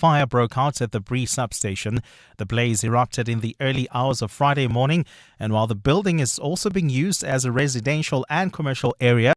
fire broke out at the Bree substation. The blaze erupted in the early hours of Friday morning, and while the building is also being used as a residential and commercial area,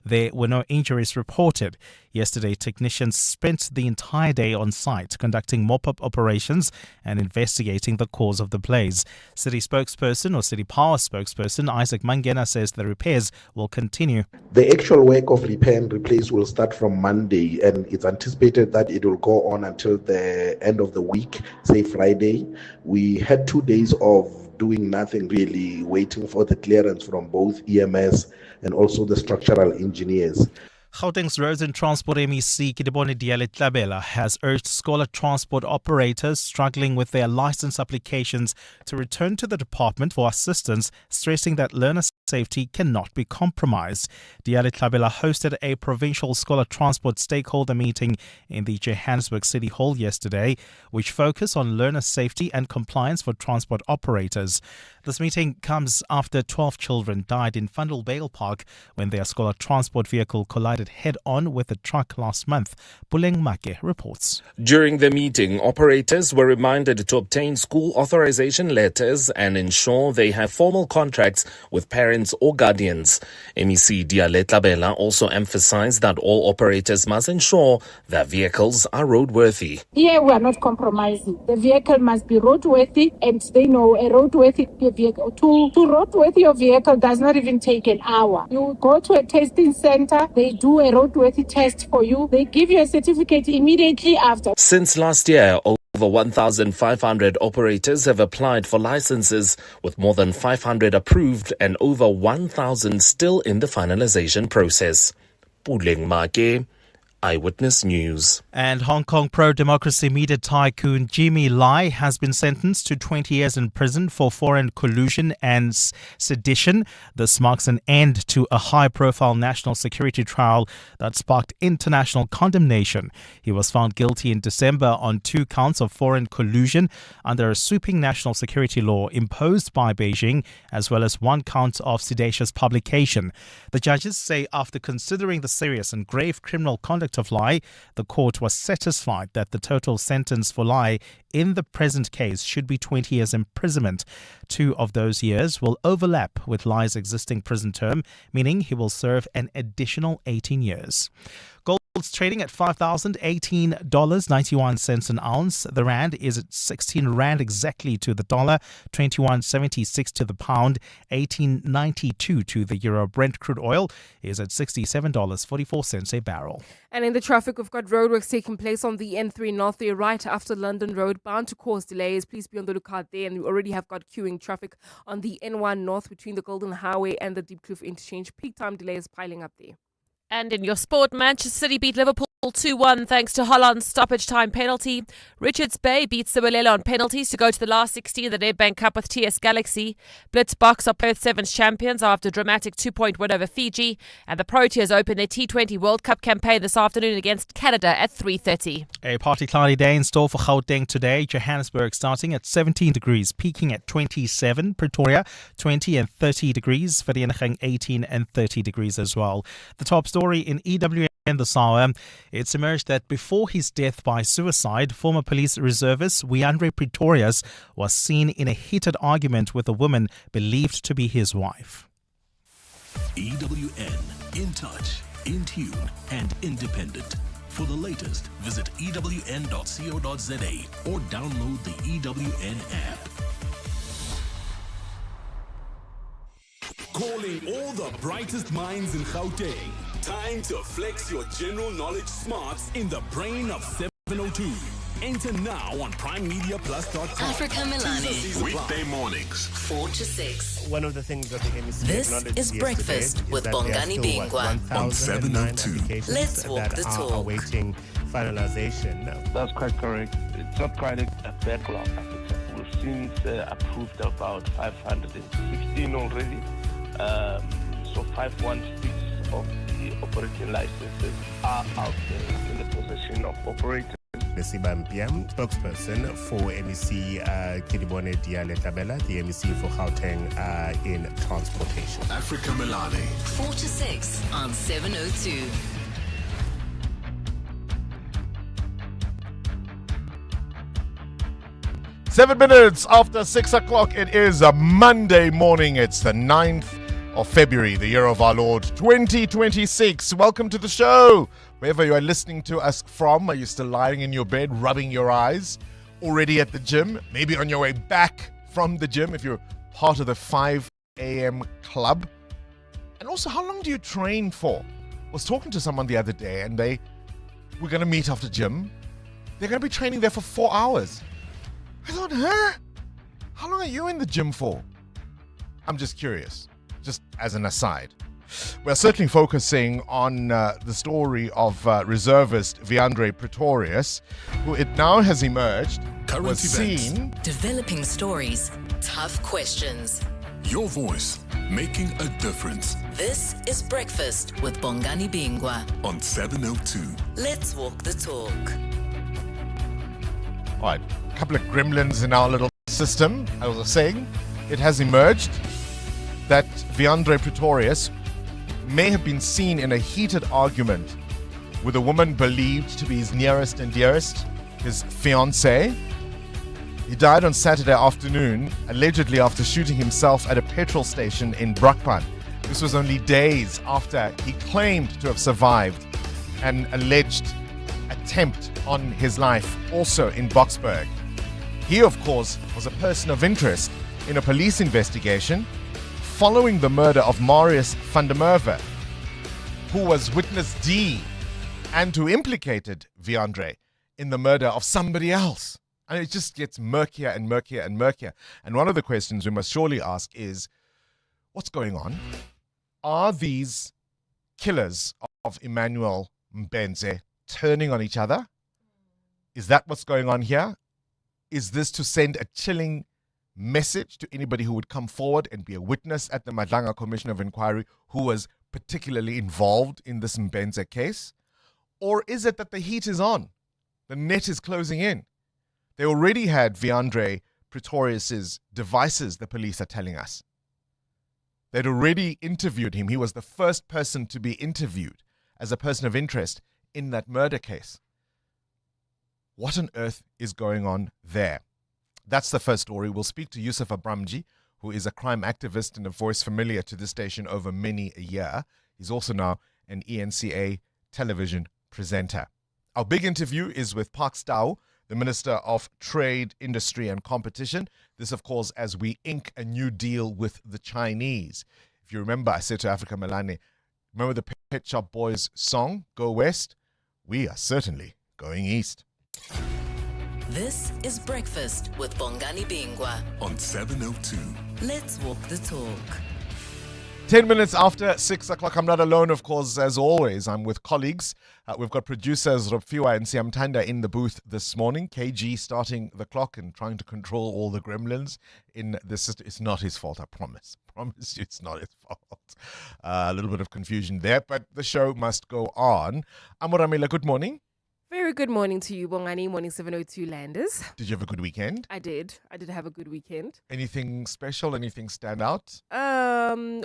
there were no injuries reported. Yesterday, technicians spent the entire day on site conducting mop-up operations and investigating the cause of the blaze. City spokesperson or City Power spokesperson Isaac Mangena says the repairs will continue. The actual work of repair and replace will start from Monday, and it's anticipated that it will go on until the end of the week, say Friday. We had 2 days of doing nothing really, waiting for the clearance from both EMS and also the structural engineers. Gauteng's Roads and Transport MEC Bongani Bingwa has urged scholar transport operators struggling with their license applications to return to the department for assistance, stressing that learner safety cannot be compromised. Bingwa hosted a provincial scholar transport stakeholder meeting in the Johannesburg City Hall yesterday, which focused on learner safety and compliance for transport operators. This meeting comes after 12 children died in Vandalbale Park when their scholar transport vehicle collided head-on with a truck last month. Puleng Make reports. During the meeting, operators were reminded to obtain school authorization letters and ensure they have formal contracts with parents or guardians. MEC Bingwa also emphasized that all operators must ensure their vehicles are roadworthy. Here we are not compromising. The vehicle must be roadworthy, and they know a roadworthy vehicle. To roadworthy your vehicle does not even take an hour. You go to a testing center, they do a roadworthy test for you. They give you a certificate immediately after. Since last year, over 1,500 operators have applied for licenses, with more than 500 approved and over 1,000 still in the finalization process. Puleng Make, Eyewitness News. And Hong Kong pro-democracy media tycoon Jimmy Lai has been sentenced to 20 years in prison for foreign collusion and sedition. This marks an end to a high-profile national security trial that sparked international condemnation. He was found guilty in December on 2 counts of foreign collusion under a sweeping national security law imposed by Beijing, as well as 1 count of seditious publication. The judges say after considering the serious and grave criminal conduct of Lai, the court was satisfied that the total sentence for Lai in the present case should be 20 years imprisonment. 2 of those years will overlap with Lai's existing prison term, meaning he will serve an additional 18 years. Gold's trading at $5,018.91 an ounce. The rand is at 16 rand exactly to the dollar, 21.76 to the pound, 18.92 to the euro. Brent crude oil is at $67.44 a barrel. And in the traffic, we've got roadworks taking place on the N3 North there right after London Road, bound to cause delays. Please be on the lookout there. And we already have got queuing traffic on the N1 North between the Golden Highway and the Deep Kloof interchange. Peak time delays piling up there. And in your sport, Manchester City beat Liverpool 2-1 thanks to Holland's stoppage time penalty. Richards Bay beats Sibolelo on penalties to go to the last 16 of the Nedbank Cup with TS Galaxy. Blitzboks are Perth Sevens champions after a dramatic 2-point win over Fiji. And the Proteas open their T20 World Cup campaign this afternoon against Canada at 3:30. A partly cloudy day in store for Gauteng today. Johannesburg starting at 17 degrees, peaking at 27. Pretoria 20 and 30 degrees. Vereeniging 18 and 30 degrees as well. The top story in EWN this hour, it's emerged that before his death by suicide, former police reservist Wandre Pretorius was seen in a heated argument with a woman believed to be his wife. EWN, in touch, in tune and independent. For the latest, visit ewn.co.za or download the EWN app. Calling all the brightest minds in Gauteng. Time to flex your general knowledge smarts in the brain of 702. Enter now on PrimeMediaPlus.com. Africa Milani. Weekday mornings, 4 to 6. One of the things that the MEC This is Breakfast with Bongani Bingwa on 702. Let's walk the talk. Awaiting finalization. That's quite correct. It's not quite a backlog. We've since approved about 516 already. So 516 of the operating licenses are out there in the possession of operators. Nesiba Mpiam, spokesperson for MEC Bongani Bingwa, the MEC for Gauteng in transportation. Africa Milani. 4 to 6 on 702. 7 minutes after 6 o'clock, it is a Monday morning. It's the 9th of February, the year of our Lord 2026. Welcome to the show. Wherever you are listening to us from, are you still lying in your bed, rubbing your eyes? Already at the gym? Maybe on your way back from the gym if you're part of the 5 a.m. club? And also, how long do you train for? I was talking to someone the other day and we're going to meet after gym. They're going to be training there for 4 hours. I thought, how long are you in the gym for? I'm just curious, just as an aside. We're certainly focusing on the story of reservist Wandre Pretorius, who it now has emerged, Current was events. seen. Developing stories, tough questions. Your voice, making a difference. This is Breakfast with Bongani Bingwa. On 702. Let's walk the talk. All right, a couple of gremlins in our little system. I was saying, it has emerged that Wandre Pretorius may have been seen in a heated argument with a woman believed to be his nearest and dearest, his fiancée. He died on Saturday afternoon, allegedly after shooting himself at a petrol station in Brakpan. This was only days after he claimed to have survived an alleged attempt on his life, also in Boksburg. He, of course, was a person of interest in a police investigation following the murder of Marius van der Merwe, who was witness D and who implicated Wandre in the murder of somebody else. And it just gets murkier and murkier and murkier. And one of the questions we must surely ask is, what's going on? Are these killers of Emmanuel Mbenze turning on each other? Is that what's going on here? Is this to send a chilling message to anybody who would come forward and be a witness at the Madlanga Commission of Inquiry who was particularly involved in this Mbenze case? Or is it that the heat is on? The net is closing in. They already had Wandre Pretorius's devices, the police are telling us. They'd already interviewed him. He was the first person to be interviewed as a person of interest in that murder case. What on earth is going on there? That's the first story. We'll speak to Yusuf Abramji, who is a crime activist and a voice familiar to this station over many a year. He's also now an ENCA television presenter. Our big interview is with Park Stau, the Minister of Trade, Industry and Competition. This, of course, as we ink a new deal with the Chinese. If you remember, I said to Africa Melane, remember the Pet Shop Boys song, Go West? We are certainly going east. This is Breakfast with Bongani Bingwa. On 702. Let's walk the talk. 10 minutes after 6 o'clock. I'm not alone, of course, as always. I'm with colleagues. We've got producers Robfiwa and Siamtanda in the booth this morning. KG starting the clock and trying to control all the gremlins in the system. It's not his fault, I promise. Promise you it's not his fault. A little bit of confusion there, but the show must go on. Amoramila, good morning. Very good morning to you, Bongani. Morning 702 Landers. Did you have a good weekend? I did have a good weekend. Anything special? Anything stand out?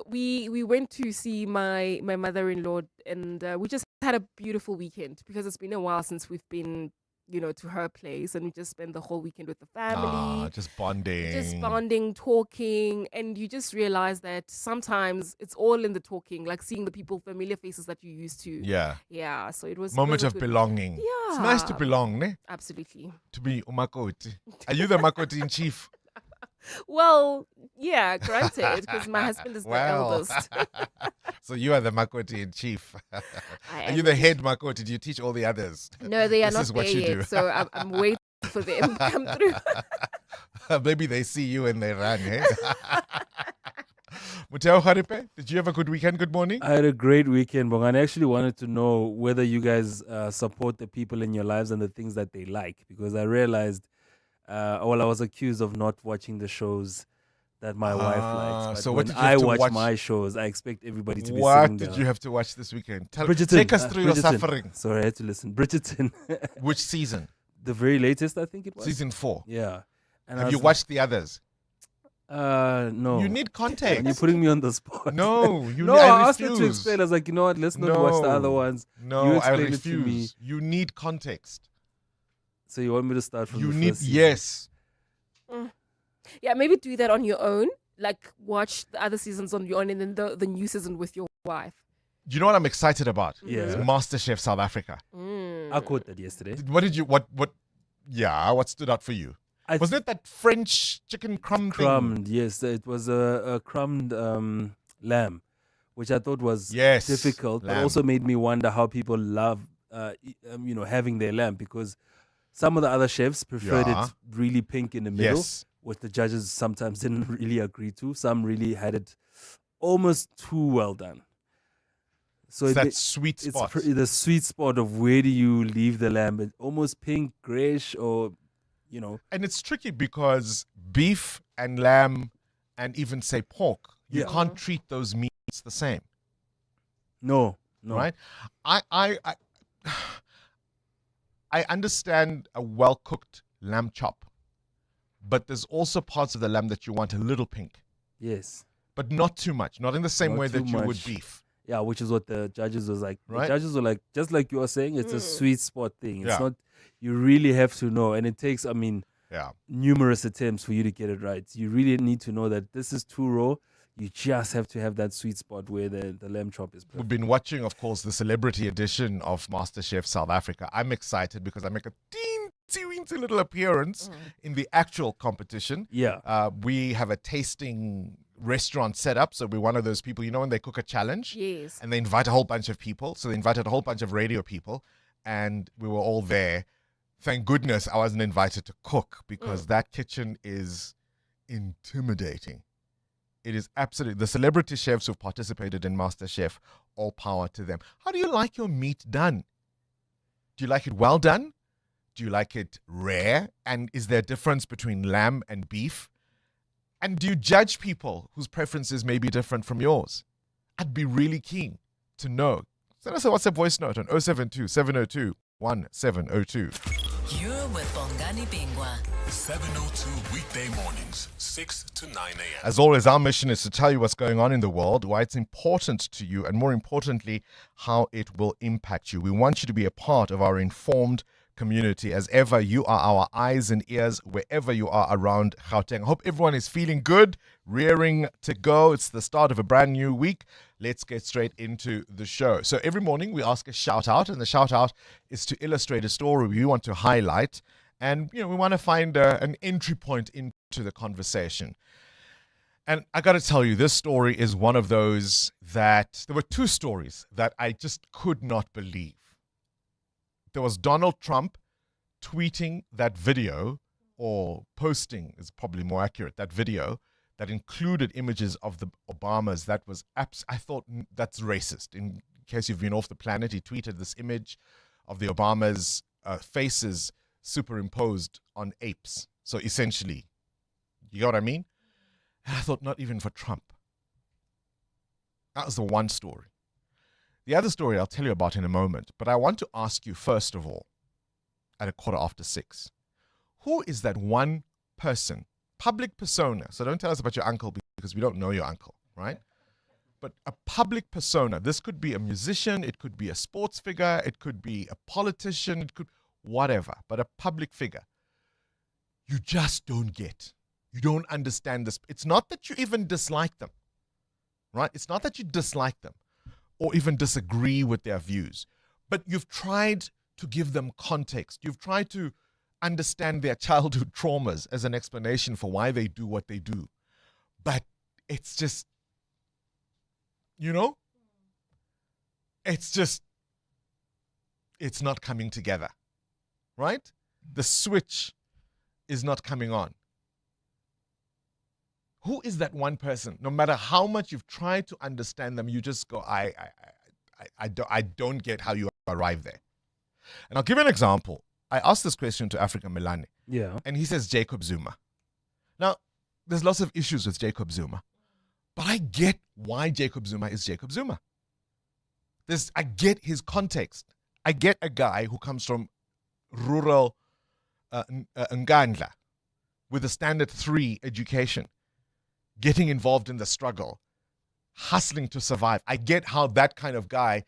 We went to see my mother-in-law, and we just had a beautiful weekend because it's been a while since we've been, to her place, and we just spent the whole weekend with the family. Just bonding. Talking, and you just realize that sometimes it's all in the talking, like seeing the people, familiar faces that you used to. Yeah. So it was moment of belonging. Yeah, it's nice to belong, ne? Absolutely. To be umakoti. Are you the makoti in chief? Well, yeah, granted, because my husband is the eldest. So you are the makoti in chief. Are you the head makoti? Do you teach all the others? No, they are this not is what there you yet, do. so I'm waiting for them to come through. Maybe they see you and they run, eh? Muteo Haripe, did you have a good weekend? Good morning. I had a great weekend, Bong. I actually wanted to know whether you guys support the people in your lives and the things that they like, because I realized, I was accused of not watching the shows that my wife likes. But so when what did you have to watch my shows, I expect everybody to be What sitting did down. you have to watch this weekend? Bridgerton. Take us through your Bridgerton. suffering. Sorry, I had to listen. Bridgerton. Which season? The very latest, I think it was. Season 4. Yeah. And Have you watched the others? No. You need context. And you're putting me on the spot. No, I asked her to explain. I was like, you know what? Let's not watch the other ones. No, you I explain it to me. refuse. You need context. So you want me to start from You the need first season? yes. Yeah, maybe do that on your own. Like watch the other seasons on your own, and then the new season with your wife. You know what I'm excited about? Yeah. It's MasterChef South Africa. I caught that yesterday. What stood out for you? Wasn't it that French chicken crumb thing? Crumbed, yes. It was a crumbed lamb, which I thought was difficult, but also made me wonder how people love, having their lamb, because some of the other chefs preferred it really pink in the middle, which the judges sometimes didn't really agree to. Some really had it almost too well done. So it's that sweet spot. It's the sweet spot of where do you leave the lamb? It's almost pink, grayish, or, And it's tricky because beef and lamb and even, say, pork, you can't treat those meats the same. No. Right? I understand a well-cooked lamb chop, but there's also parts of the lamb that you want a little pink. Yes. But not too much. Not in the same way that you would beef. Yeah, which is what the judges was like. Right? The judges were like, just like you were saying, it's a sweet spot thing. It's not, you really have to know. And it takes, numerous attempts for you to get it right. You really need to know that this is too raw. You just have to have that sweet spot where the lamb chop is perfect. We've been watching, of course, the celebrity edition of MasterChef South Africa. I'm excited because I make a teensy little appearance in the actual competition. Yeah. We have a tasting restaurant set up. So we're one of those people, when they cook a challenge? Yes. And they invite a whole bunch of people. So they invited a whole bunch of radio people. And we were all there. Thank goodness I wasn't invited to cook because that kitchen is intimidating. It is absolutely, the celebrity chefs who've participated in MasterChef, all power to them. How do you like your meat done? Do you like it well done? Do you like it rare? And is there a difference between lamb and beef? And do you judge people whose preferences may be different from yours? I'd be really keen to know. Send us a WhatsApp voice note on 072 702 1702. You're with Bongani Bingwa. 702 weekday mornings, 6 to 9 a.m. As always, our mission is to tell you what's going on in the world, why it's important to you, and more importantly, how it will impact you. We want you to be a part of our informed community. As ever, you are our eyes and ears wherever you are around Gauteng. I hope everyone is feeling good, rearing to go. It's the start of a brand new week. Let's get straight into the show. So every morning we ask a shout out, and the shout out is to illustrate a story we want to highlight. And, we want to find an entry point into the conversation. And I got to tell you, this story is one of those that there were two stories that I just could not believe. There was Donald Trump tweeting that video, or posting is probably more accurate, that video that included images of the Obamas. That was, I thought that's racist. In case you've been off the planet, he tweeted this image of the Obamas' faces superimposed on apes. So essentially, you know what I mean? And I thought, not even for Trump. That was the one story. The other story I'll tell you about in a moment, but I want to ask you first of all, at 6:15, who is that one person, public persona? So don't tell us about your uncle because we don't know your uncle, right? But a public persona. This could be a musician, it could be a sports figure, it could be a politician, it could whatever, but a public figure. You just don't get. You don't understand this. It's not that you even dislike them, right? It's not that you dislike them or even disagree with their views, but you've tried to give them context. You've tried to understand their childhood traumas as an explanation for why they do what they do. But it's just, it's not coming together, right? The switch is not coming on. Who is that one person? No matter how much you've tried to understand them, you just go, I don't get how you arrive there. And I'll give you an example. I asked this question to Africa Milani. Yeah. And he says Jacob Zuma. Now, there's lots of issues with Jacob Zuma. But I get why Jacob Zuma is Jacob Zuma. I get his context. I get a guy who comes from rural Ngandla with a standard 3 education, getting involved in the struggle, hustling to survive. I get how that kind of guy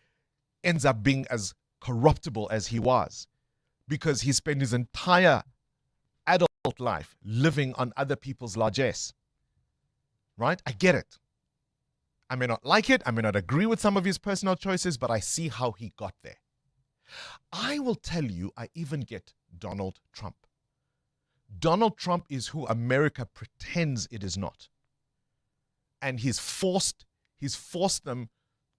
ends up being as corruptible as he was, because he spent his entire adult life living on other people's largesse. Right? I get it. I may not like it. I may not agree with some of his personal choices, but I see how he got there. I will tell you, I even get Donald Trump. Donald Trump is who America pretends it is not. And he's forced them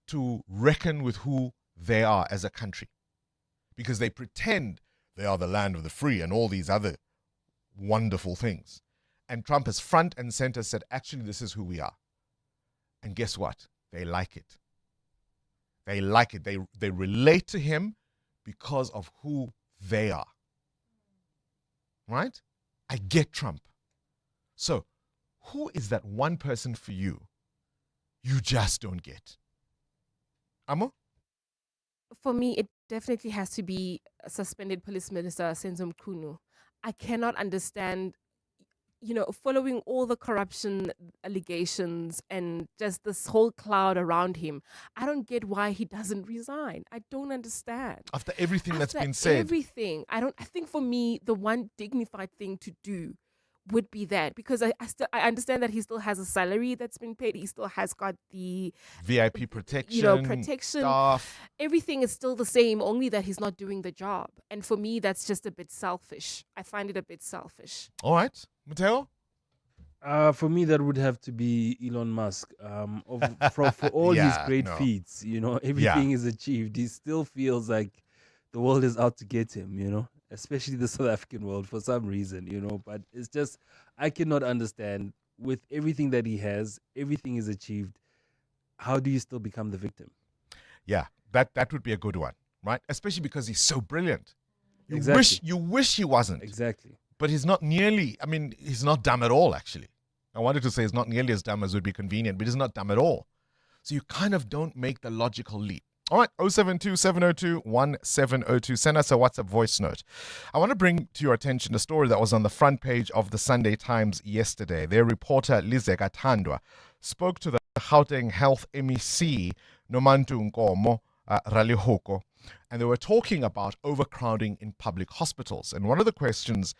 to reckon with who they are as a country. Because they pretend they are the land of the free and all these other wonderful things. And Trump has front and center said, actually, this is who we are. And guess what? They like it. They like it. They relate to him because of who they are. Right? I get Trump. So, who is that one person for you just don't get? Amo? For me, it definitely has to be suspended Police Minister Senzo Mkhunu. I cannot understand, following all the corruption allegations and just this whole cloud around him. I don't get why he doesn't resign. I don't understand. After everything that's been said. Everything. I think for me, the one dignified thing to do would be that, because I understand that he still has a salary that's been paid. He still has got the VIP protection, staff. Everything is still the same, only that he's not doing the job. And for me, that's just a bit selfish. I find it a bit selfish. All right, Mateo? For me, that would have to be Elon Musk. For all his great feats, everything is achieved. He still feels like the world is out to get him, especially the South African world for some reason, But it's just, I cannot understand, with everything that he has, everything is achieved. How do you still become the victim? Yeah, that would be a good one, right? Especially because he's so brilliant. You wish he wasn't. Exactly. But he's not he's not dumb at all, actually. I wanted to say he's not nearly as dumb as would be convenient, but he's not dumb at all. So you kind of don't make the logical leap. All right, 072-702-1702. Send us a WhatsApp voice note. I want to bring to your attention a story that was on the front page of the Sunday Times yesterday. Their reporter, Lizeka Thandwa, spoke to the Gauteng Health MEC, Nomantu Nkomo Ralihoko, and they were talking about overcrowding in public hospitals. And one of the questions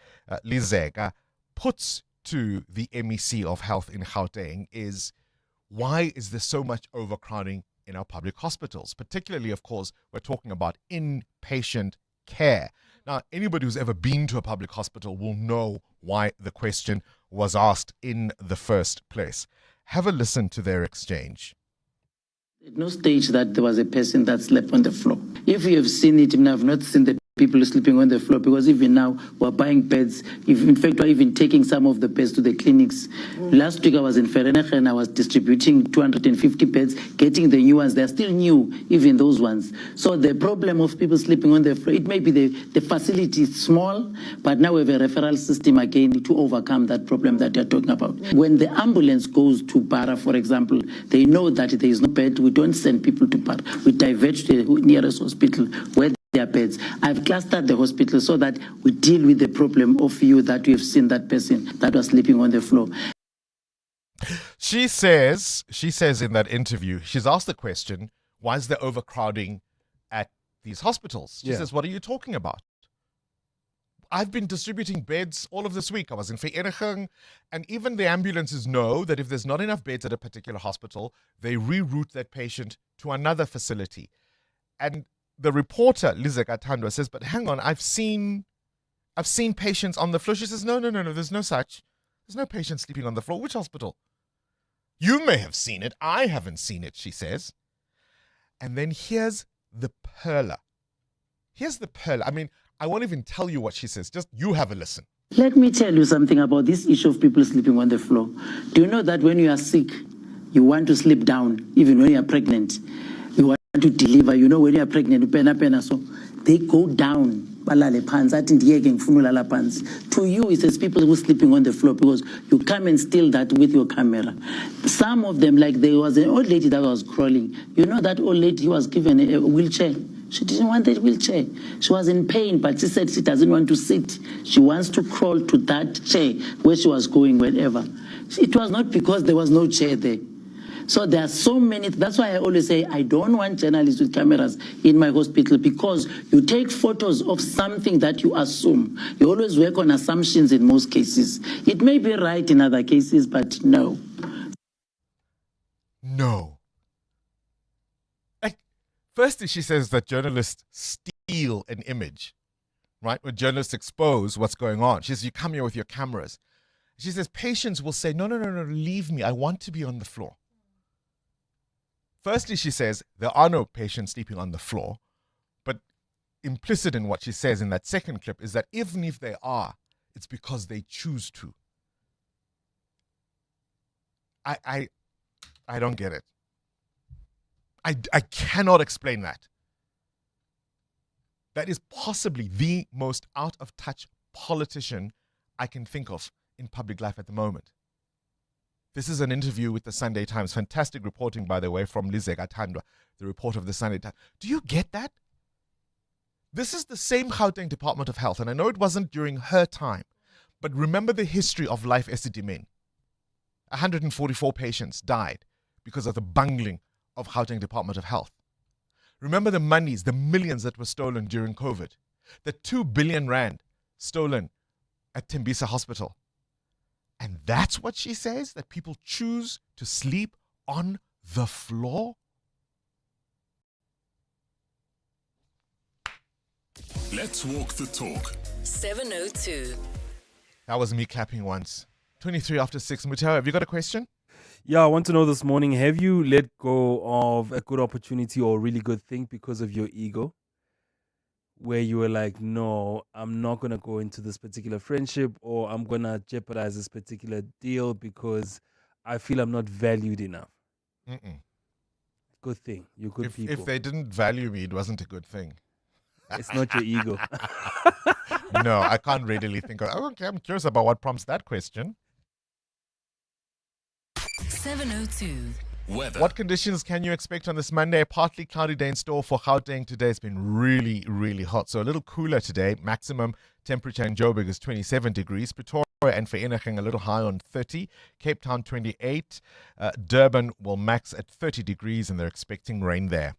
Lizeka puts to the MEC of Health in Gauteng is, why is there so much overcrowding in our public hospitals? Particularly, of course, we're talking about inpatient care. Now, anybody who's ever been to a public hospital will know why the question was asked in the first place. Have a listen to their exchange. At no stage that there was a person that slept on the floor. If you have seen it, I've not seen the people sleeping on the floor, because even now we're buying beds. In fact, we're even taking some of the beds to the clinics. Last week I was in Vereeniging and I was distributing 250 beds, getting the new ones. They're still new, even those ones. So the problem of people sleeping on the floor, it may be the facility is small, but now we have a referral system again to overcome that problem that you're talking about. When the ambulance goes to Para, for example, they know that there is no bed. We don't send people to Para. We divert to the nearest hospital where their beds. I've clustered the hospital so that we deal with the problem of you that we have seen that person that was sleeping on the floor. She says in that interview, she's asked the question, why is there overcrowding at these hospitals? She says, what are you talking about? I've been distributing beds all of this week. I was in Vereeniging, and even the ambulances know that if there's not enough beds at a particular hospital, they reroute that patient to another facility. And the reporter, Lizeka Thandwa, says, but hang on, I've seen patients on the floor. She says, no, there's no such. There's no patient sleeping on the floor. Which hospital? You may have seen it. I haven't seen it, she says. And then here's the perler. I won't even tell you what she says. Just you have a listen. Let me tell you something about this issue of people sleeping on the floor. Do you know that when you are sick, you want to sleep down, even when you are pregnant? You want to deliver, when you are pregnant, so they go down. To you, it says people who are sleeping on the floor because you come and steal that with your camera. Some of them, like there was an old lady that was crawling. That old lady was given a wheelchair. She didn't want that wheelchair. She was in pain, but she said she doesn't want to sit. She wants to crawl to that chair where she was going, wherever. It was not because there was no chair there. So there are so many. That's why I always say I don't want journalists with cameras in my hospital, because you take photos of something that you assume. You always work on assumptions in most cases. It may be right in other cases, but no. No. Like, firstly, she says that journalists steal an image, right? When journalists expose what's going on. She says, you come here with your cameras. She says, patients will say, no, leave me. I want to be on the floor. Firstly, she says, there are no patients sleeping on the floor. But implicit in what she says in that second clip is that even if they are, it's because they choose to. I don't get it. I cannot explain that. That is possibly the most out-of-touch politician I can think of in public life at the moment. This is an interview with the Sunday Times. Fantastic reporting, by the way, from Lizeka Tandwa, the reporter of the Sunday Times. Do you get that? This is the same Gauteng Department of Health, and I know it wasn't during her time, but remember the history of Life Esidimeni. 144 patients died because of the bungling of Gauteng Department of Health. Remember the monies, the millions that were stolen during COVID. The 2 billion rand stolen at Tembisa Hospital. And that's what she says, that people choose to sleep on the floor? Let's walk the talk. 702. That was me clapping once. 23 after 6. Mutao, have you got a question? Yeah, I want to know this morning, have you let go of a good opportunity or a really good thing because of your ego? Where you were like, no, I'm not going to go into this particular friendship, or I'm going to jeopardize this particular deal because I feel I'm not valued enough. Mm-mm. Good thing. You're good people. If they didn't value me, it wasn't a good thing. It's not your ego. No, I can't readily think of. Oh, okay, I'm curious about what prompts that question. 702. Weather. What conditions can you expect on this Monday? A partly cloudy day in store for Gauteng today. It's been really, really hot. So a little cooler today. Maximum temperature in Joburg is 27 degrees. Pretoria and Vereeniging a little high on 30. Cape Town 28. Durban will max at 30 degrees, and they're expecting rain there.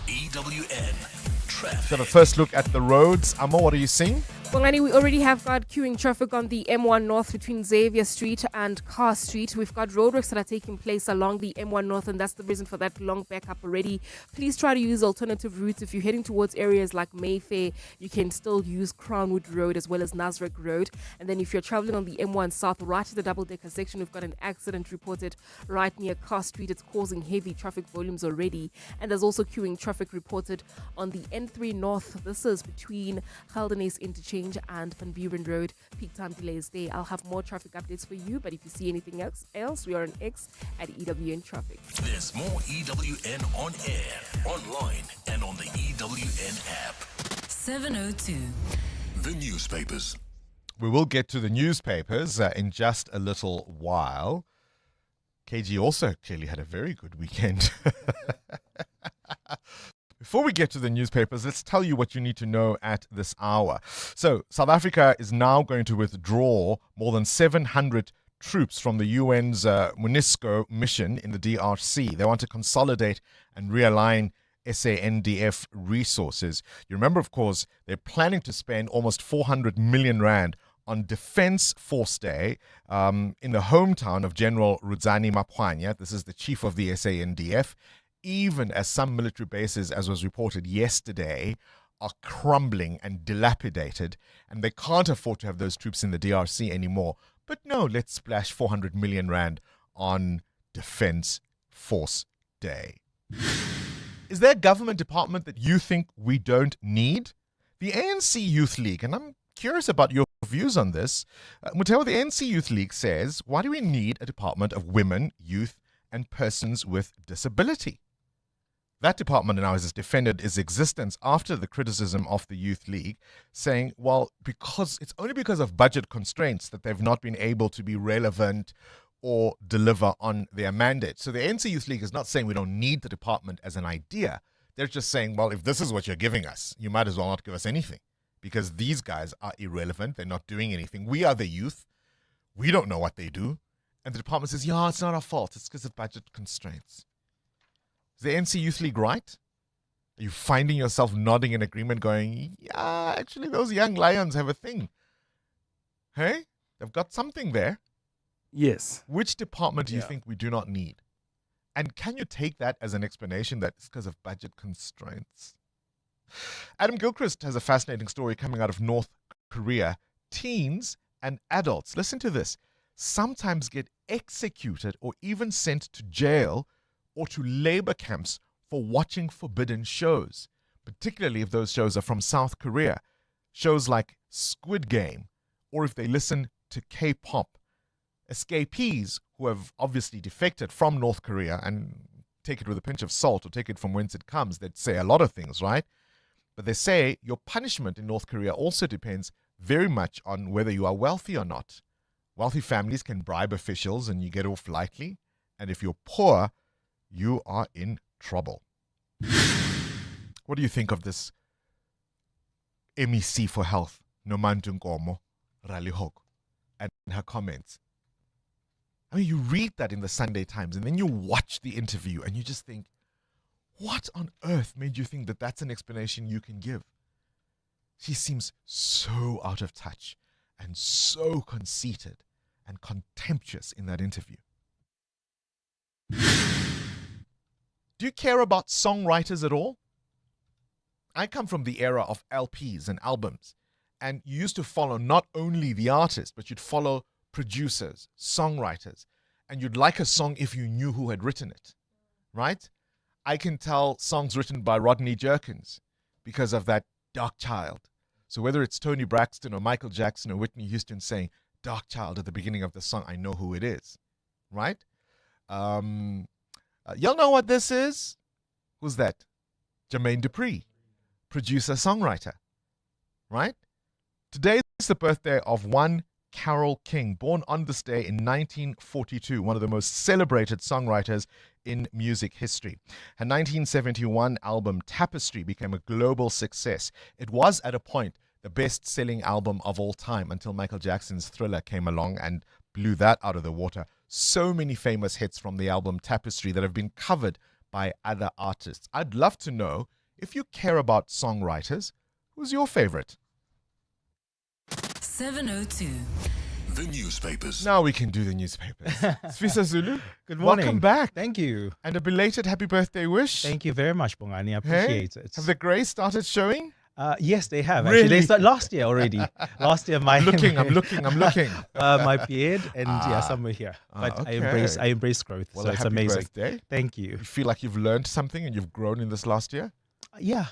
EWN traffic. So the first look at the roads. Amo, what are you seeing? Bongani, we already have got queuing traffic on the M1 North between Xavier Street and Carr Street. We've got roadworks that are taking place along the M1 North, and that's the reason for that long backup already. Please try to use alternative routes. If you're heading towards areas like Mayfair, you can still use Crownwood Road as well as Nasrec Road. And then if you're traveling on the M1 South, right at the double-decker section, we've got an accident reported right near Carr Street. It's causing heavy traffic volumes already. And there's also queuing traffic reported on the N3 North. This is between Geldenhuys Interchange and Van Buren Road. Peak time delays there. I'll have more traffic updates for you, but if you see anything else, we are on X at EWN Traffic. There's more EWN on air, online, and on the EWN app. 702. The newspapers. We will get to the newspapers in just a little while. KG also clearly had a very good weekend. Before we get to the newspapers, let's tell you what you need to know at this hour. So, South Africa is now going to withdraw more than 700 troops from the UN's MONUSCO mission in the DRC. They want to consolidate and realign SANDF resources. You remember, of course, they're planning to spend almost 400 million rand on Defence Force Day in the hometown of General Rudzani Mapwanya. This is the chief of the SANDF. Even as some military bases, as was reported yesterday, are crumbling and dilapidated, and they can't afford to have those troops in the DRC anymore. But no, let's splash 400 million rand on Defence Force Day. Is there a government department that you think we don't need? The ANC Youth League, and I'm curious about your views on this. Muteo, the ANC Youth League says, why do we need a department of women, youth, and persons with disability? That department now has defended its existence after the criticism of the Youth League, saying, well, because it's only because of budget constraints that they've not been able to be relevant or deliver on their mandate. So the ANC Youth League is not saying we don't need the department as an idea. They're just saying, well, if this is what you're giving us, you might as well not give us anything, because these guys are irrelevant. They're not doing anything. We are the youth. We don't know what they do. And the department says, yeah, it's not our fault. It's because of budget constraints. Is the NC Youth League right? Are you finding yourself nodding in agreement going, yeah, actually those young lions have a thing? Hey? They've got something there. Yes. Which department do you think we do not need? And can you take that as an explanation that it's because of budget constraints? Adam Gilchrist has a fascinating story coming out of North Korea. Teens and adults, listen to this, sometimes get executed or even sent to jail or to labor camps for watching forbidden shows, particularly if those shows are from South Korea. Shows like Squid Game, or if they listen to K-pop. Escapees who have obviously defected from North Korea, and take it with a pinch of salt or take it from whence it comes, they'd say a lot of things, right? But they say your punishment in North Korea also depends very much on whether you are wealthy or not. Wealthy families can bribe officials and you get off lightly. And if you're poor, you are in trouble. What do you think of this MEC for Health, Nomantu Nkomo Ralihoko, and her comments? I mean, you read that in the Sunday Times and then you watch the interview and you just think, what on earth made you think that that's an explanation you can give? She seems so out of touch and so conceited and contemptuous in that interview. Do you care about songwriters at all? I come from the era of LPs and albums, and you used to follow not only the artist, but you'd follow producers, songwriters, and you'd like a song if you knew who had written it, right? I can tell songs written by Rodney Jerkins because of that Dark Child. So whether it's Tony Braxton or Michael Jackson or Whitney Houston saying Dark Child at the beginning of the song, I know who it is, right? Y'all know what this is? Who's that? Jermaine Dupri, producer, songwriter, right? Today is the birthday of one Carole King, born on this day in 1942, one of the most celebrated songwriters in music history. Her 1971 album Tapestry became a global success. It was at a point the best-selling album of all time until Michael Jackson's Thriller came along and blew that out of the water. So many famous hits from the album Tapestry that have been covered by other artists. I'd love to know, if you care about songwriters, who's your favorite? 702. The newspapers. Now we can do the newspapers. Sfisa Zulu, Good morning. welcome back. Thank you. And a belated happy birthday wish. Thank you very much, Bongani. I Hey, appreciate it. have the greys started showing? Yes, they have. Really? Actually, they started last year already. Last year, I'm looking. my beard and somewhere here. But okay. I embrace growth. Well, so a it's happy amazing. birthday. Thank you. You feel like you've learned something and you've grown in this last year? Yeah,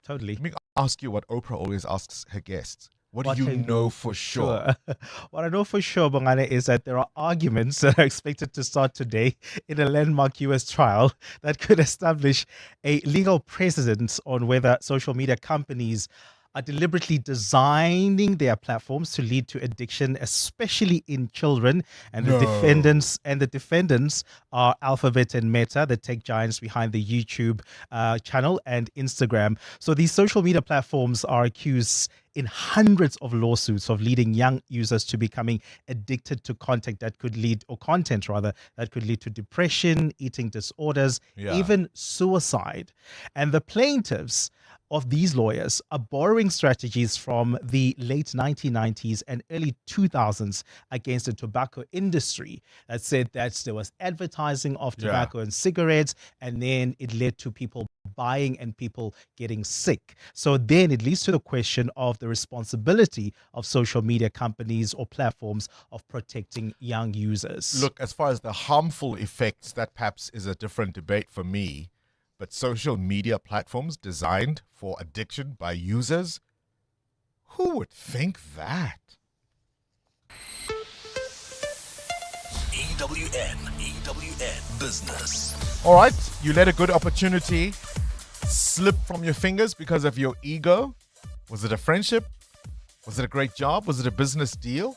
totally. Let me ask you what Oprah always asks her guests. What do you know for sure? What I know for sure, Bongani, is that there are arguments that are expected to start today in a landmark US trial that could establish a legal precedent on whether social media companies are deliberately designing their platforms to lead to addiction, especially in children. And the defendants are Alphabet and Meta, the tech giants behind the YouTube channel and Instagram. So these social media platforms are accused in hundreds of lawsuits of leading young users to becoming addicted to content that could lead to depression, eating disorders, even suicide. And the plaintiffs of these lawyers are borrowing strategies from the late 1990s and early 2000s against the tobacco industry that said that there was advertising of tobacco and cigarettes, and then it led to people buying and people getting sick. So then it leads to the question of the responsibility of social media companies or platforms of protecting young users. Look, as far as the harmful effects, that perhaps is a different debate for me. But social media platforms designed for addiction by users? Who would think that? EWN Business. All right, you let a good opportunity slip from your fingers because of your ego. Was it a friendship? Was it a great job? Was it a business deal?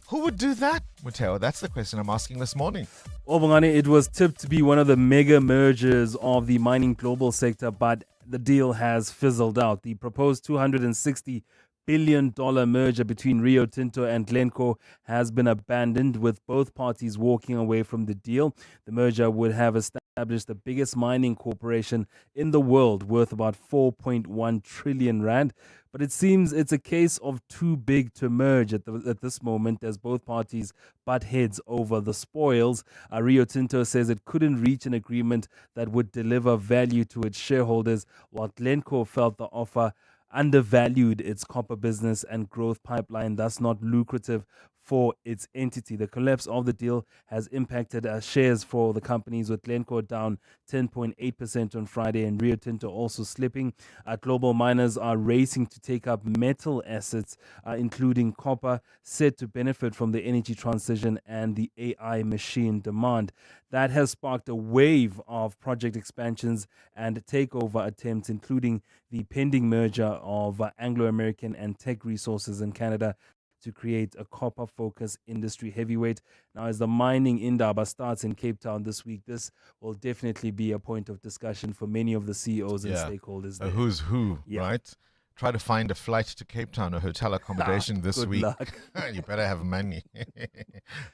Who would do that, Muteo? That's the question I'm asking this morning. Bongani, it was tipped to be one of the mega mergers of the mining global sector, but the deal has fizzled out. The proposed $260 billion merger between Rio Tinto and Glencore has been abandoned, with both parties walking away from the deal. The merger would have established the biggest mining corporation in the world, worth about 4.1 trillion rand. But it seems it's a case of too big to merge at this moment, as both parties butt heads over the spoils. Rio Tinto says it couldn't reach an agreement that would deliver value to its shareholders, while Glencore felt the offer undervalued its copper business and growth pipeline, thus not lucrative for its entity. The collapse of the deal has impacted shares for the companies, with Glencore down 10.8% on Friday and Rio Tinto also slipping. Global miners are racing to take up metal assets, including copper, set to benefit from the energy transition and the AI machine demand. That has sparked a wave of project expansions and takeover attempts, including the pending merger of Anglo American and Tech Resources in Canada to create a copper-focused industry heavyweight. Now, as the mining indaba starts in Cape Town this week, this will definitely be a point of discussion for many of the CEOs and stakeholders there. Who's who, right? Try to find a flight to Cape Town or hotel accommodation this good week. Luck. You better have money.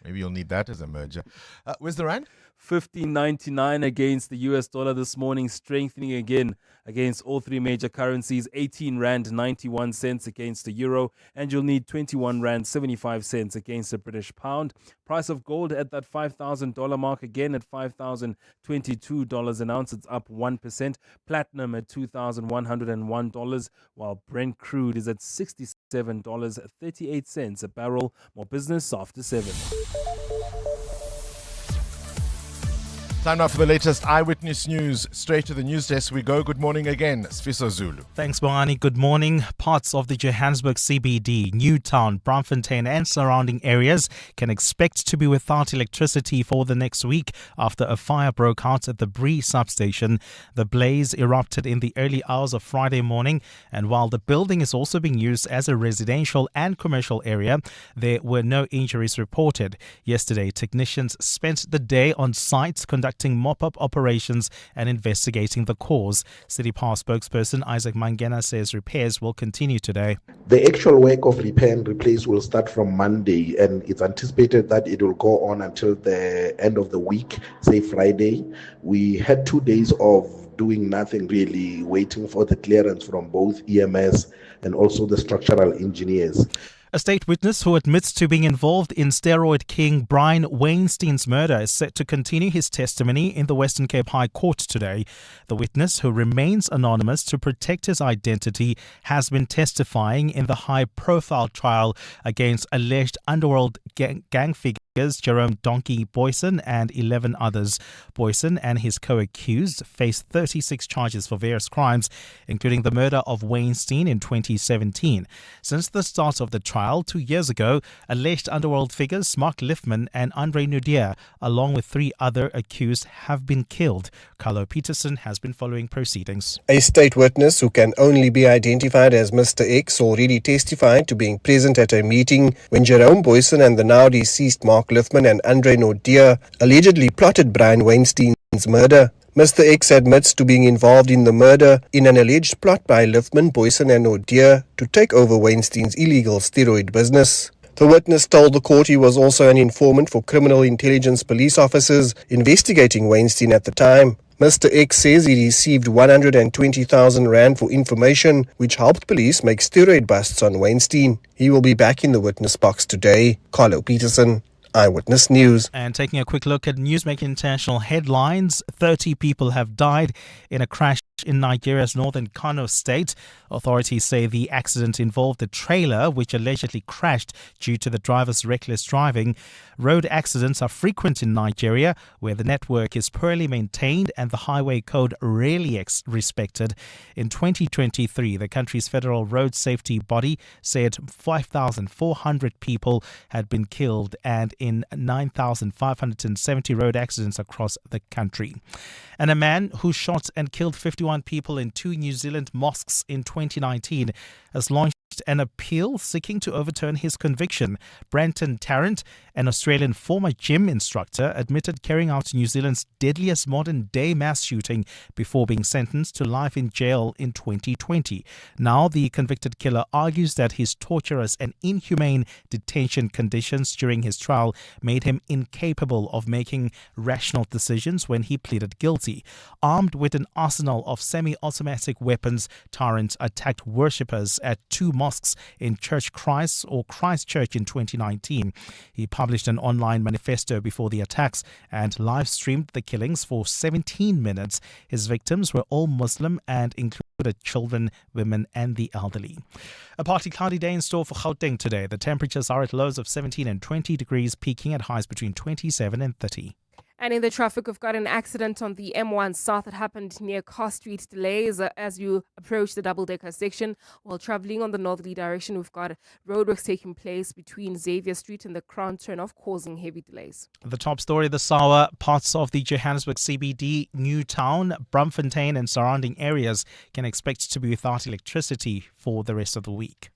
Maybe you'll need that as a merger. Where's the rand? 15.99 against the US dollar this morning, strengthening again against all three major currencies. 18 rand 91 cents against the euro, and you'll need 21 rand 75 cents against the British pound. Price of gold at that $5,000 mark, again at $5,022 an ounce. It's up 1%. Platinum at $2,101, while Brent crude is at $67.38 a barrel. More business after 7. Time now for the latest Eyewitness News. Straight to the news desk we go. Good morning again, Sfiso Zulu. Thanks, Bongani. Good morning. Parts of the Johannesburg CBD, Newtown, Braamfontein and surrounding areas can expect to be without electricity for the next week after a fire broke out at the Bree substation. The blaze erupted in the early hours of Friday morning, and while the building is also being used as a residential and commercial area, there were no injuries reported. Yesterday, technicians spent the day on site conducting mop-up operations and investigating the cause. City Power spokesperson Isaac Mangena says repairs will continue today. The actual work of repair and replace will start from Monday, and it's anticipated that it will go on until the end of the week, say Friday. We had 2 days of doing nothing really, waiting for the clearance from both EMS and also the structural engineers. A state witness who admits to being involved in steroid king Brian Weinstein's murder is set to continue his testimony in the Western Cape High Court today. The witness, who remains anonymous to protect his identity, has been testifying in the high-profile trial against alleged Underworld gang figures Jerome Donkey Boyson and 11 others. Boyson and his co-accused face 36 charges for various crimes, including the murder of Weinstein in 2017. Since the start of the trial 2 years ago, alleged Underworld figures Mark Liffman and Andre Nudier, along with 3 other accused, have been killed. Carlo Peterson has been following proceedings. A state witness who can only be identified as Mr. X already testified to being present at a meeting when Jerome Boyson and the now deceased Mark Liffman and Andre Nudier allegedly plotted Brian Weinstein's murder. Mr. X admits to being involved in the murder in an alleged plot by Liffman, Boyson and Nudier to take over Weinstein's illegal steroid business. The witness told the court he was also an informant for criminal intelligence police officers investigating Weinstein at the time. Mr. X says he received 120,000 rand for information which helped police make steroid busts on Weinstein. He will be back in the witness box today. Carlo Peterson, Eyewitness News. And taking a quick look at Newsmaker International headlines, 30 people have died in a crash in Nigeria's northern Kano state. Authorities say the accident involved a trailer which allegedly crashed due to the driver's reckless driving. Road accidents are frequent in Nigeria, where the network is poorly maintained and the highway code rarely respected. In 2023, the country's federal road safety body said 5,400 people had been killed and in 9,570 road accidents across the country. And a man who shot and killed 51 people in 2 New Zealand mosques in 2019 has launched an appeal seeking to overturn his conviction. Branton Tarrant, an Australian former gym instructor, admitted carrying out New Zealand's deadliest modern-day mass shooting before being sentenced to life in jail in 2020. Now, the convicted killer argues that his torturous and inhumane detention conditions during his trial made him incapable of making rational decisions when he pleaded guilty. Armed with an arsenal of semi-automatic weapons, Tarrant attacked worshippers at two mosques in Christchurch in 2019. He published an online manifesto before the attacks and live-streamed the killings for 17 minutes. His victims were all Muslim and included children, women and the elderly. A partly cloudy day in store for Gauteng today. The temperatures are at lows of 17 and 20 degrees, peaking at highs between 27 and 30. And in the traffic, we've got an accident on the M1 South that happened near Car Street. Delays as you approach the double-decker section. While traveling on the northerly direction, we've got roadworks taking place between Xavier Street and the Crown turnoff, causing heavy delays. The top story this hour, parts of the Johannesburg CBD, Newtown, Braamfontein and surrounding areas can expect to be without electricity for the rest of the week.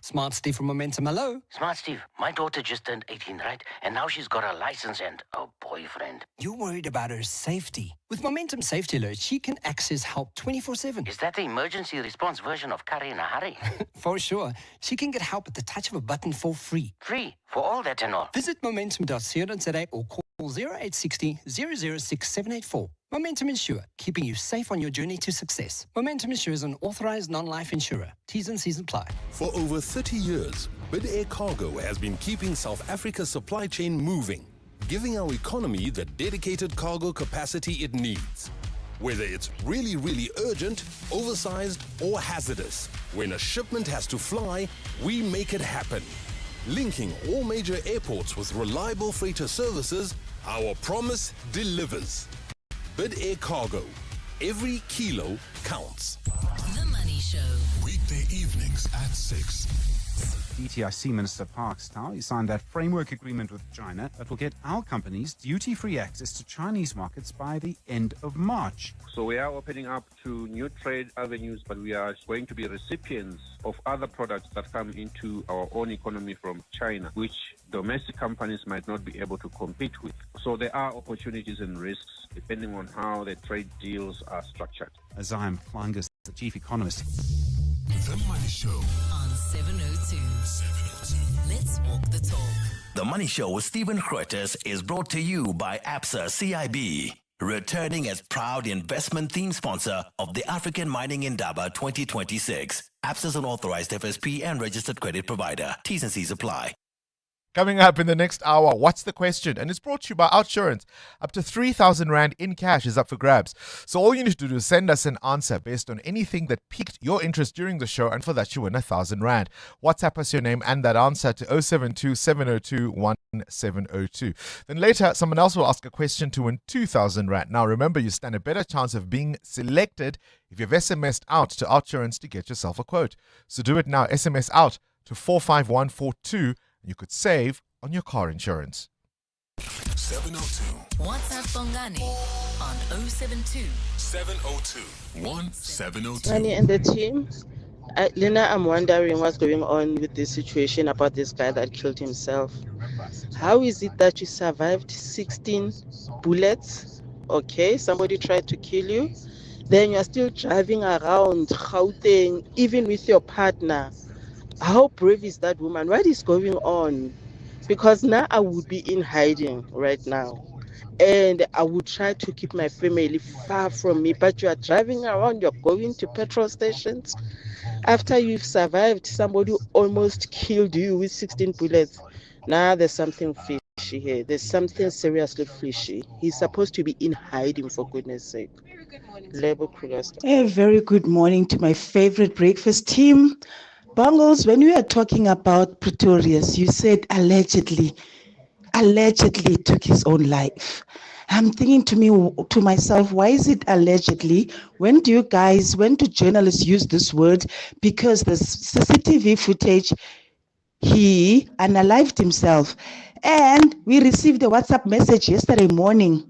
Smart Steve from Momentum, hello. Smart Steve, my daughter just turned 18, right? And now she's got a license and a boyfriend. You're worried about her safety. With Momentum Safety Alert, she can access help 24/7. Is that the emergency response version of Curry in a Hurry? For sure. She can get help at the touch of a button for free. Free? For all that and all? Visit momentum.co.za or call 0860 006 784. Momentum Insure, keeping you safe on your journey to success. Momentum Insure is an authorized non-life insurer. T's and C's apply. For over 30 years, Bid Air Cargo has been keeping South Africa's supply chain moving, giving our economy the dedicated cargo capacity it needs. Whether it's really, really urgent, oversized, or hazardous, when a shipment has to fly, we make it happen. Linking all major airports with reliable freighter services, our promise delivers. Bid Air Cargo. Every kilo counts. The Money Show. Weekday evenings at 6. DTIC Minister Parks Tao, he signed that framework agreement with China that will get our companies duty-free access to Chinese markets by the end of March. So we are opening up to new trade avenues, but we are going to be recipients of other products that come into our own economy from China, which domestic companies might not be able to compete with. So there are opportunities and risks depending on how the trade deals are structured. Azam Flangas, the chief economist. The Money Show on 702. Let's walk the talk. The Money Show with Stephen Grootes is brought to you by ABSA CIB, returning as proud investment theme sponsor of the African Mining Indaba 2026. ABSA is an authorized FSP and registered credit provider. T's and C's apply. Coming up in the next hour, what's the question? And it's brought to you by Outsurance. Up to 3,000 Rand in cash is up for grabs. So all you need to do is send us an answer based on anything that piqued your interest during the show, and for that you win 1,000 Rand. WhatsApp us your name and that answer to 072 702 1702. Then later, someone else will ask a question to win 2,000 Rand. Now remember, you stand a better chance of being selected if you've SMS'd out to Outsurance to get yourself a quote. So do it now. SMS out to 45142. You could save on your car insurance. 702. WhatsApp Bongani on 072 702 1702. Honey and the team. Lena, I'm wondering what's going on with this situation about this guy that killed himself. How is it that you survived 16 bullets? Okay, somebody tried to kill you. Then you're still driving around Gauteng, even with your partner. How brave is that woman? What is going on? Because now I would be in hiding right now. And I would try to keep my family far from me. But you are driving around, you're going to petrol stations. After you've survived, somebody almost killed you with 16 bullets. Now there's something fishy here. There's something seriously fishy. He's supposed to be in hiding, for goodness sake. A very good morning to my favorite breakfast team. Bungles, when we are talking about Pretorius, you said allegedly took his own life. I'm thinking to myself, why is it allegedly? When do journalists use this word? Because the CCTV footage, he unalived himself. And we received a WhatsApp message yesterday morning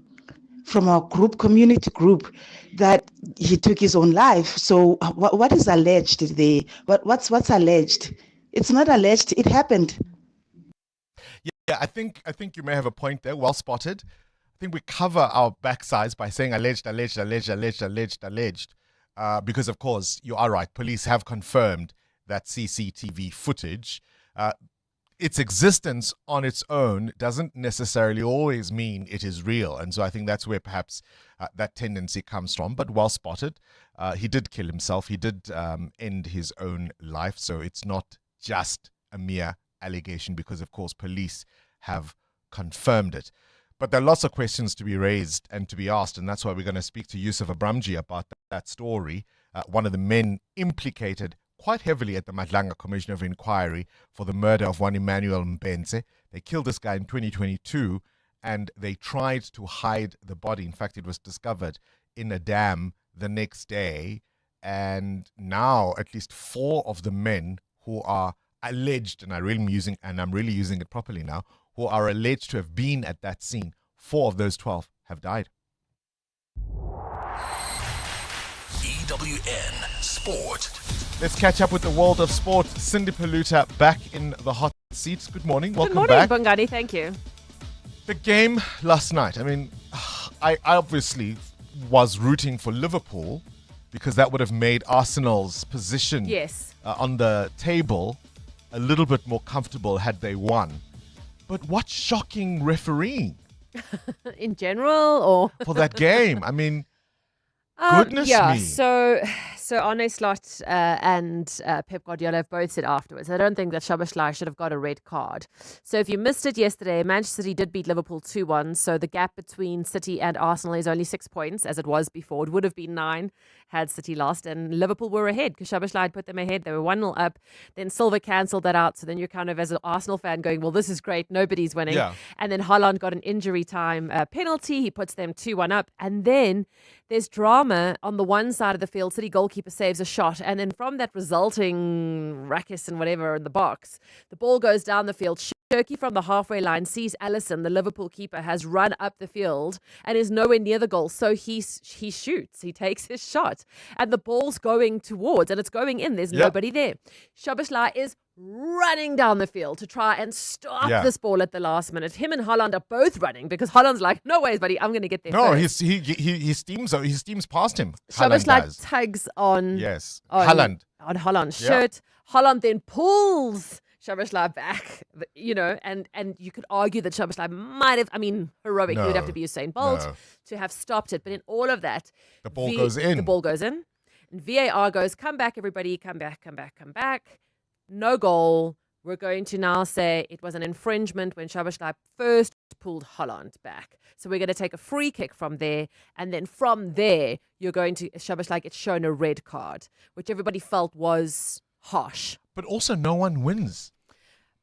from our group, community group, that he took his own life. So what is alleged there? What's alleged? It's not alleged. It happened. Yeah, I think you may have a point there. Well spotted. I think we cover our backsides by saying alleged, because of course you are right. Police have confirmed that CCTV footage. Its existence on its own doesn't necessarily always mean it is real, and so I think that's where perhaps that tendency comes from. But well spotted. He did kill himself. He did end his own life. So it's not just a mere allegation, because of course police have confirmed it. But there are lots of questions to be raised and to be asked, and that's why we're going to speak to Yusuf Abramji about that story, one of the men implicated quite heavily at the Madlanga Commission of Inquiry for the murder of one Emmanuel Mbenze. They killed this guy in 2022, and they tried to hide the body. In fact, it was discovered in a dam the next day, and now at least 4 of the men who are alleged, and I'm really using it properly now, who are alleged to have been at that scene, 4 of those 12 have died. EWN Sport. Let's catch up with the world of sport. Cindy Paluta back in the hot seat. Good morning. Welcome back. Good morning, Bongani. Thank you. The game last night. I mean, I obviously was rooting for Liverpool because that would have made Arsenal's position on the table a little bit more comfortable had they won. But what shocking refereeing. In general, or for that game. I mean, goodness me. So Arne Slot and Pep Guardiola have both said afterwards, I don't think that Szoboszlai should have got a red card. So if you missed it yesterday, Manchester City did beat Liverpool 2-1. So the gap between City and Arsenal is only 6 points, as it was before. It would have been 9 had City lost. And Liverpool were ahead because Szoboszlai had put them ahead. They were 1-0 up. Then Silva cancelled that out. So then you're kind of, as an Arsenal fan, going, well, this is great. Nobody's winning. Yeah. And then Haaland got an injury time penalty. He puts them 2-1 up. And then there's drama on the one side of the field. City goalkeeper saves a shot, and then from that resulting ruckus and whatever in the box, the ball goes down the field. Shirky from the halfway line sees Alisson, the Liverpool keeper, has run up the field and is nowhere near the goal. So he shoots. He takes his shot, and the ball's going towards, and it's going in. There's nobody there. Szoboszlai is running down the field to try and stop this ball at the last minute. Him and Haaland are both running because Haaland's like, no ways, buddy, I'm going to get there first. He steams past him. Szoboszlai tugs on Haaland's shirt. Haaland then pulls Szoboszlai back, and you could argue that Szoboszlai might have, heroic. He would have to be Usain Bolt to have stopped it. But in all of that, the ball goes in. The ball goes in. And VAR goes, come back, everybody, come back. No goal. We're going to now say it was an infringement when Szoboszlai first pulled Haaland back. So we're going to take a free kick from there. And then from there, Szoboszlai gets shown a red card, which everybody felt was harsh. But also no one wins.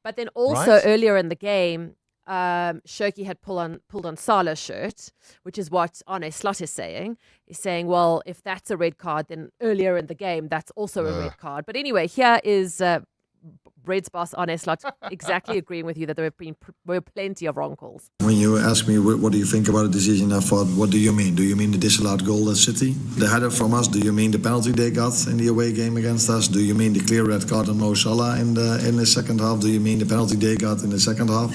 But then also earlier in the game, Shirky had pulled on Salah's shirt, which is what Arne Slot is saying. He's saying, well, if that's a red card, then earlier in the game, that's also a red card. But anyway, here is Red's boss, Arne Slot, exactly agreeing with you that there were plenty of wrong calls. When you ask me what do you think about the decision, I thought, what do you mean? Do you mean the disallowed goal at City? The header from us? Do you mean the penalty they got in the away game against us? Do you mean the clear red card on Mo Salah in the second half? Do you mean the penalty they got in the second half?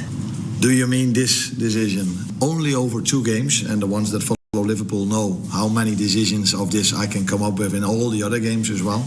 Do you mean this decision? Only over 2 games, and the ones that follow Liverpool know how many decisions of this I can come up with in all the other games as well.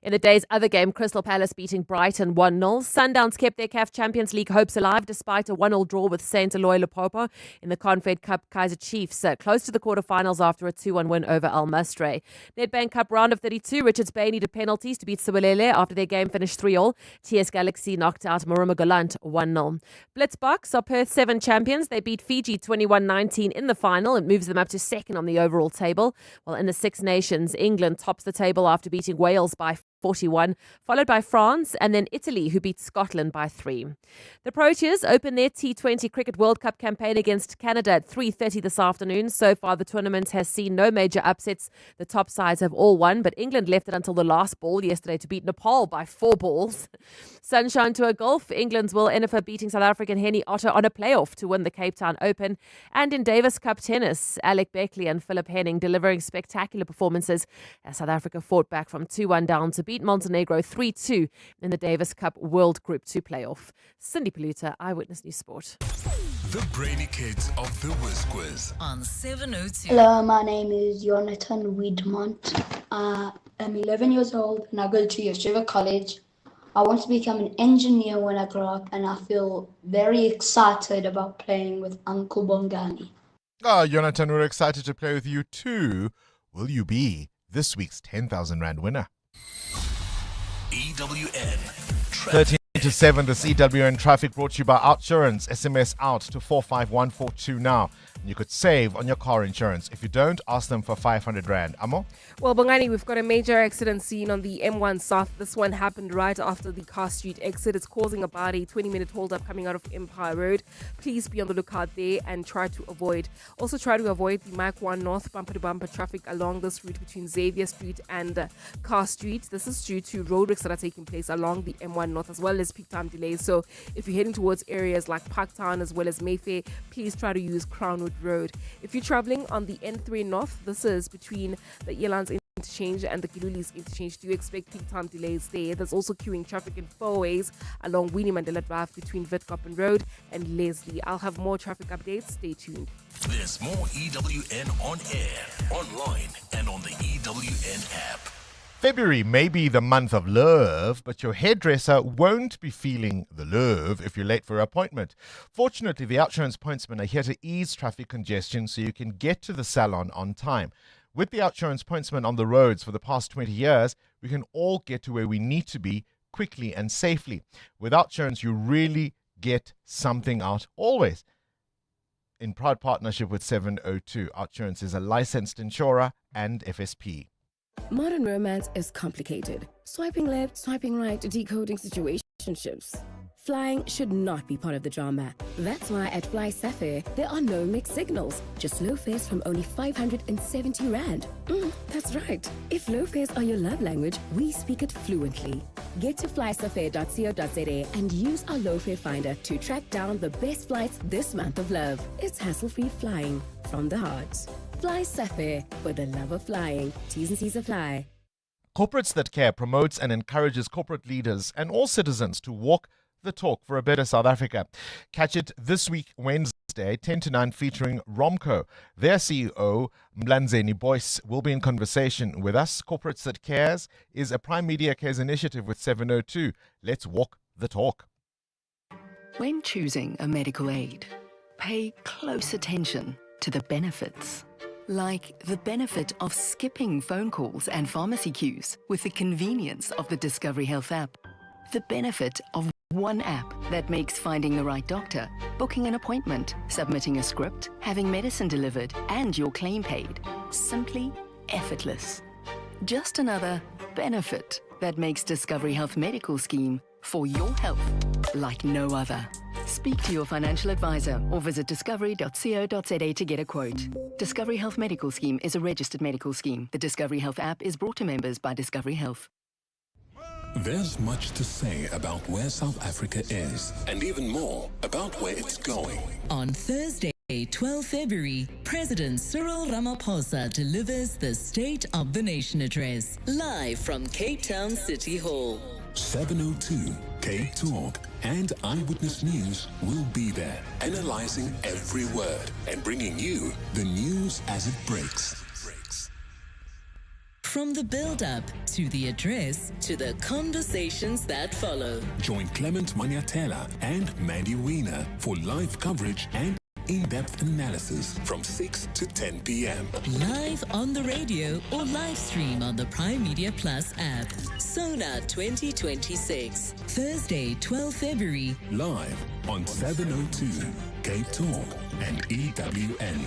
In the day's other game, Crystal Palace beating Brighton 1-0. Sundowns kept their CAF Champions League hopes alive despite a 1-0 draw with Saint Eloi Limpopo in the Confed Cup. Kaizer Chiefs close to the quarterfinals after a 2-1 win over Al Masry. Nedbank Cup round of 32, Richards Bay needed penalties to beat Siwelele after their game finished 3-3. TS Galaxy knocked out Maruma Galant 1-0. Blitzboks are Perth 7 champions. They beat Fiji 21-19 in the final. It moves them up to second on the overall table. While in the Six Nations, England tops the table after beating Wales by 41, followed by France and then Italy, who beat Scotland by 3. The Proteas open their T20 Cricket World Cup campaign against Canada at 3:30 this afternoon. So far, the tournament has seen no major upsets. The top sides have all won, but England left it until the last ball yesterday to beat Nepal by 4 balls. Sunshine Tour Golf, England's Will Enifer beating South African Henny Otter on a playoff to win the Cape Town Open. And in Davis Cup tennis, Alec Beckley and Philip Henning delivering spectacular performances as South Africa fought back from 2-1 down to beat Montenegro 3-2 in the Davis Cup World Group 2 playoff. Cindy Paluta, Eyewitness News Sport. The Brainy Kids of the Whiz Quiz. On 702. Hello, my name is Jonathan Wiedmont. I'm 11 years old and I go to Yeshiva College. I want to become an engineer when I grow up, and I feel very excited about playing with Uncle Bongani. Jonathan, we're excited to play with you too. Will you be this week's 10,000 Rand winner? EWN. 13 to 7, this EWN traffic brought to you by Outsurance. SMS out to 45142 now. And you could save on your car insurance. If you don't, ask them for 500 Rand. Amo? Well, Bongani, we've got a major accident scene on the M1 South. This one happened right after the Car Street exit. It's causing about a 20-minute hold-up coming out of Empire Road. Please be on the lookout there and try to avoid the Mike 1 North bumper-to-bumper traffic along this route between Xavier Street and Car Street. This is due to roadworks that are taking place along the M1 North as well as peak time delays. So if you're heading towards areas like Parktown as well as Mayfair, please try to use Crownwood Road. If you're traveling on the N3 North, this is between the Elands interchange and the Kilulis interchange. Do you expect peak time delays there? There's also queuing traffic in 4 ways along Winnie Mandela Drive between Witkoppen Road and Leslie. I'll have more traffic updates. Stay tuned. There's more EWN on air, online, and on the EWN app. February may be the month of love, but your hairdresser won't be feeling the love if you're late for your appointment. Fortunately, the Outsurance pointsmen are here to ease traffic congestion so you can get to the salon on time. With the Outsurance pointsmen on the roads for the past 20 years, we can all get to where we need to be quickly and safely. With Outsurance, you really get something out always. In proud partnership with 702, Outsurance is a licensed insurer and FSP. Modern romance is complicated. Swiping left, swiping right, decoding situationships. Flying should not be part of the drama. That's why at Fly Sapphire, there are no mixed signals. Just low fares from only 570 Rand. That's right. If low fares are your love language, we speak it fluently. Get to flysapphire.co.za and use our low fare finder to track down the best flights this month of love. It's hassle-free flying from the heart. Fly Sapphire for the love of flying. T's and C's apply. Corporates That Care promotes and encourages corporate leaders and all citizens to walk the talk for a better South Africa. Catch it this week, Wednesday, 10 to 9, featuring Romco. Their CEO, Mlanzeni Boyce, will be in conversation with us. Corporates That Cares is a Prime Media Cares initiative with 702. Let's walk the talk. When choosing a medical aid, pay close attention to the benefits. Like the benefit of skipping phone calls and pharmacy queues with the convenience of the Discovery Health app. The benefit of one app that makes finding the right doctor, booking an appointment, submitting a script, having medicine delivered, and your claim paid simply effortless. Just another benefit that makes Discovery Health Medical Scheme for your health like no other. Speak to your financial advisor or visit discovery.co.za to get a quote. Discovery Health Medical Scheme is a registered medical scheme. The Discovery Health app is brought to members by Discovery Health. There's much to say about where South Africa is, and even more about where it's going. On Thursday, 12 February, President Cyril Ramaphosa delivers the State of the Nation address, live from Cape Town City Hall. 702 Cape Talk and Eyewitness News will be there, analyzing every word and bringing you the news as it breaks. From the build-up to the address to the conversations that follow. Join Clement Maniatela and Mandy Wiener for live coverage and in-depth analysis from 6 to 10 p.m. Live on the radio or live stream on the Prime Media Plus app. Sona 2026. Thursday, 12 February. Live on 702 Cape Talk and EWN.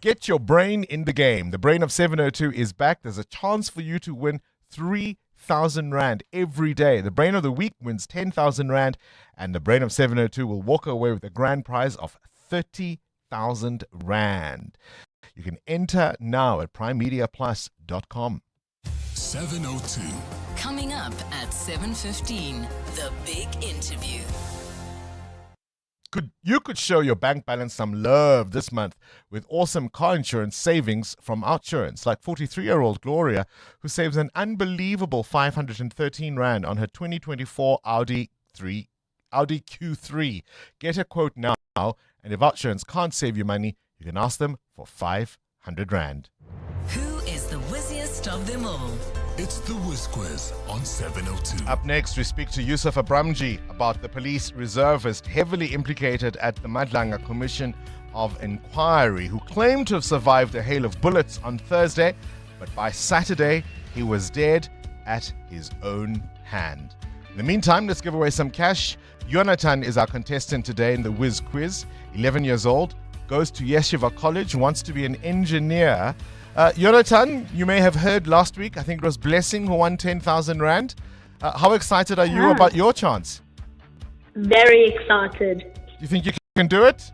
Get your brain in the game. The brain of 702 is back. There's a chance for you to win 3,000 Rand every day. The Brain of the Week wins 10,000 Rand, and the Brain of 702 will walk away with a grand prize of 30,000 Rand. You can enter now at primemediaplus.com. 702. Coming up at 7:15, the big interview. You could show your bank balance some love this month with awesome car insurance savings from Outsurance, like 43-year-old Gloria, who saves an unbelievable 513 Rand on her 2024 Audi Q3. Get a quote now, and if Outsurance can't save you money, you can ask them for 500 Rand. Who is the whizziest of them all? It's the Whiz Quiz on 702. Up next, we speak to Yusuf Abramji about the police reservist heavily implicated at the Madlanga Commission of Inquiry, who claimed to have survived a hail of bullets on Thursday, but by Saturday, he was dead at his own hand. In the meantime, let's give away some cash. Jonathan is our contestant today in the Whiz Quiz. 11 years old, goes to Yeshiva College, wants to be an engineer. Jonathan, you may have heard last week, I think it was Blessing who won 10,000 Rand. How excited are you about your chance? Very excited. Do you think you can do it?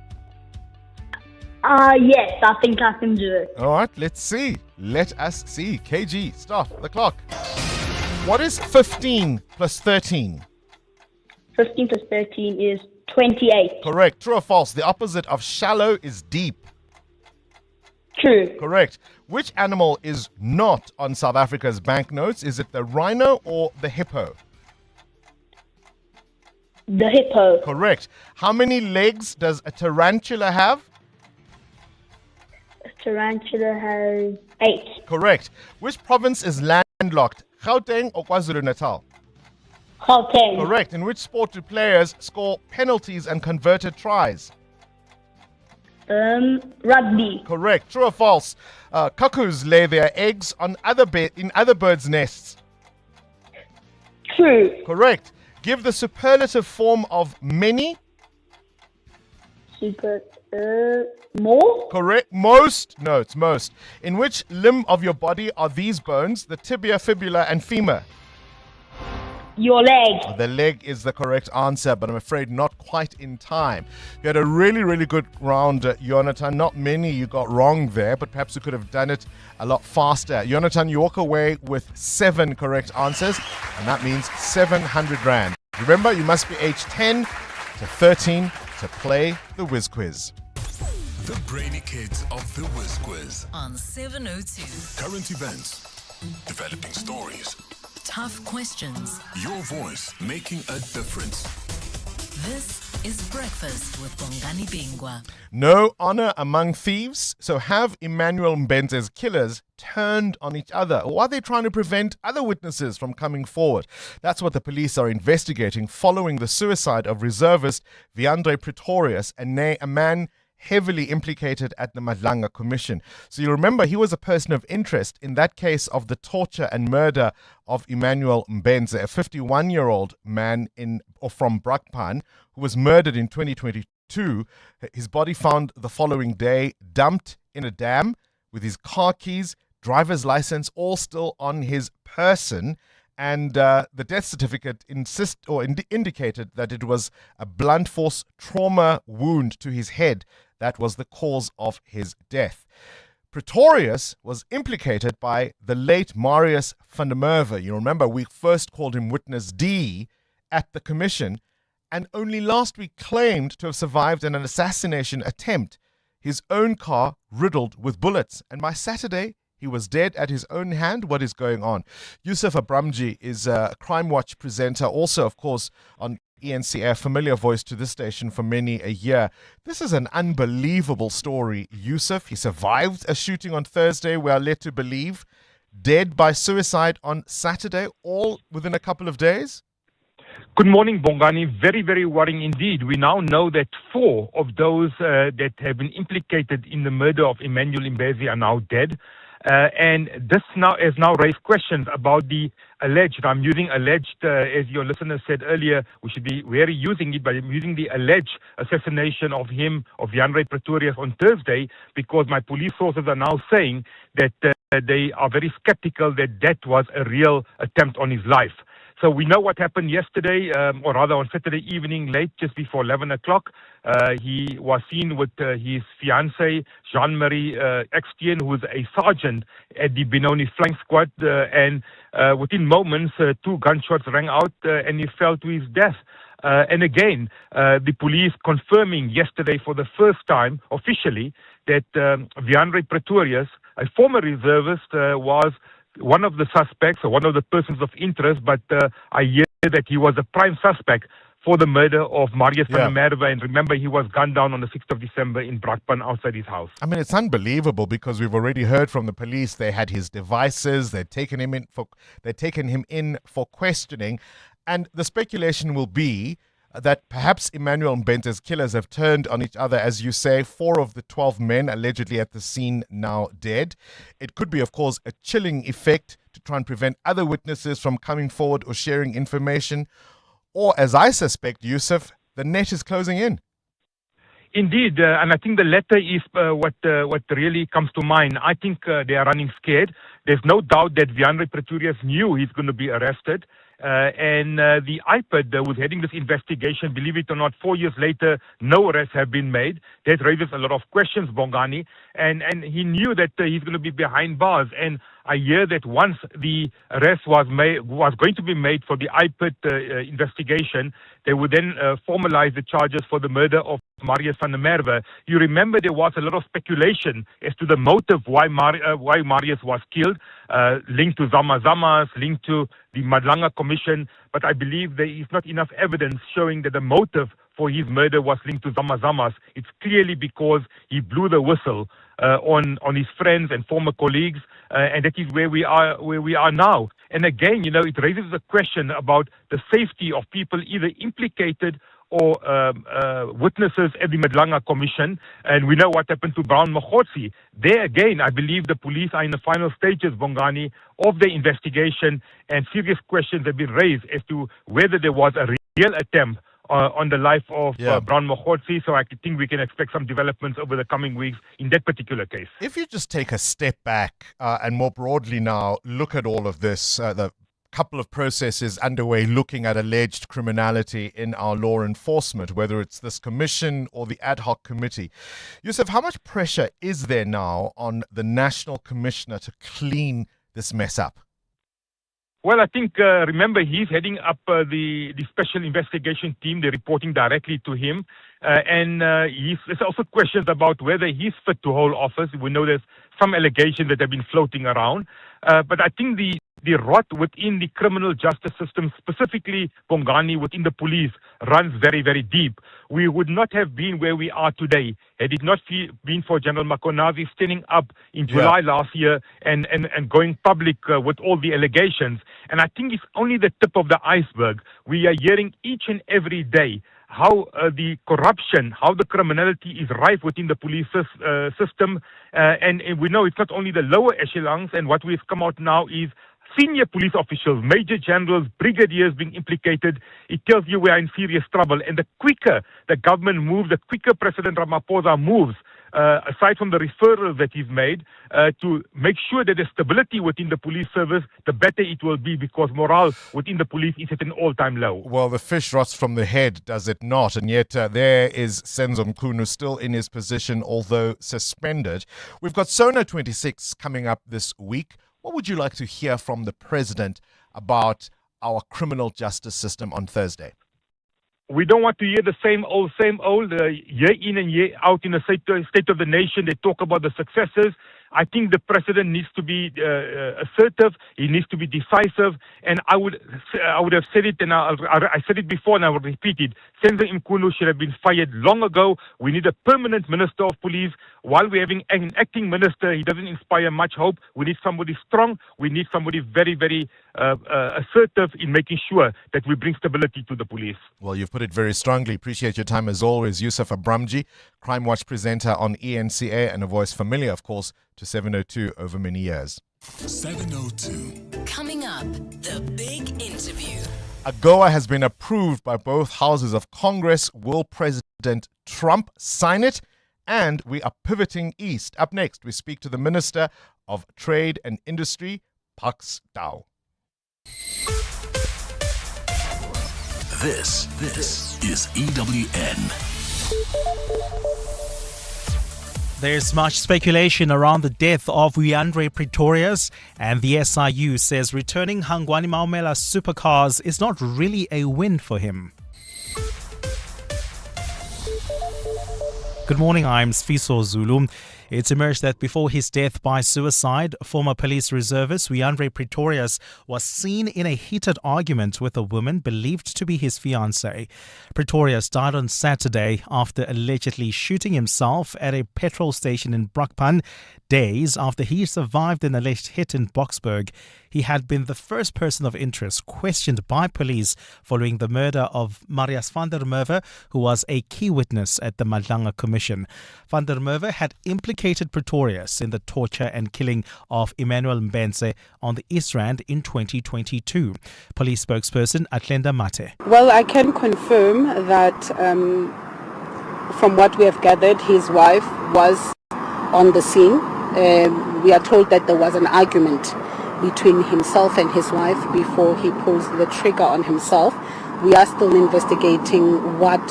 Yes, I think I can do it. All right, let's see. Let us see. KG, start the clock. What is 15 plus 13? 15 plus 13 is 28. Correct. True or false? The opposite of shallow is deep. True. Correct. Which animal is not on South Africa's banknotes? Is it the rhino or the hippo? The hippo. Correct. How many legs does a tarantula have? A tarantula has 8. Correct. Which province is landlocked? Gauteng or KwaZulu-Natal? Gauteng. Correct. In which sport do players score penalties and converted tries? Rugby. Correct. True or false? Cuckoos lay their eggs on in other birds' nests. True. Correct. Give the superlative form of many. More. Correct. Most. No, it's most. In which limb of your body are these bones? The tibia, fibula, and femur. Your leg. The leg is the correct answer, but I'm afraid not quite in time. You had a really, really good round, Jonathan. Not many you got wrong there, but perhaps you could have done it a lot faster. Jonathan, you walk away with 7 correct answers, and that means 700 Rand. Remember, you must be age 10 to 13 to play the Whiz Quiz. The Brainy Kids of the Whiz Quiz. On 702. Current events, developing stories, Tough questions. your voice making a difference. This is Breakfast with Bongani Bingwa. No honor among thieves, so have Emmanuel Mbenze's killers turned on each other? Or are they trying to prevent other witnesses from coming forward? That's what the police are investigating following the suicide of reservist Wandre Pretorius, a man heavily implicated at the Madlanga Commission. So you remember he was a person of interest in that case of the torture and murder of Emmanuel Mbenze, a 51-year-old man from Brakpan who was murdered in 2022. His body found the following day dumped in a dam with his car keys, driver's license, all still on his person. And the death certificate indicated that it was a blunt force trauma wound to his head that was the cause of his death. Pretorius was implicated by the late Marius van der Merwe. You remember we first called him Witness D at the commission, and only last week claimed to have survived an assassination attempt, his own car riddled with bullets. And by Saturday, he was dead at his own hand. What is going on? Yusuf Abramji is a Crime Watch presenter, also, of course, on ENCF, familiar voice to this station for many a year. This is an unbelievable story, Yusuf. He survived a shooting on Thursday, we are led to believe, dead by suicide on Saturday, all within a couple of days. Good morning, Bongani. Very, very worrying indeed. We now know that 4 of those that have been implicated in the murder of Emmanuel Mbenze are now dead. And this now has raised questions about the alleged, I'm using alleged, as your listener said earlier, we should be wary using it, but I'm using the alleged assassination of Wandre Pretorius on Thursday, because my police sources are now saying that they are very skeptical that was a real attempt on his life. So we know what happened yesterday, or rather on Saturday evening, late, just before 11 o'clock. He was seen with his fiancée, Jean-Marie Extien, who is a sergeant at the Benoni Flank Squad. And within moments, 2 gunshots rang out and he fell to his death. And again, the police confirming yesterday for the first time officially that Wandre Pretorius, a former reservist, was one of the suspects or one of the persons of interest, but I hear that he was a prime suspect for the murder of Marius van der Merwe. And remember, he was gunned down on the 6th of December in Brakpan outside his house. I mean, it's unbelievable because we've already heard from the police. They had his devices. They'd taken him in for questioning. And the speculation will be that perhaps Emmanuel Mbente's killers have turned on each other. As you say, 4 of the 12 men allegedly at the scene now dead. It could be, of course, a chilling effect to try and prevent other witnesses from coming forward or sharing information. Or, as I suspect, Yusuf, the net is closing in. Indeed, and I think the latter is what really comes to mind. I think they are running scared. There's no doubt that Wandre Pretorius knew he's going to be arrested. And the IPID that was heading this investigation, believe it or not, 4 years later, no arrests have been made. That raises a lot of questions, Bongani. And he knew that he's going to be behind bars. And I hear that once the arrest was going to be made for the IPID investigation, they would then formalize the charges for the murder of Marius van der Merwe. You remember there was a lot of speculation as to the motive why Marius was killed, linked to Zama-Zamas, linked to the Madlanga Commission, but I believe there is not enough evidence showing that the motive for his murder was linked to Zama-Zamas. It's clearly because he blew the whistle on his friends and former colleagues, and that is where we are now. And again, it raises a question about the safety of people either implicated or witnesses at the Madlanga Commission. And we know what happened to Brown Mogotsi. There again, I believe the police are in the final stages, Bongani, of the investigation, and serious questions have been raised as to whether there was a real attempt on the life of Brown Mogotsi. So I think we can expect some developments over the coming weeks in that particular case. If you just take a step back and more broadly now look at all of this, the couple of processes underway looking at alleged criminality in our law enforcement, whether it's this commission or the ad hoc committee. Yusuf, how much pressure is there now on the National Commissioner to clean this mess up? Well, I think, remember, he's heading up the special investigation team. They're reporting directly to him. And there's also questions about whether he's fit to hold office. We know there's some allegations that have been floating around. But I think the rot within the criminal justice system, specifically Bongani within the police, runs very, very deep. We would not have been where we are today had it not been for General Makonazi standing up in July last year and going public with all the allegations. And I think it's only the tip of the iceberg. We are hearing each and every day how the corruption, how the criminality is rife within the police system. And we know it's not only the lower echelons, and what we've come out now is senior police officials, major generals, brigadiers being implicated. It tells you we are in serious trouble. And the quicker the government moves, the quicker President Ramaphosa moves, aside from the referrals that he's made, to make sure that there's stability within the police service, the better it will be, because morale within the police is at an all-time low. Well, the fish rots from the head, does it not? And yet there is Senzo Mkhunu still in his position, although suspended. We've got SONA 26 coming up this week. What would you like to hear from the president about our criminal justice system on Thursday? We don't want to hear the same old, year in and year out in the state of the nation. They talk about the successes. I think the president needs to be assertive. He needs to be decisive. And I would have said it, and I said it before, and I will repeat it. Senzo Mkhunu should have been fired long ago. We need a permanent minister of police. While we're having an acting minister, he doesn't inspire much hope. We need somebody strong. We need somebody very, very assertive in making sure that we bring stability to the police. Well, you've put it very strongly. Appreciate your time as always, Yusuf Abramji, Crime Watch presenter on ENCA and a voice familiar, of course, to 702 over many years. 702. Coming up, the big interview. AGOA has been approved by both houses of Congress. Will President Trump sign it? And we are pivoting east. Up next, we speak to the Minister of Trade and Industry, Pax Dao. This is EWN. There's much speculation around the death of Wandre Pretorius, and the SIU says returning Hangwani Maumela supercars is not really a win for him. Good morning, I'm Sfiso Zulu. It's emerged that before his death by suicide, former police reservist Wandre Pretorius was seen in a heated argument with a woman believed to be his fiancée. Pretorius died on Saturday after allegedly shooting himself at a petrol station in Brakpan, days after he survived an alleged hit in Boksburg. He had been the first person of interest questioned by police following the murder of Marius van der Merwe, who was a key witness at the Madlanga Commission. Van der Merwe had implicated Pretorius in the torture and killing of Emmanuel Mbenze on the East Rand in 2022. Police spokesperson Atlenda Mate. Well, I can confirm that from what we have gathered, his wife was on the scene. We are told that there was an argument between himself and his wife before he pulls the trigger on himself. We are still investigating what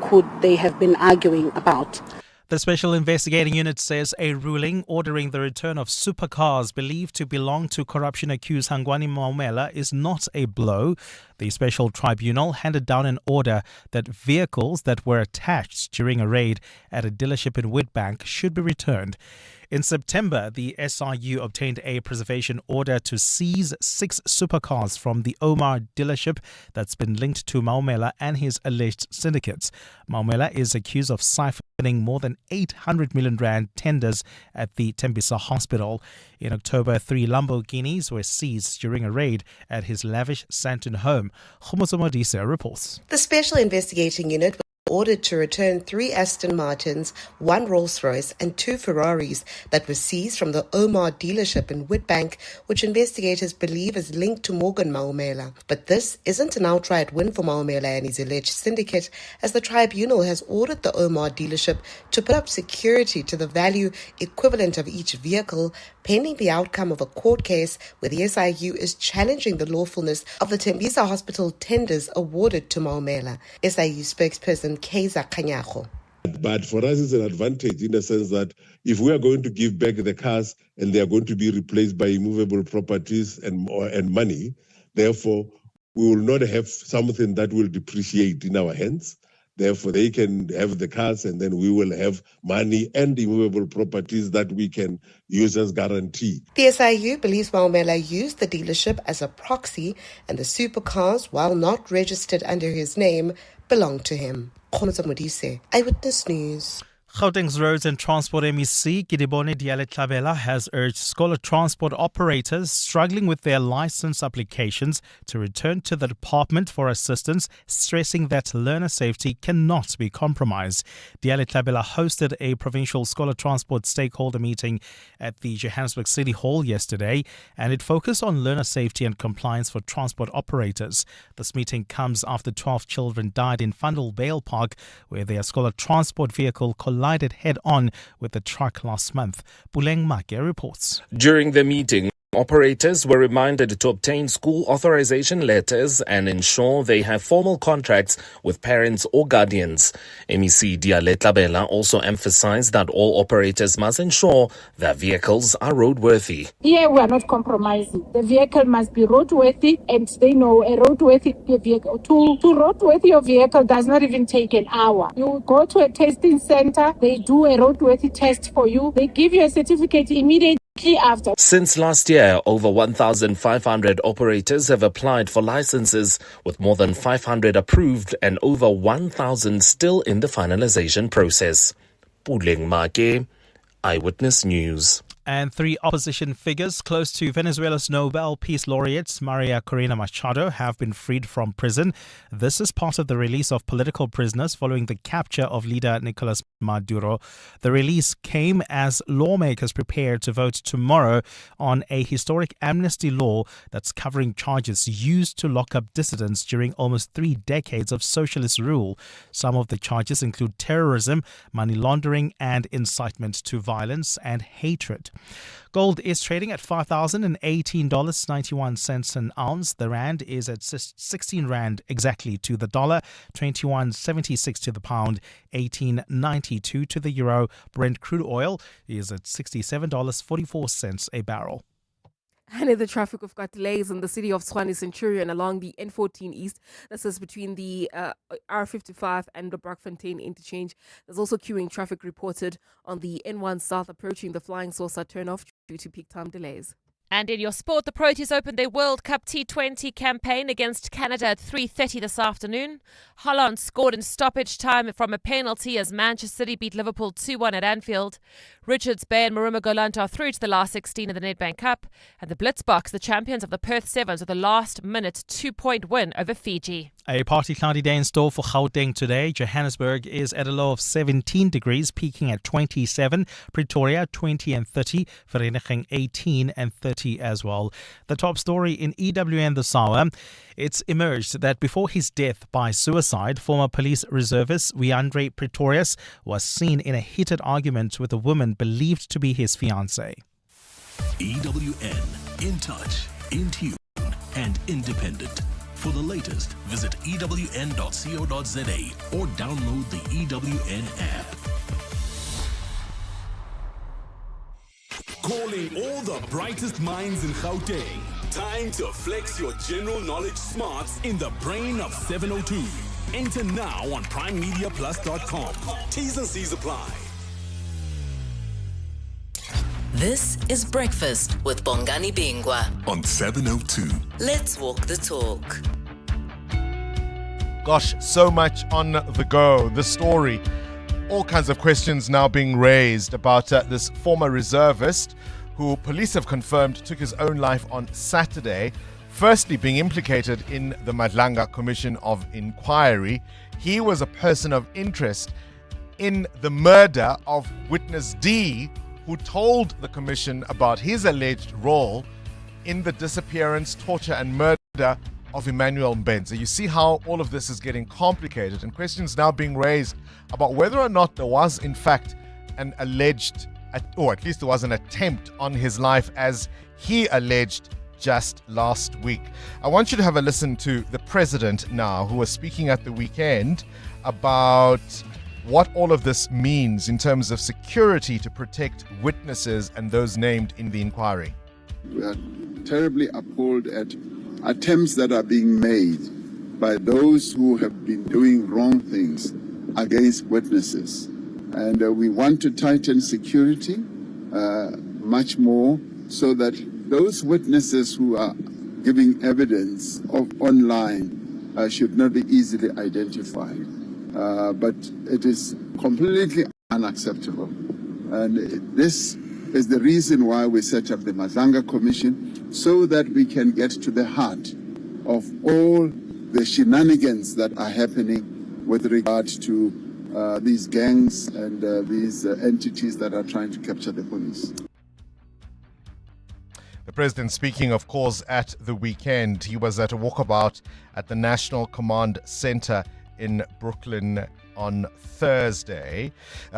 could they have been arguing about. The Special Investigating Unit says a ruling ordering the return of supercars believed to belong to corruption-accused Hangwani Maumela is not a blow. The Special Tribunal handed down an order that vehicles that were attached during a raid at a dealership in Witbank should be returned. In September, the SIU obtained a preservation order to seize 6 supercars from the Omar dealership that's been linked to Maumela and his alleged syndicates. Maumela is accused of siphoning more than 800 million rand tenders at the Tembisa Hospital. In October, 3 Lamborghinis were seized during a raid at his lavish Sandton home. Khumoso Modise reports. The Special Investigating Unit ordered to return 3 Aston Martins, 1 Rolls-Royce and 2 Ferraris that were seized from the Omar dealership in Witbank, which investigators believe is linked to Morgan Maumela. But this isn't an outright win for Maumela and his alleged syndicate, as the tribunal has ordered the Omar dealership to put up security to the value equivalent of each vehicle, pending the outcome of a court case where the SIU is challenging the lawfulness of the Tembisa Hospital tenders awarded to Maumela. SIU spokesperson Kaiser Kanyago. But for us, it's an advantage in the sense that if we are going to give back the cars and they are going to be replaced by immovable properties and money, therefore, we will not have something that will depreciate in our hands. Therefore, they can have the cars and then we will have money and immovable properties that we can use as guarantee. The SIU believes Maumela used the dealership as a proxy and the supercars, while not registered under his name, belong to him. Khumoso Modise, Eyewitness News. Gauteng's Roads and Transport MEC Kidibone Diale-Tlabela has urged scholar transport operators struggling with their license applications to return to the department for assistance, stressing that learner safety cannot be compromised. Diale-Tlabela hosted a provincial scholar transport stakeholder meeting at the Johannesburg City Hall yesterday, and it focused on learner safety and compliance for transport operators. This meeting comes after 12 children died in Fundle Vale Park, where their scholar transport vehicle collided head-on with the truck last month. Buleng Make reports. During the meeting, operators were reminded to obtain school authorization letters and ensure they have formal contracts with parents or guardians. MEC Diale-Tlabela also emphasized that all operators must ensure their vehicles are roadworthy. Here we are not compromising. The vehicle must be roadworthy, and they know a roadworthy vehicle. To roadworthy your vehicle does not even take an hour. You go to a testing center, they do a roadworthy test for you, they give you a certificate immediately after. Since last year, over 1,500 operators have applied for licenses, with more than 500 approved and over 1,000 still in the finalization process. Buleng Make, Eyewitness News. And 3 opposition figures close to Venezuela's Nobel Peace Laureate Maria Corina Machado have been freed from prison. This is part of the release of political prisoners following the capture of leader Nicolas Maduro. The release came as lawmakers prepare to vote tomorrow on a historic amnesty law that's covering charges used to lock up dissidents during almost 3 decades of socialist rule. Some of the charges include terrorism, money laundering, and incitement to violence and hatred. Gold is trading at $5,018.91 an ounce. The rand is at 16 rand exactly to the dollar, 21.76 to the pound, 18.92 to the euro. Brent crude oil is at $67.44 a barrel. And in the traffic, we've got delays in the city of Tshwane Centurion along the N14 East. This is between the R55 and the Brakfontein interchange. There's also queuing traffic reported on the N1 South approaching the Flying Saucer turnoff due to peak time delays. And in your sport, the Proteas opened their World Cup T20 campaign against Canada at 3:30 this afternoon. Holland scored in stoppage time from a penalty as Manchester City beat Liverpool 2-1 at Anfield. Richards Bay and Maruma Golant are through to the last 16 of the Nedbank Cup. And the Blitzboks, the champions of the Perth Sevens, with a last-minute 2-point win over Fiji. A partly cloudy day in store for Gauteng today. Johannesburg is at a low of 17 degrees, peaking at 27. Pretoria 20 and 30. Vereeniging 18 and 30 as well. The top story in EWN this hour. It's emerged that before his death by suicide, former police reservist Wandre Pretorius was seen in a heated argument with a woman believed to be his fiancée. EWN, in touch, in tune, and independent. For the latest, visit ewn.co.za or download the EWN app. Calling all the brightest minds in Gauteng. Time to flex your general knowledge smarts in the brain of 702. Enter now on primemediaplus.com. T's and C's apply. This is Breakfast with Bongani Bingwa On 702. Let's walk the talk. Gosh, so much on the go. The story. All kinds of questions now being raised about this former reservist who police have confirmed took his own life on Saturday. Firstly, being implicated in the Madlanga Commission of Inquiry. He was a person of interest in the murder of witness D, who told the commission about his alleged role in the disappearance, torture and murder of Emmanuel Mbenza. You see how all of this is getting complicated, and questions now being raised about whether or not there was in fact an alleged, or at least there was an attempt on his life as he alleged just last week. I want you to have a listen to the president now, who was speaking at the weekend about what all of this means in terms of security to protect witnesses and those named in the inquiry. We are terribly appalled at attempts that are being made by those who have been doing wrong things against witnesses. And we want to tighten security much more so that those witnesses who are giving evidence online should not be easily identified. But it is completely unacceptable. And this is the reason why we set up the Madlanga Commission, so that we can get to the heart of all the shenanigans that are happening with regard to these gangs and these entities that are trying to capture the police. The president speaking, of course, at the weekend. He was at a walkabout at the National Command Center in Brooklyn on Thursday.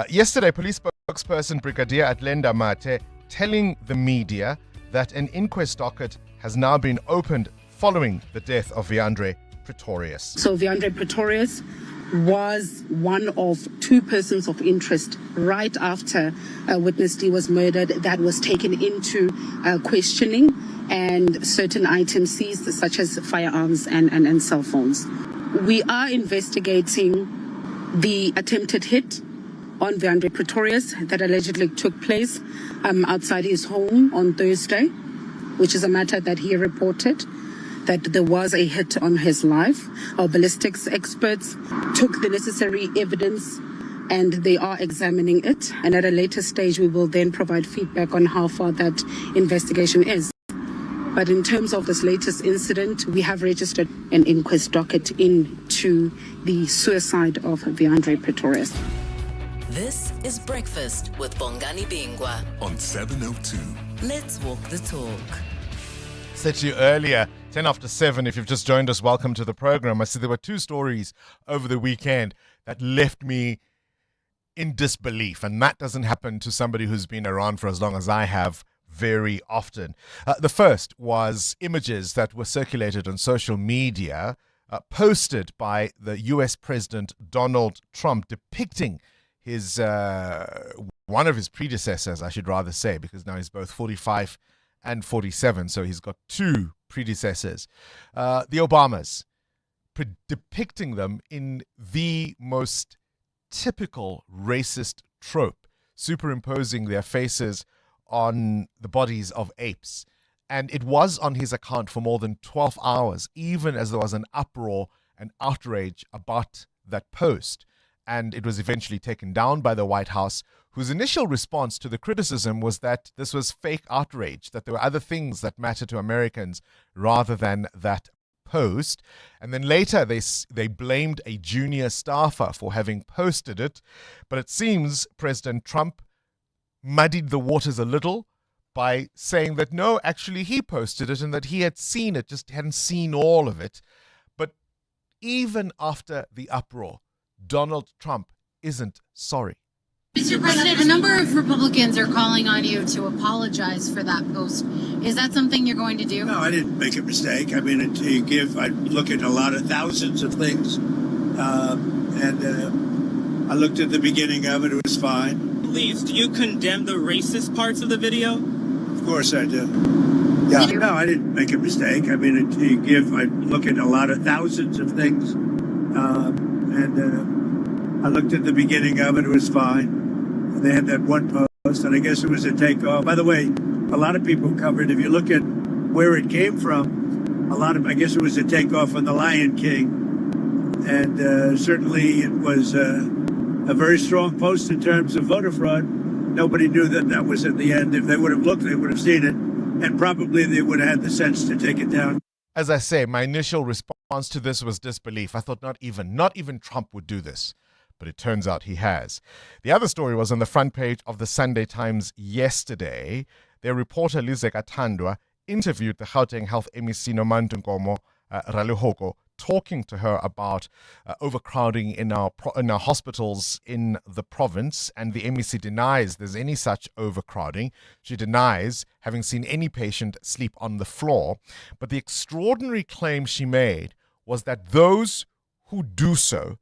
Yesterday, police spokesperson Brigadier Atlenda Mate telling the media that an inquest docket has now been opened following the death of Wandre Pretorius. So Wandre Pretorius was one of 2 persons of interest right after witness D was murdered that was taken into questioning, and certain items seized such as firearms and cell phones. We are investigating the attempted hit on Wandre Pretorius that allegedly took place outside his home on Thursday, which is a matter that he reported, that there was a hit on his life. Our ballistics experts took the necessary evidence and they are examining it. And at a later stage, we will then provide feedback on how far that investigation is. But in terms of this latest incident, we have registered an inquest docket into the suicide of Wandre Pretorius. This is Breakfast with Bongani Bingwa on 702. Let's walk the talk. Said to you earlier, 10 after 7, if you've just joined us, welcome to the program. I said there were two stories over the weekend that left me in disbelief, and that doesn't happen to somebody who's been around for as long as I have very often. The first was images that were circulated on social media, posted by the US President Donald Trump, depicting his one of his predecessors, I should rather say, because now he's both 45 and 47, so he's got two predecessors, the Obamas, depicting them in the most typical racist trope, superimposing their faces on the bodies of apes. And it was on his account for more than 12 hours, even as there was an uproar and outrage about that post. And it was eventually taken down by the White House, whose initial response to the criticism was that this was fake outrage, that there were other things that matter to Americans rather than that post. And then later they blamed a junior staffer for having posted it. But it seems President Trump muddied the waters a little by saying that no, actually he posted it and that he had seen it, just hadn't seen all of it. But even after the uproar, Donald Trump isn't sorry. Mr. President, a number of Republicans are calling on you to apologize for that post. Is that something you're going to do? No, I didn't make a mistake. I mean, I look at a lot of thousands of things. I looked at the beginning of it. It was fine. Please, do you condemn the racist parts of the video? Of course I do. Yeah, no, I didn't make a mistake. I mean, I look at a lot of thousands of things. I looked at the beginning of it. It was fine. They had that one post, and I guess it was a takeoff. By the way, a lot of people covered. If you look at where it came from, I guess it was a takeoff on The Lion King, and certainly it was a very strong post in terms of voter fraud. Nobody knew that was at the end. If they would have looked, they would have seen it, and probably they would have had the sense to take it down. As I say, my initial response to this was disbelief. I thought not even Trump would do this. But it turns out he has. The other story was on the front page of the Sunday Times yesterday. Their reporter Lizeka Tandwa interviewed the Gauteng Health MEC Nomantu Nkomo Raluhoko, talking to her about overcrowding in our hospitals in the province, and the MEC denies there's any such overcrowding. She denies having seen any patient sleep on the floor. But the extraordinary claim she made was that those who do so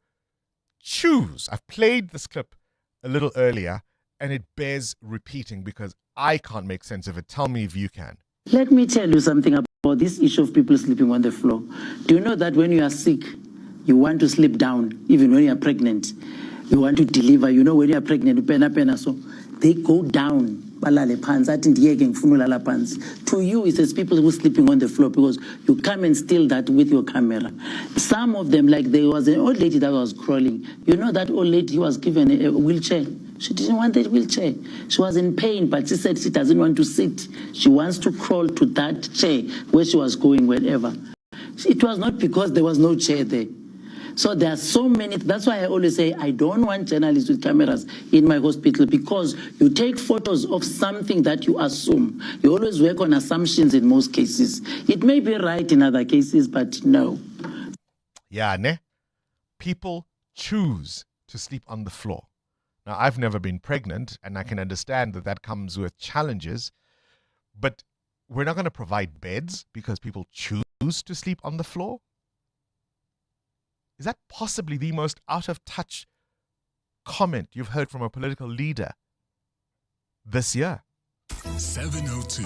choose. I've played this clip a little earlier, and it bears repeating because I can't make sense of it. Tell me if you can. Let me tell you something about this issue of people sleeping on the floor. Do you know that when you are sick, you want to sleep down, even when you are pregnant? You want to deliver. You know, when you are pregnant, so they go down. To you, it says people who are sleeping on the floor because you come and steal that with your camera. Some of them, like there was an old lady that was crawling. You know that old lady was given a wheelchair. She didn't want that wheelchair. She was in pain, but she said she doesn't want to sit. She wants to crawl to that chair where she was going, wherever. It was not because there was no chair there. So there are so many. That's why I always say I don't want journalists with cameras in my hospital, because you take photos of something that you assume. You always work on assumptions in most cases. It may be right in other cases, but no. Yeah, ne? People choose to sleep on the floor. Now, I've never been pregnant, and I can understand that comes with challenges, but we're not going to provide beds because people choose to sleep on the floor? Is that possibly the most out-of-touch comment you've heard from a political leader this year? 702.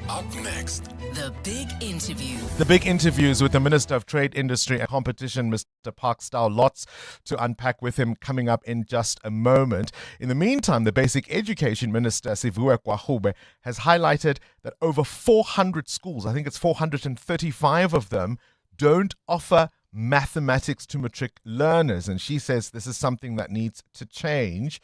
Up next. The Big Interview. The Big Interview is with the Minister of Trade, Industry and Competition, Mr. Park Stow. Lots to unpack with him coming up in just a moment. In the meantime, the Basic Education Minister, Sivue Kwahube, has highlighted that over 400 schools, I think it's 435 of them, don't offer mathematics to matric learners, and she says this is something that needs to change.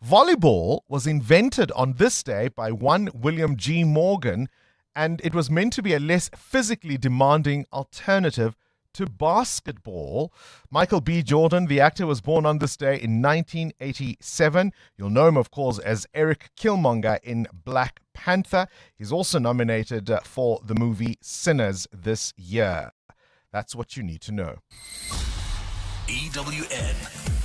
Volleyball was invented on this day by one William G. Morgan, and it was meant to be a less physically demanding alternative to basketball. Michael B. Jordan, the actor, was born on this day in 1987. You'll know him, of course, as Eric Killmonger in Black Panther. He's also nominated for the movie Sinners this year. That's what you need to know. EWN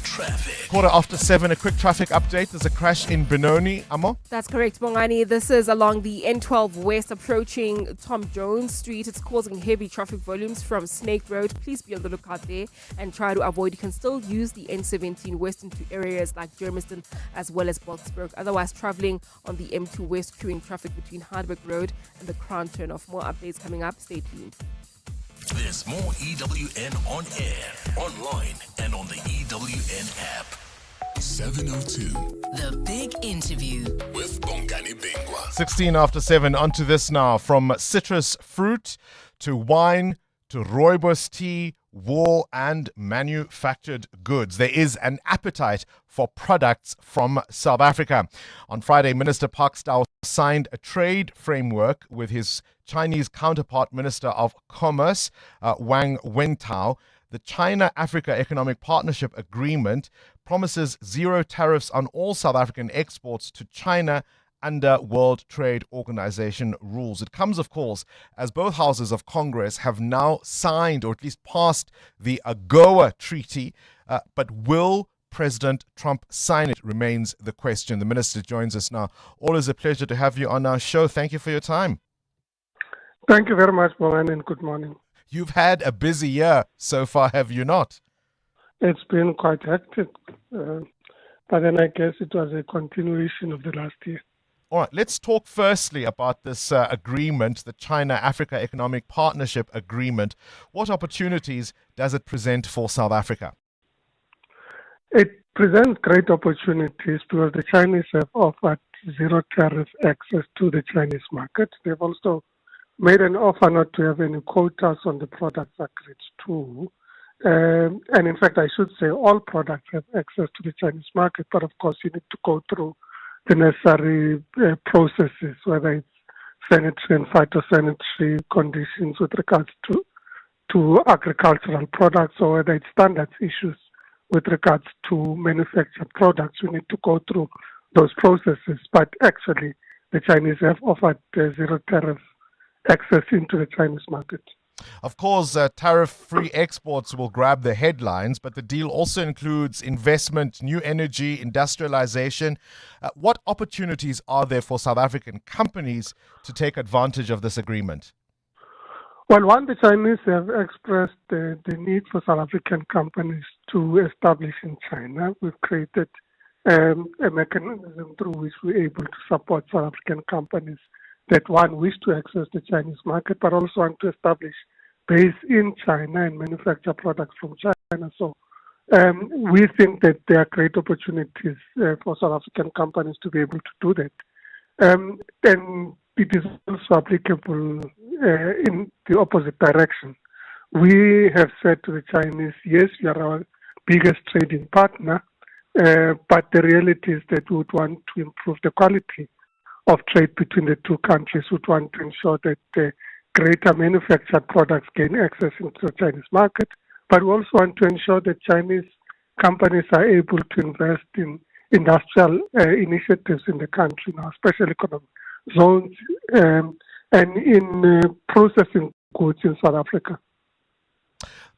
Traffic. 7:15, a quick traffic update. There's a crash in Benoni. Amo? That's correct, Bongani. This is along the N12 West approaching Tom Jones Street. It's causing heavy traffic volumes from Snake Road. Please be on the lookout there and try to avoid. You can still use the N17 West into areas like Germiston as well as Boksburg. Otherwise, traveling on the M2 West, queuing traffic between Hardwick Road and the Crown Turnoff. More updates coming up. Stay tuned. There's more EWN on air, online, and on the EWN app. 702. The Big Interview with Bongani Bingwa. 7:16. Onto this now. From citrus fruit to wine to rooibos tea, wool and manufactured goods. There is an appetite for products from South Africa. On Friday, Minister Parkstyle signed a trade framework with his Chinese counterpart, Minister of Commerce, Wang Wentao. The China-Africa Economic Partnership Agreement promises zero tariffs on all South African exports to China under World Trade Organization rules. It comes, of course, as both houses of Congress have now signed or at least passed the AGOA Treaty, but will President Trump sign it remains the question. The minister joins us now. Always a pleasure to have you on our show. Thank you for your time. Thank you very much, Mohan, and good morning. You've had a busy year so far, have you not? It's been quite hectic, but then I guess it was a continuation of the last year. All right, let's talk firstly about this agreement, the China-Africa Economic Partnership Agreement. What opportunities does it present for South Africa? It presents great opportunities because the Chinese have offered zero tariff access to the Chinese market. They've also made an offer not to have any quotas on the products agreed to. And in fact, I should say all products have access to the Chinese market, but of course you need to go through the necessary processes, whether it's sanitary and phytosanitary conditions with regards to agricultural products, or whether it's standards issues with regards to manufactured products. We need to go through those processes, but actually the Chinese have offered zero tariff access into the Chinese market. Of course, tariff-free exports will grab the headlines, but the deal also includes investment, new energy, industrialization. What opportunities are there for South African companies to take advantage of this agreement? Well, one, the Chinese have expressed the need for South African companies to establish in China. We've created a mechanism through which we're able to support South African companies that, one, wish to access the Chinese market, but also want to establish base in China and manufacture products from China. So we think that there are great opportunities for South African companies to be able to do that. And it is also applicable in the opposite direction. We have said to the Chinese, yes, you are our biggest trading partner, but the reality is that we would want to improve the quality of trade between the two countries. We would want to ensure that greater manufactured products gain access into the Chinese market, but we also want to ensure that Chinese companies are able to invest in industrial initiatives in the country now, special economic zones, and in processing goods in South Africa.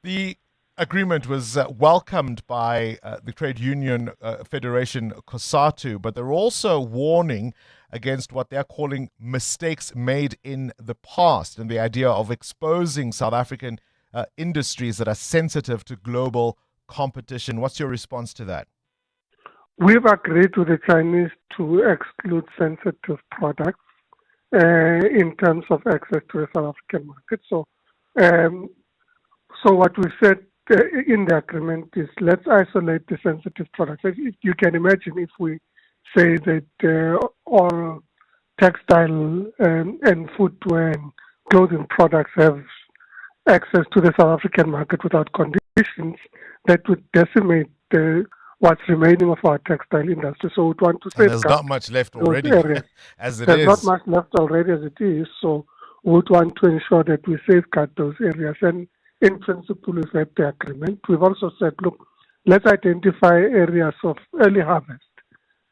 The agreement was welcomed by the trade union federation COSATU, but they're also warning against what they're calling mistakes made in the past and the idea of exposing South African industries that are sensitive to global competition. What's your response to that? We've agreed with the Chinese to exclude sensitive products in terms of access to the South African market. So what we said in the agreement is let's isolate the sensitive products. You can imagine if we say that all textile and footwear and clothing products have access to the South African market without conditions that would decimate what's remaining of our textile industry. So we want to And there's safeguard not much left those already, areas. as it There's is. not much left already as it is. So we would want to ensure that we safeguard those areas. And in principle, we've had the agreement. We've also said, look, let's identify areas of early harvest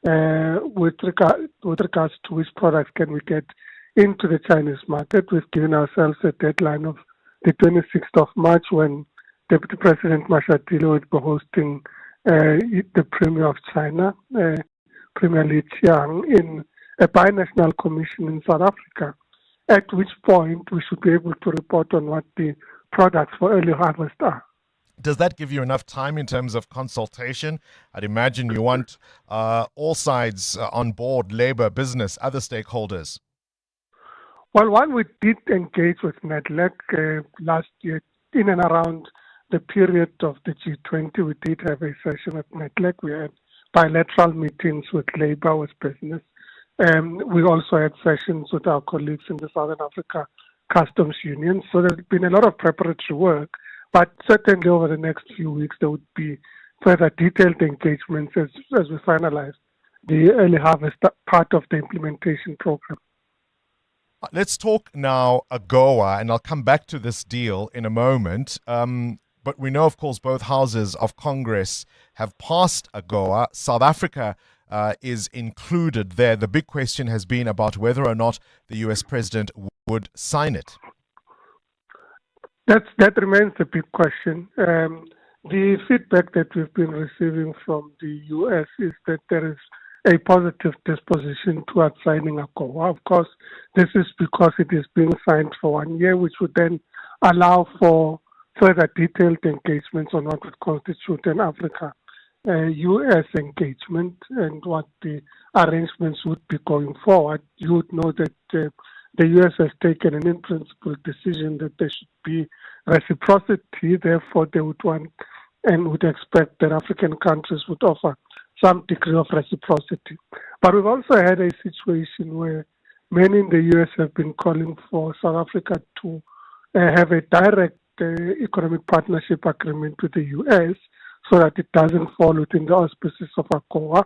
with regards to which products can we get into the Chinese market. We've given ourselves a deadline of the 26th of March when Deputy President Mashatile will be hosting the Premier of China, Premier Li Qiang, in a binational commission in South Africa, at which point we should be able to report on what the products for early harvest are. Does that give you enough time in terms of consultation? I'd imagine you want all sides on board, labor, business, other stakeholders. Well, one, we did engage with Madlanga last year in and around the period of the G20. We did have a session with Madlanga. We had bilateral meetings with labor, with business. We also had sessions with our colleagues in the Southern Africa Customs Union. So there's been a lot of preparatory work, but certainly over the next few weeks there would be further detailed engagements as we finalize the early harvest part of the implementation program. Let's talk now AGOA, and I'll come back to this deal in a moment. But we know, of course, both houses of Congress have passed AGOA. South Africa is included there. The big question has been about whether or not the U.S. president would sign it. That remains the big question. The feedback that we've been receiving from the U.S. is that there is a positive disposition towards signing AGOA. Of course, this is because it is being signed for 1 year, which would then allow for further detailed engagements on what would constitute an Africa-U.S. engagement and what the arrangements would be going forward. You would know that the U.S. has taken an in-principle decision that there should be reciprocity. Therefore, they would want and would expect that African countries would offer some degree of reciprocity. But we've also had a situation where many in the U.S. have been calling for South Africa to have a direct economic partnership agreement with the U.S. so that it doesn't fall within the auspices of AGOA.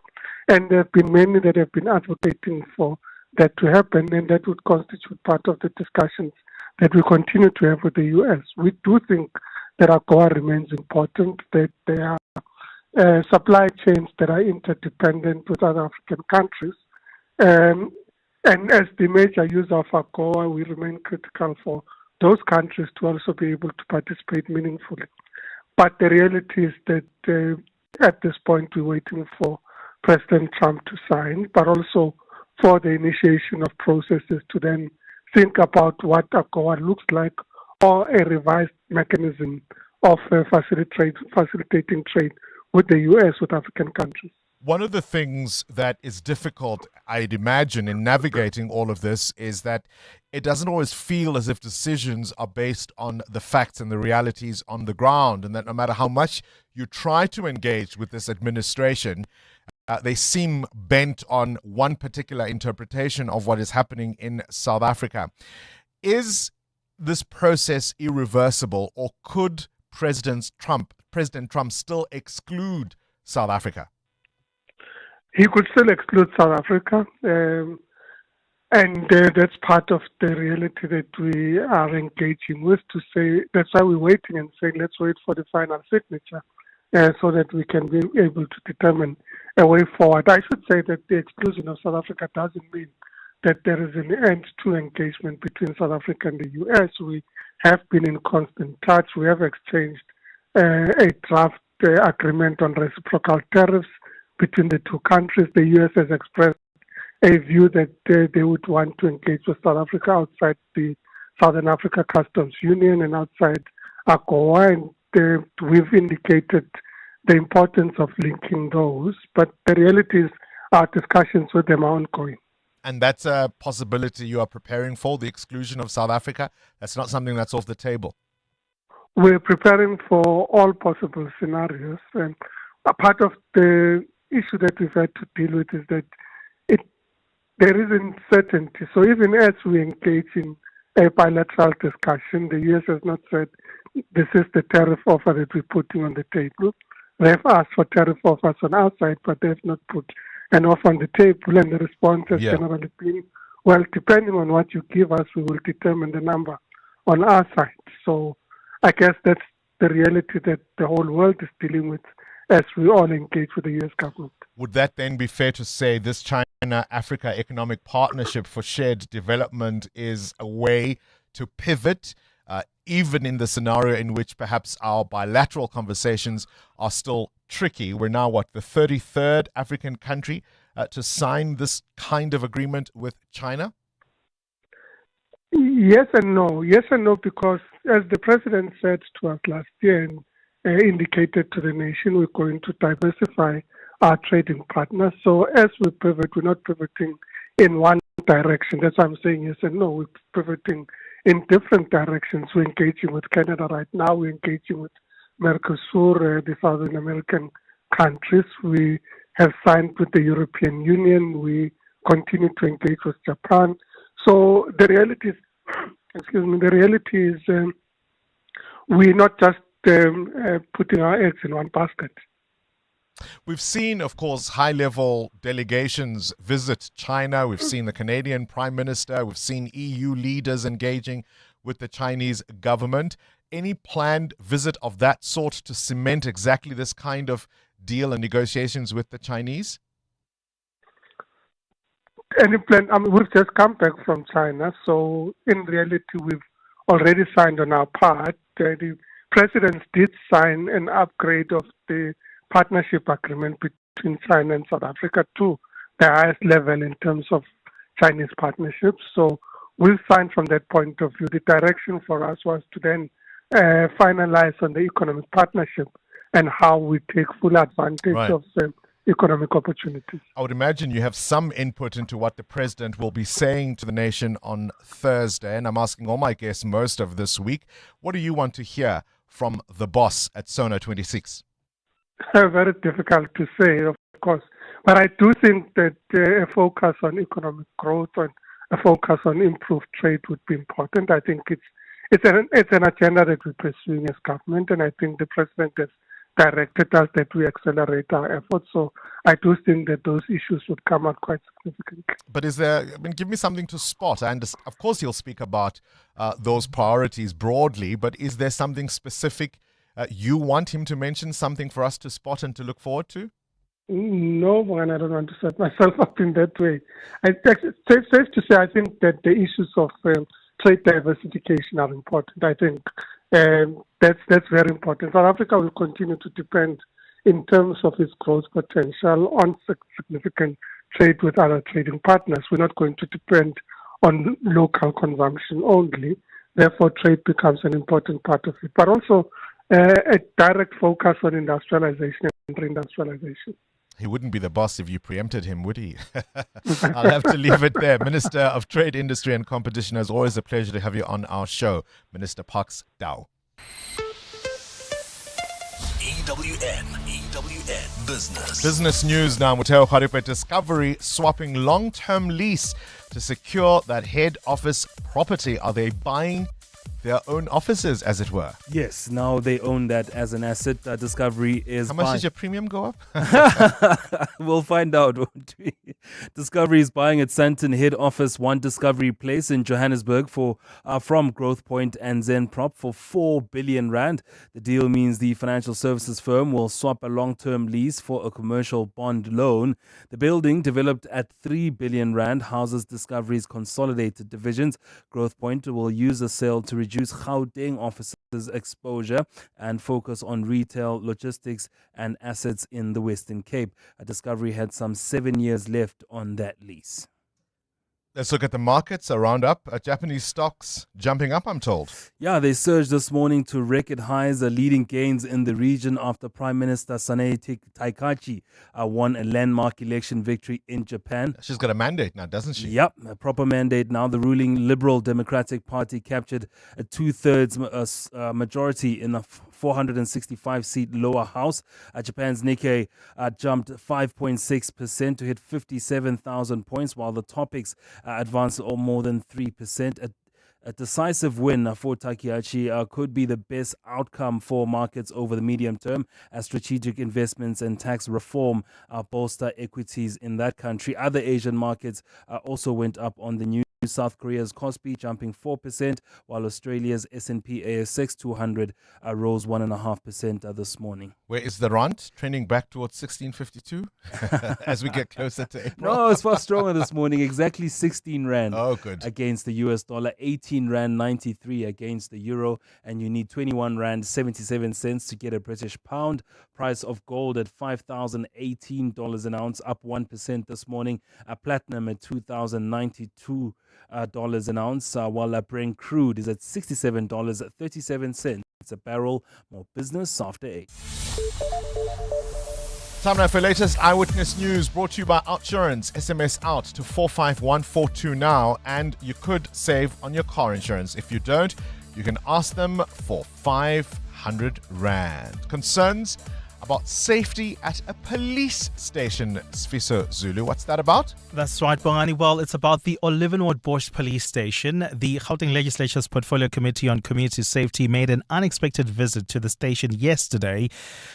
And there have been many that have been advocating for that to happen, and that would constitute part of the discussions that we continue to have with the U.S. We do think that AGOA remains important, that there are supply chains that are interdependent with other African countries. And as the major user of AGOA, we remain critical for those countries to also be able to participate meaningfully. But the reality is that at this point we're waiting for President Trump to sign, but also for the initiation of processes to then think about what AGOA looks like, or a revised mechanism of facilitating trade with the U.S. with African countries. One of the things that is difficult, I'd imagine, in navigating all of this is that it doesn't always feel as if decisions are based on the facts and the realities on the ground, and that no matter how much you try to engage with this administration, they seem bent on one particular interpretation of what is happening in South Africa. Is this process irreversible, or could President Trump still exclude South Africa? He could still exclude South Africa, and that's part of the reality that we are engaging with, to say that's why we're waiting and saying let's wait for the final signature so that we can be able to determine a way forward. I should say that the exclusion of South Africa doesn't mean that there is an end to engagement between South Africa and the U.S. We have been in constant touch. We have exchanged a draft agreement on reciprocal tariffs between the two countries. The U.S. has expressed a view that they would want to engage with South Africa outside the Southern Africa Customs Union and outside AGOA, and we've indicated the importance of linking those. But the reality is our discussions with them are ongoing. And that's a possibility you are preparing for, the exclusion of South Africa? That's not something that's off the table? We're preparing for all possible scenarios. And a part of the issue that we've had to deal with is that there is uncertainty. So even as we engage in a bilateral discussion. The US has not said this is the tariff offer that we're putting on the table. They've asked for tariff offers on our side, but they've not put an offer on the table, and the response has generally been, well, depending on what you give us, we will determine the number on our side. So I guess that's the reality that the whole world is dealing with as we all engage with the US government. Would that then be fair to say this China-Africa Economic Partnership for Shared Development is a way to pivot, even in the scenario in which perhaps our bilateral conversations are still tricky? We're now, the 33rd African country to sign this kind of agreement with China? Yes and no. Yes and no, because as the president said to us last year and indicated to the nation, we're going to diversify our trading partners. So as we pivot, we're not pivoting in one direction. That's why I'm saying yes and no. We're pivoting in different directions. We're engaging with Canada right now. We're engaging with Mercosur, the Southern American countries. We have signed with the European Union. We continue to engage with Japan. So the reality is, we're not just putting our eggs in one basket. We've seen, of course, high-level delegations visit China. We've seen the Canadian Prime Minister. We've seen EU leaders engaging with the Chinese government. Any planned visit of that sort to cement exactly this kind of deal and negotiations with the Chinese? Any plan? We've just come back from China, so in reality, we've already signed on our part. The presidents did sign an upgrade of the partnership agreement between China and South Africa to the highest level in terms of Chinese partnerships. So we'll sign from that point of view. The direction for us was to then finalize on the economic partnership and how we take full advantage of economic opportunities. I would imagine you have some input into what the president will be saying to the nation on Thursday, and I'm asking all my guests most of this week, what do you want to hear from the boss at Sona 26? Very difficult to say, of course, but I do think that a focus on economic growth and a focus on improved trade would be important. I think it's an agenda that we're pursuing as government, and I think the president has directed us that we accelerate our efforts. So I do think that those issues would come out quite significantly. But give me something to spot. Of course, he'll speak about those priorities broadly, but is there something specific you want him to mention, something for us to spot and to look forward to? No, and I don't want to set myself up in that way. It's safe to say I think that the issues of trade diversification are important. I think that's very important. South Africa will continue to depend in terms of its growth potential on significant trade with other trading partners. We're not going to depend on local consumption only. Therefore, trade becomes an important part of it. But also a direct focus on industrialization and reindustrialization. He wouldn't be the boss if you preempted him, would he? I'll have to leave it there. Minister of Trade, Industry and Competition, as always a pleasure to have you on our show. Minister Parks Dow. EWN Business. Business news now. Muteo Kharipe Discovery swapping long-term lease to secure that head office property. Are they buying their own offices, as it were? Yes, now they own that as an asset. Discovery is. How much does your premium go up? We'll find out, won't we? Discovery is buying its Sandton head office, One Discovery Place in Johannesburg, from Growthpoint and Zenprop for 4 billion rand. The deal means the financial services firm will swap a long-term lease for a commercial bond loan. The building, developed at 3 billion rand, houses Discovery's consolidated divisions. Growthpoint will use the sale to reduce Gauteng offices' exposure and focus on retail, logistics and assets in the Western Cape. Discovery had some 7 years left on that lease. Let's look at the markets. A roundup. Japanese stocks jumping up, I'm told. Yeah, they surged this morning to record highs, leading gains in the region after Prime Minister Sanae Taikachi won a landmark election victory in Japan. She's got a mandate now, doesn't she? Yep, a proper mandate now. The ruling Liberal Democratic Party captured a two-thirds majority in a 465-seat lower house. Japan's Nikkei jumped 5.6% to hit 57,000 points, while the Topics advanced more than 3%. A decisive win for Takiachi could be the best outcome for markets over the medium term as strategic investments and tax reform bolster equities in that country. Other Asian markets also went up on the news. South Korea's Kospi jumping 4%, while Australia's S&P ASX 200 rose 1.5% this morning. Where is the rand? Trending back towards 1652 as we get closer to April? No, it's far stronger this morning. Exactly 16 rand against the US dollar, 18 rand 93 against the euro, and you need 21 rand 77 cents to get a British pound. Price of gold at $5,018 an ounce, up 1% this morning. Platinum at $2,092 an ounce, while Brent crude is at $67.37 a barrel. More business after 8. Time now for latest eyewitness news brought to you by Outsurance. SMS out to 45142 now, and you could save on your car insurance. If you don't, you can ask them for 500 rand. Concerns about safety at a police station. Sfiso Zulu, what's that about? That's right, Bongani. Well, it's about the Olivenwood Bush Police Station. The Gauteng Legislature's Portfolio Committee on Community Safety made an unexpected visit to the station yesterday.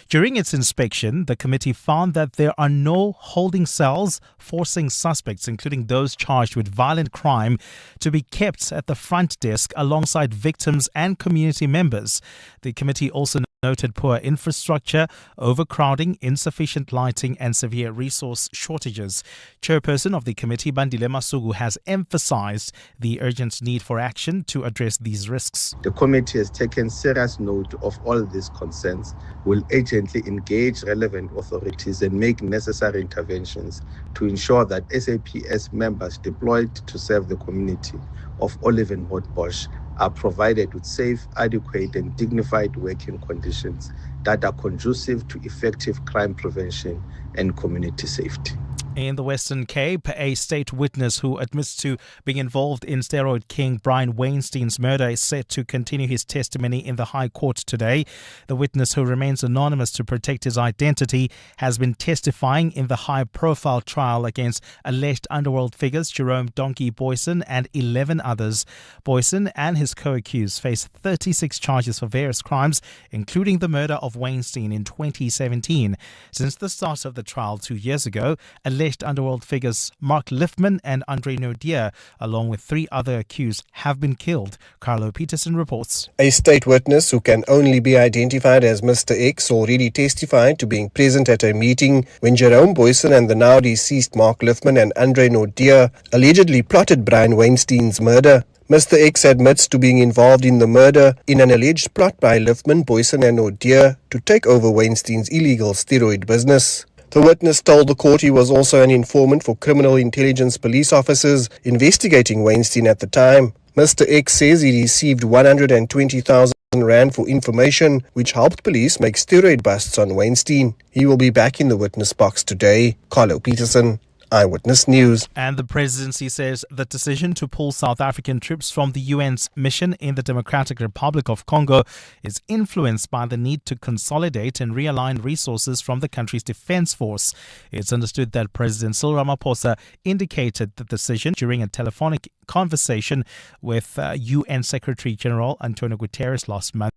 During its inspection, the committee found that there are no holding cells forcing suspects, including those charged with violent crime, to be kept at the front desk alongside victims and community members. The committee also noted poor infrastructure, overcrowding, insufficient lighting and severe resource shortages. Chairperson of the committee, Bandile Masuku, has emphasized the urgent need for action to address these risks. The committee has taken serious note of all these concerns, will urgently engage relevant authorities and make necessary interventions to ensure that SAPS members deployed to serve the community of Olivenwood Bush are provided with safe, adequate and dignified working conditions that are conducive to effective crime prevention and community safety. In the Western Cape, a state witness who admits to being involved in steroid king Brian Weinstein's murder is set to continue his testimony in the High Court today. The witness, who remains anonymous to protect his identity, has been testifying in the high-profile trial against alleged Underworld figures Jerome Donkey Boyson and 11 others. Boyson and his co-accused face 36 charges for various crimes, including the murder of Weinstein in 2017. Since the start of the trial 2 years ago, alleged Underworld figures Mark Liffman and Andre Nodier, along with 3 other accused, have been killed. Carlo Peterson reports. A state witness who can only be identified as Mr. X already testified to being present at a meeting when Jerome Boyson and the now deceased Mark Liffman and Andre Nodier allegedly plotted Brian Weinstein's murder. Mr. X admits to being involved in the murder in an alleged plot by Liffman, Boyson and Nodier to take over Weinstein's illegal steroid business. The witness told the court he was also an informant for criminal intelligence police officers investigating Weinstein at the time. Mr. X says he received 120,000 rand for information which helped police make steroid busts on Weinstein. He will be back in the witness box today. Carlo Peterson, Eyewitness News. And the presidency says the decision to pull South African troops from the UN's mission in the Democratic Republic of Congo is influenced by the need to consolidate and realign resources from the country's defense force. It's understood that President Cyril Ramaphosa indicated the decision during a telephonic conversation with UN Secretary General Antonio Guterres last month.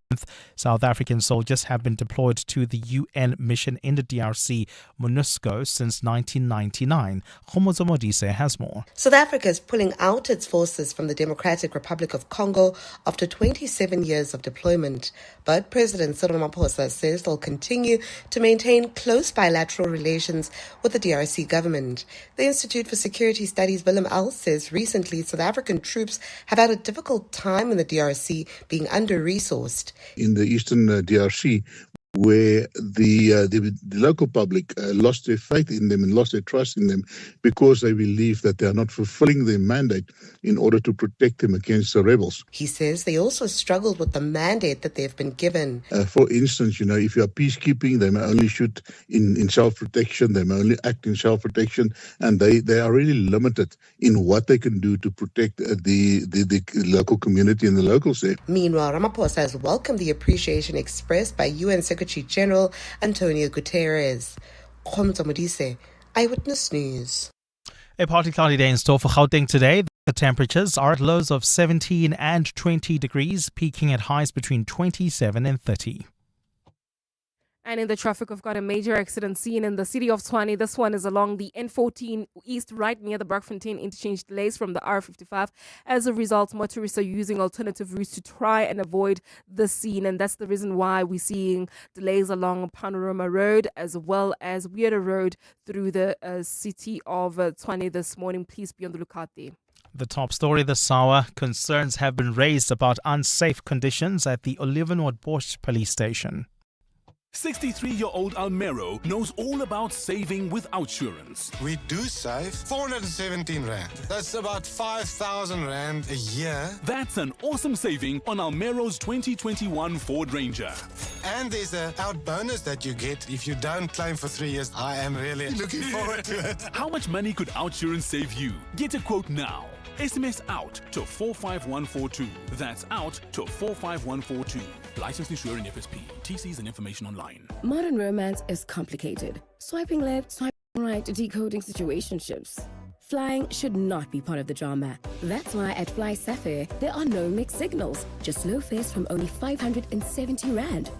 South African soldiers have been deployed to the UN mission in the DRC, MONUSCO, since 1999. Khomozo Modise has more. South Africa is pulling out its forces from the Democratic Republic of Congo after 27 years of deployment. But President Cyril Ramaphosa says they'll continue to maintain close bilateral relations with the DRC government. The Institute for Security Studies, Willem El, says recently South African troops have had a difficult time in the DRC, being under-resourced. In the eastern DRC, where the local public lost their faith in them and lost their trust in them because they believe that they are not fulfilling their mandate in order to protect them against the rebels. He says they also struggled with the mandate that they've been given. For instance, if you are peacekeeping, they may only shoot in self-protection, they may only act in self-protection, and they are really limited in what they can do to protect the local community and the locals there. Meanwhile, Ramaphosa has welcomed the appreciation expressed by UN Secretary General Antonio Guterres. Khomozo Modise, Eyewitness News. A partly cloudy day in store for Gauteng today. The temperatures are at lows of 17 and 20 degrees, peaking at highs between 27 and 30. And in the traffic, we've got a major accident scene in the city of Tshwane. This one is along the N14 East, right near the Brockfontein interchange. Delays from the R55. As a result, motorists are using alternative routes to try and avoid the scene. And that's the reason why we're seeing delays along Panorama Road as well as Weirder Road through the city of Tshwane this morning. Please be on the lookout there. The top story this hour: concerns have been raised about unsafe conditions at the Olivenwood police station. 63-year-old Almero knows all about saving with Outsurance. We do save 417 Rand. That's about 5,000 Rand a year. That's an awesome saving on Almero's 2021 Ford Ranger. And there's a out bonus that you get if you don't claim for 3 years. I am really looking forward to it. How much money could Outsurance save you? Get a quote now. SMS out to 45142. That's out to 45142. Licensed insurer in FSP. TCs and information online. Modern romance is complicated. Swiping left, swiping right, decoding situationships. Flying should not be part of the drama. That's why at Fly Sapphire, there are no mixed signals. Just low fares from only 570 Rand.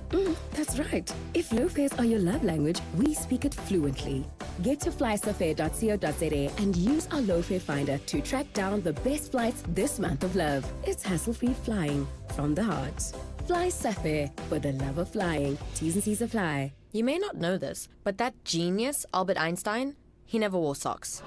That's right. If low fares are your love language, we speak it fluently. Get to flysapphire.co.za and use our low fare finder to track down the best flights this month of love. It's hassle-free flying from the heart. Fly Sapphire for the love of flying. T's and C's apply. You may not know this, but that genius, Albert Einstein, he never wore socks.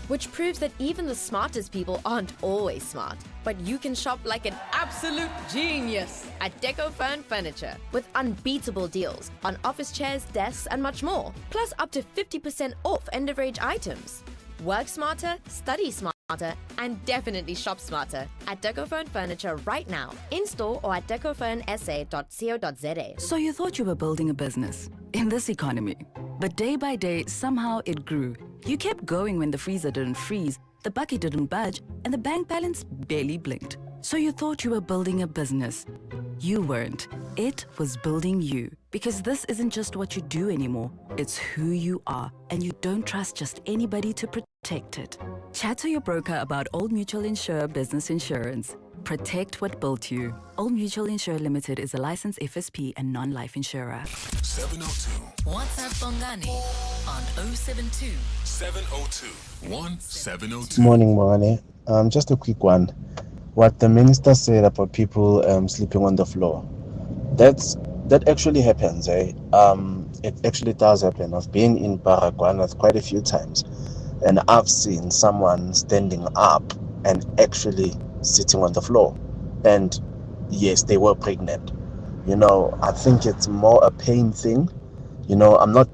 Which proves that even the smartest people aren't always smart. But you can shop like an absolute genius at DecoFern Furniture with unbeatable deals on office chairs, desks, and much more. Plus up to 50% off end-of-range items. Work smarter, study smarter, and definitely shop smarter at DecoFern Furniture right now, in store or at decofernsa.co.za. So you thought you were building a business in this economy, but day by day, somehow it grew. You kept going when the freezer didn't freeze, the bucket didn't budge, and the bank balance barely blinked. So you thought you were building a business. You weren't. It was building you. Because this isn't just what you do anymore. It's who you are. And you don't trust just anybody to protect it. Chat to your broker about Old Mutual Insure Business Insurance. Protect what built you. Old Mutual Insure Limited is a licensed FSP and non-life insurer. 702. WhatsApp Bongani on 072 702 1702. Morning, Bongani. Just a quick one. What the minister said about people sleeping on the floor, that actually happens, eh? It actually does happen. I've been in Baragwanath quite a few times, and I've seen someone standing up and actually sitting on the floor. And yes, they were pregnant. You know, I think it's more a pain thing. You know, I'm not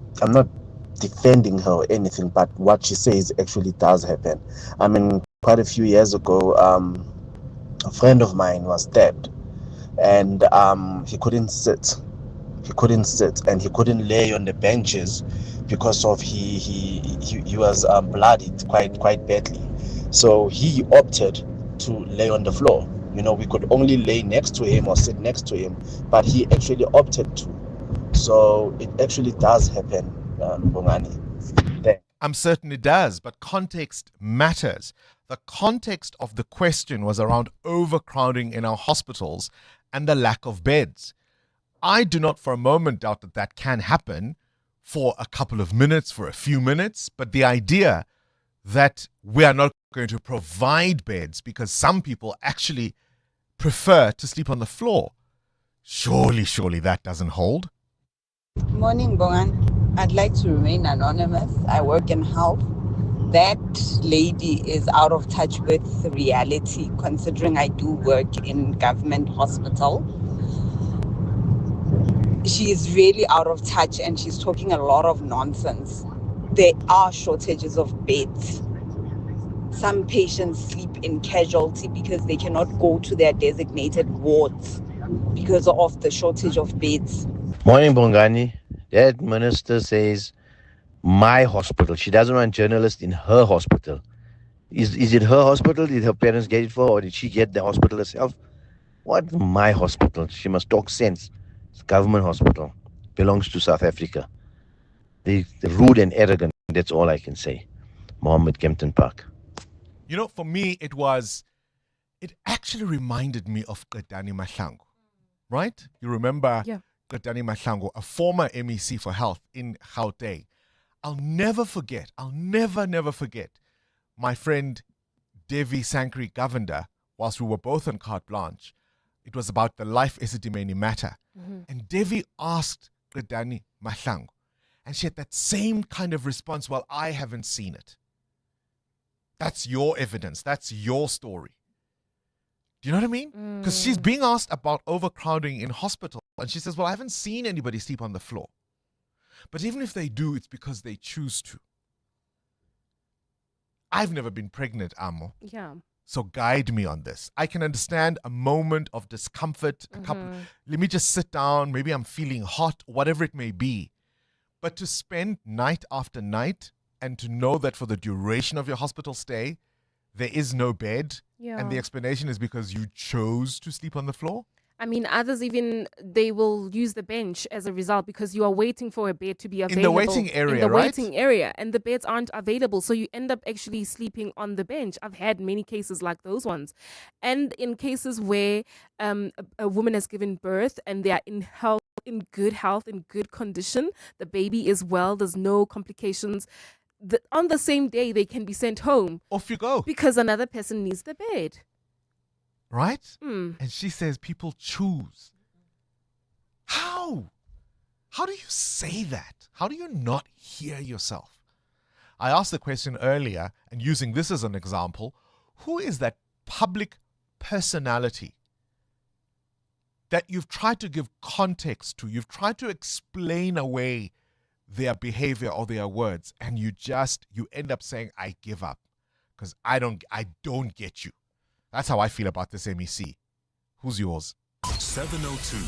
defending her or anything, but what she says actually does happen. I mean, quite a few years ago, a friend of mine was stabbed, and he couldn't sit, and he couldn't lay on the benches because of he was bloodied quite badly. So he opted to lay on the floor. You know, we could only lay next to him or sit next to him, but he actually opted to. So it actually does happen, Bongani. I'm certain it does, but context matters. The context of the question was around overcrowding in our hospitals and the lack of beds. I do not for a moment doubt that that can happen for a couple of minutes, for a few minutes, but the idea that we are not going to provide beds because some people actually prefer to sleep on the floor, surely that doesn't hold. Morning, Bongan. I'd like to remain anonymous. I work in health. That lady is out of touch with reality, considering I do work in government hospital. She is really out of touch and she's talking a lot of nonsense. There are shortages of beds. Some patients sleep in casualty because they cannot go to their designated wards because of the shortage of beds. Morning, Bongani. That minister says, my hospital. She doesn't want journalists in her hospital. Is it her hospital? Did her parents get it for, or did she get the hospital herself? What? My hospital? She must talk sense. It's a government hospital. Belongs to South Africa. They're rude and arrogant. That's all I can say. Mohammed, Kempton Park. You know, for me, it actually reminded me of Qedani Mahlangu, right? You remember Qedani Mahlangu, a former MEC for Health in Gauteng. I'll never forget my friend Devi Sankri Govender, whilst we were both on carte blanche. It was about the Life Esidimeni matter. And Devi asked Qedani Mahlangu, and she had that same kind of response, well, I haven't seen it. That's your evidence. That's your story. Do you know what I mean? Because she's being asked about overcrowding in hospital, and she says, well, I haven't seen anybody sleep on the floor. But even if they do, it's because they choose to. I've never been pregnant, Amo. Yeah. So guide me on this. I can understand a moment of discomfort, let me just sit down, maybe I'm feeling hot, whatever it may be. But to spend night after night and to know that for the duration of your hospital stay, there is no bed, and the explanation is because you chose to sleep on the floor? I mean, others even, they will use the bench as a result because you are waiting for a bed to be available. In the waiting area, in the right? waiting area, and the beds aren't available. So you end up actually sleeping on the bench. I've had many cases like those ones. And in cases where a woman has given birth and they are in good health, in good condition, the baby is well, there's no complications. On the same day, they can be sent home. Off you go. Because another person needs the bed. Right? And she says people choose. How? How do you say that? How do you not hear yourself? I asked the question earlier, and using this as an example, who is that public personality that you've tried to give context to, you've tried to explain away their behavior or their words, and you end up saying, I give up because I don't get you. That's how I feel about this MEC. Who's yours? 702.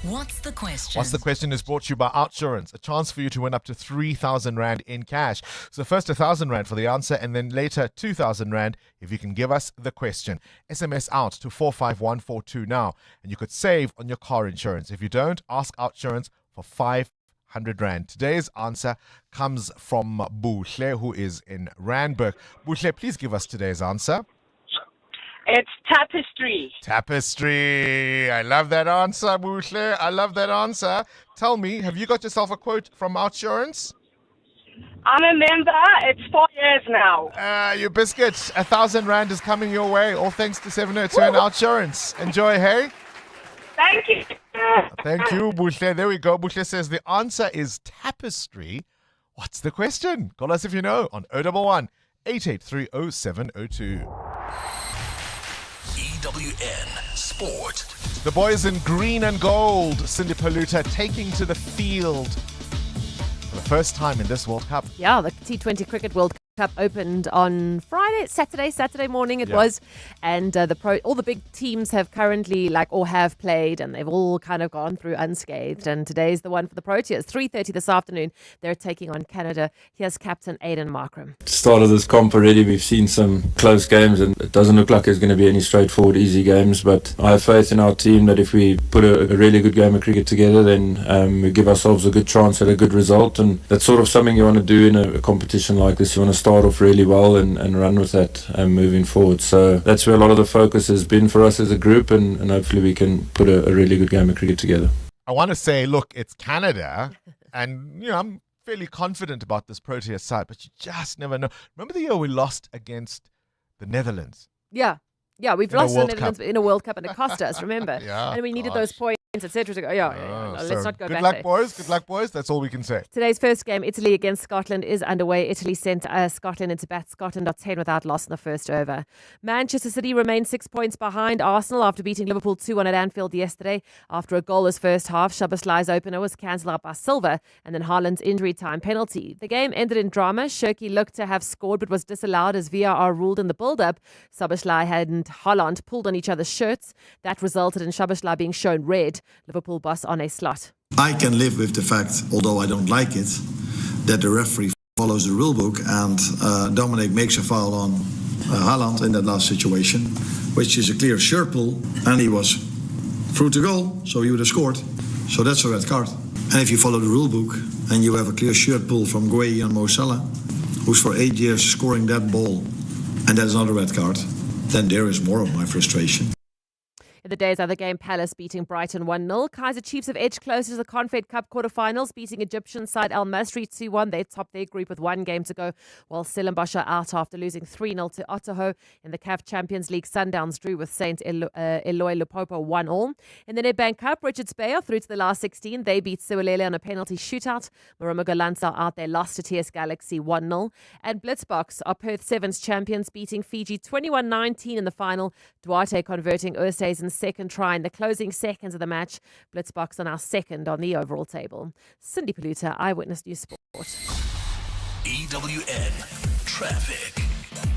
What's the question? What's the question is brought to you by Outsurance, a chance for you to win up to 3,000 Rand in cash. So first 1,000 Rand for the answer, and then later 2,000 Rand if you can give us the question. SMS out to 45142 now, and you could save on your car insurance. If you don't, ask Outsurance for 500 Rand. Today's answer comes from Buhle, who is in Randburg. Buhle, please give us today's answer. It's tapestry. Tapestry. I love that answer, Buhle. I love that answer. Tell me, have you got yourself a quote from Outsurance? I'm a member. It's 4 years now. You biscuit. 1,000 Rand is coming your way, all thanks to 702 and Outsurance. Enjoy, hey? Thank you. Thank you, Buhle. There we go. Buhle says the answer is tapestry. What's the question? Call us if you know on 011 8830 702. EWN Sport. The boys in green and gold, Cindy Paluta, taking to the field for the first time in this World Cup. Yeah, the T20 Cricket World Cup opened on Saturday morning it was, and all the big teams have currently have played, and they've all kind of gone through unscathed. And today's the one for the Proteas, 3:30 this afternoon. They're taking on Canada. Here's Captain Aiden Markram. Start of this comp already, we've seen some close games, and it doesn't look like there's going to be any straightforward, easy games. But I have faith in our team that if we put a really good game of cricket together, then we give ourselves a good chance at a good result. And that's sort of something you want to do in a competition like this. You want to start off really well and run with that moving forward. So that's where a lot of the focus has been for us as a group, and hopefully we can put a really good game of cricket together. I want to say, look, it's Canada, and I'm fairly confident about this Proteas side, but you just never know. Remember the year we lost against the Netherlands? Yeah, we've lost the Netherlands in a World Cup, and it cost us, remember? Yeah, and we needed those points, etc. to go. Let's not go back Good luck, there. boys. Good luck, boys. That's all we can say. Today's first game, Italy against Scotland, is underway. Italy sent Scotland into bat. Scotland got 10 without loss in the first over. Manchester City remained 6 points behind Arsenal after beating Liverpool 2-1 at Anfield yesterday. After a goalless first half, Szoboszlai's opener was cancelled out by Silva, and then Haaland's injury time penalty. The game ended in drama. Shirky looked to have scored but was disallowed as VAR ruled in the build-up. Szoboszlai and Haaland pulled on each other's shirts. That resulted in Szoboszlai being shown red. Liverpool boss on a slot. I can live with the fact, although I don't like it, that the referee follows the rule book, and Dominic makes a foul on Haaland in that last situation, which is a clear shirt pull, and he was through to goal, so he would have scored. So that's a red card. And if you follow the rule book and you have a clear shirt pull from Gueye and Mo Salah, who's for 8 years scoring that ball and that is not a red card, then there is more of my frustration. In the day's other game, Palace beating Brighton 1-0. Kaizer Chiefs have edged closer to the Confed Cup quarterfinals, beating Egyptian side Al Masry 2-1. They top their group with 1 game to go, while Stellenbosch are out after losing 3-0 to Otago. In the CAF Champions League, Sundowns drew with St. Eloi Lupopo 1-1. In the Nedbank Cup, Richards Bay are through to the last 16. They beat Siwelele on a penalty shootout. Moromo Lanza out there, lost to TS Galaxy 1-0. And Blitzboks are Perth Sevens champions, beating Fiji 21-19 in the final. Duarte converting Oosthuizen's second try in the closing seconds of the match. Blitzboks are now second on the overall table. Cindy Paluta, Eyewitness News Sport. EWN Traffic.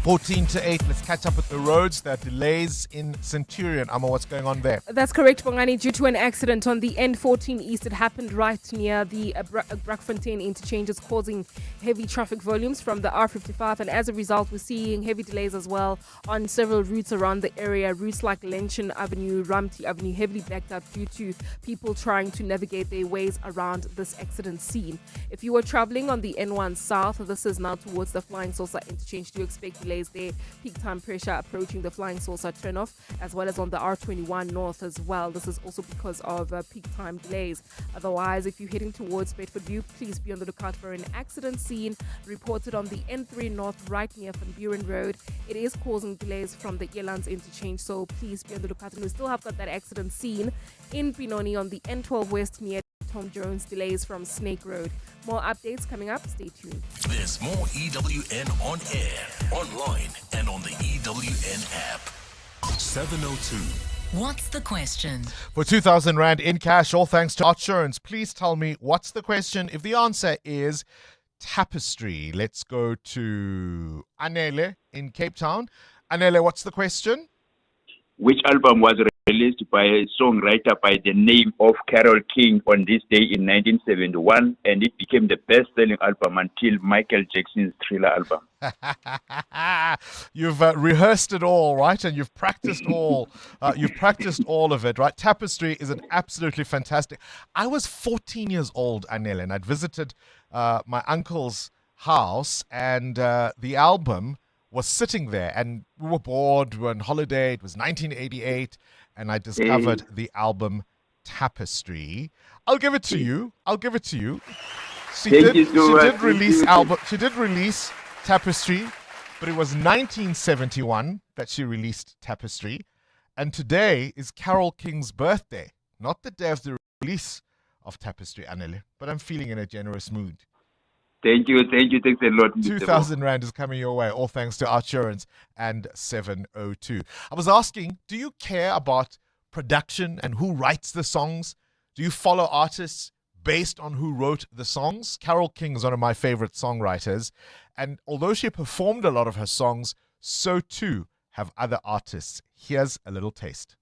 14-8. Let's catch up with the roads. There are delays in Centurion. Amma, what's going on there? That's correct, Bongani. Due to an accident on the N14 East, it happened right near the Brakfontein interchanges, causing heavy traffic volumes from the R55. And as a result, we're seeing heavy delays as well on several routes around the area. Routes like Lenshin Avenue, Ramti Avenue, heavily backed up due to people trying to navigate their ways around this accident scene. If you were traveling on the N1 South, this is now towards the Flying Saucer interchange. Do expect delays there. Peak time pressure approaching the Flying Saucer turnoff, as well as on the R21 North as well. This is also because of peak time delays. Otherwise, if you're heading towards Bedford View, please be on the lookout for an accident scene reported on the N3 North right near Van Buren Road. It is causing delays from the Elands interchange, so please be on the lookout. And we still have got that accident scene in Pinoni on the N12 West near Tom Jones. Delays from Snake Road. More updates coming up. Stay tuned. There's more EWN on air, online, and on the EWN app. 702. What's the question? For 2,000 Rand in cash, all thanks to Outsurance. Please tell me, what's the question? If the answer is Tapestry, let's go to Anele in Cape Town. Anele, what's the question? Which album was released by a songwriter by the name of Carole King on this day in 1971, and it became the best-selling album until Michael Jackson's Thriller album? You've rehearsed it all, right? And you've practiced all. You've practiced all of it, right? Tapestry is an absolutely fantastic. I was 14 years old, Anel, and I'd visited my uncle's house, and the album was sitting there, and we were bored. We were on holiday. It was 1988, and I discovered the album Tapestry. I'll give it to you. She did release Tapestry, but it was 1971 that she released Tapestry, and today is Carole King's birthday, not the day of the release of Tapestry, Anele, but I'm feeling in a generous mood. Thank you. Thanks a lot. 2,000 Rand is coming your way, all thanks to Outsurance and 702. I was asking, do you care about production and who writes the songs? Do you follow artists based on who wrote the songs? Carole King is one of my favorite songwriters, and although she performed a lot of her songs, so too have other artists. Here's a little taste.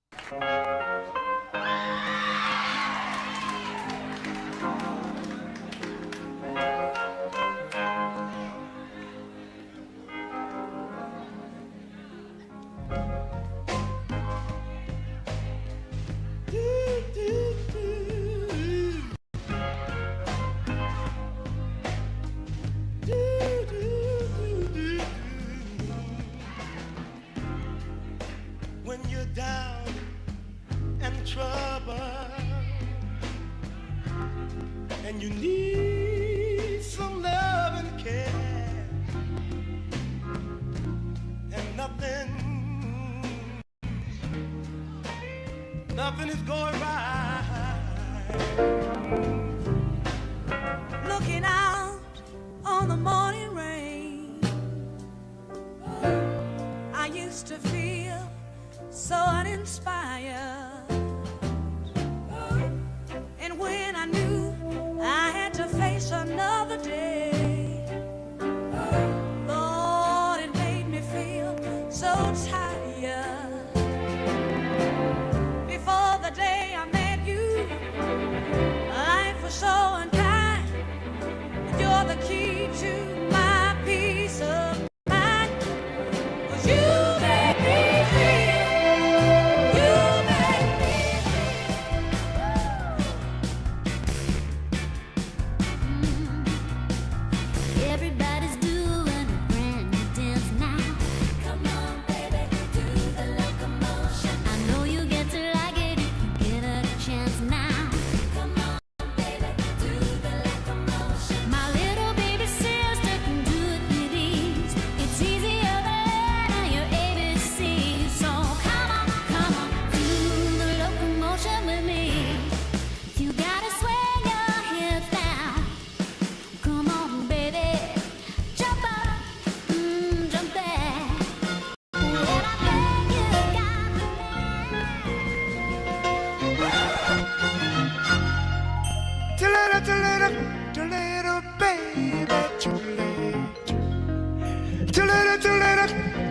Down and trouble, and you need some love and care, and nothing is going right. Looking out on the morning rain, I used to feel so uninspired, and when I knew I had to face another day, Lord, it made me feel so tired. Before the day I met you, life was so unkind. You're the key to my peace of mind. 'Cause you make me feel.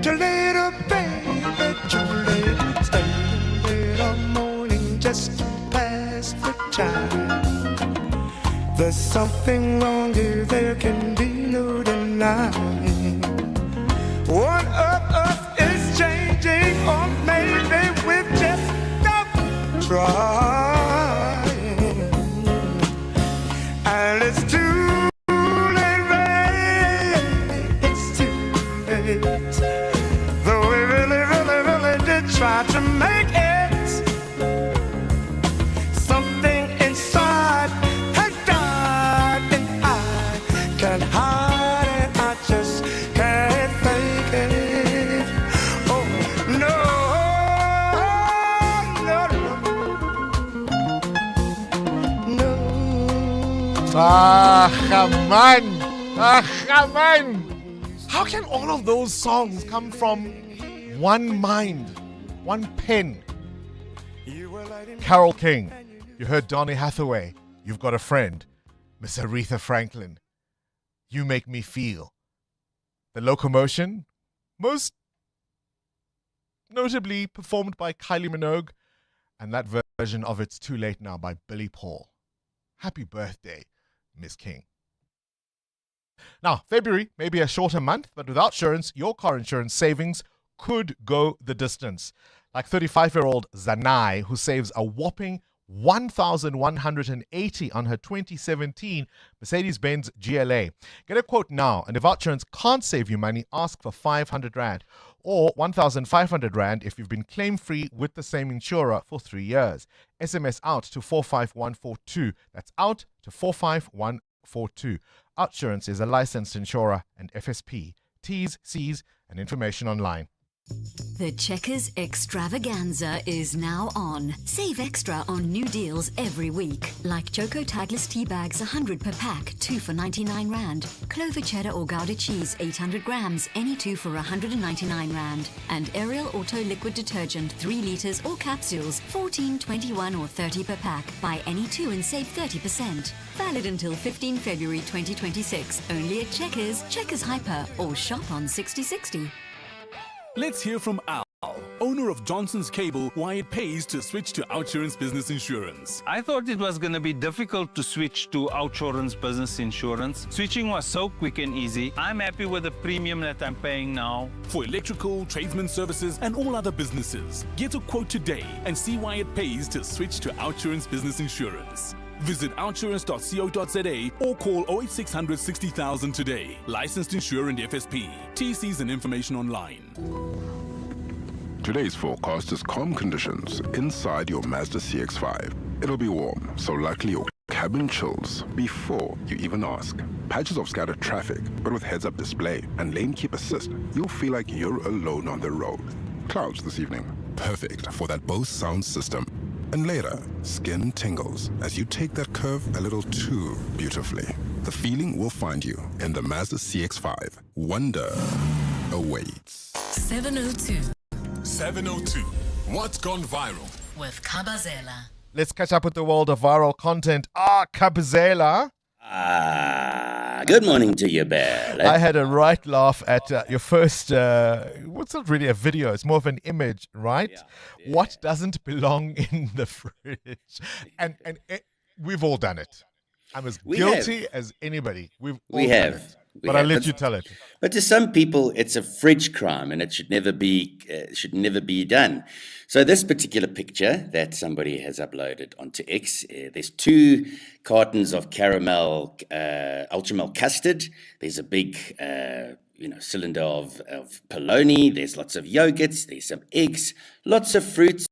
too late, oh baby, too late. Stayed in bed all morning just to pass the time. There's something wrong here, there can be no denying. One of us is changing, or maybe we've just stopped trying. And it's too late, baby, it's too late. Though we really, really, really did try to make it. Something inside has died, and I can't hide it. I just can't fake it. Oh no, no, no. Come on. How can all of those songs come from one mind, one pen? Carole King, you heard Donny Hathaway, You've Got a Friend, Miss Aretha Franklin, You Make Me Feel. The Locomotion, most notably performed by Kylie Minogue, and that version of It's Too Late Now by Billy Paul. Happy birthday, Miss King. Now, February may be a shorter month, but without insurance, your car insurance savings could go the distance. Like 35-year-old Zanai, who saves a whopping $1,180 on her 2017 Mercedes-Benz GLA. Get a quote now, and if insurance can't save you money, ask for 500 Rand or 1,500 Rand if you've been claim-free with the same insurer for 3 years. SMS out to 45142. That's out to 45142. Outsurance is a licensed insurer and FSP. T's, C's, and information online. The Checkers Extravaganza is now on. Save extra on new deals every week. Like Choco Tagless tea bags 100 per pack, 2 for 99 Rand. Clover cheddar or Gouda cheese 800 grams, any 2 for 199 Rand. And Ariel Auto liquid detergent 3 litres or capsules, 14, 21 or 30 per pack. Buy any 2 and save 30%. Valid until 15 February 2026. Only at Checkers, Checkers Hyper, or shop on 6060. Let's hear from Al, owner of Johnson's Cable, why it pays to switch to Outsurance Business Insurance. I thought it was going to be difficult to switch to Outsurance Business Insurance. Switching was so quick and easy. I'm happy with the premium that I'm paying now. For electrical, tradesman services, and all other businesses, get a quote today and see why it pays to switch to Outsurance Business Insurance. Visit outsurance.co.za or call 08600 60,000 today. Licensed insurer and FSP. TCs and information online. Today's forecast is calm conditions inside your Mazda CX-5. It'll be warm, so likely your cabin chills before you even ask. Patches of scattered traffic, but with heads-up display and lane keep assist, you'll feel like you're alone on the road. Clouds this evening. Perfect for that Bose sound system. And later, skin tingles as you take that curve a little too beautifully. The feeling will find you in the Mazda CX-5. Wonder awaits. 702 702. What's gone viral? with Kabazela. Let's catch up with the world of viral content. Kabazela. Good morning to you, Belle. I had a right laugh at your first, what's not really a video, it's more of an image, right? Yeah. What doesn't belong in the fridge? And we've all done it. I'm as guilty as anybody. We have. But I'll let you tell it. But to some people, it's a fridge crime, and it should never be done. So this particular picture that somebody has uploaded onto X, there's 2 cartons of caramel ultramel custard. There's a big cylinder of polony. There's lots of yogurts. There's some eggs. Lots of fruits.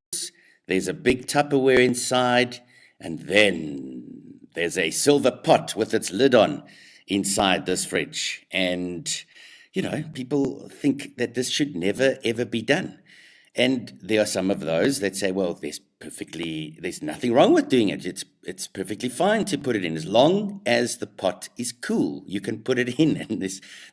There's a big Tupperware inside, and then there's a silver pot with its lid on inside this fridge. And, people think that this should never, ever be done. And there are some of those that say, well, there's nothing wrong with doing it. It's perfectly fine to put it in as long as the pot is cool. You can put it in and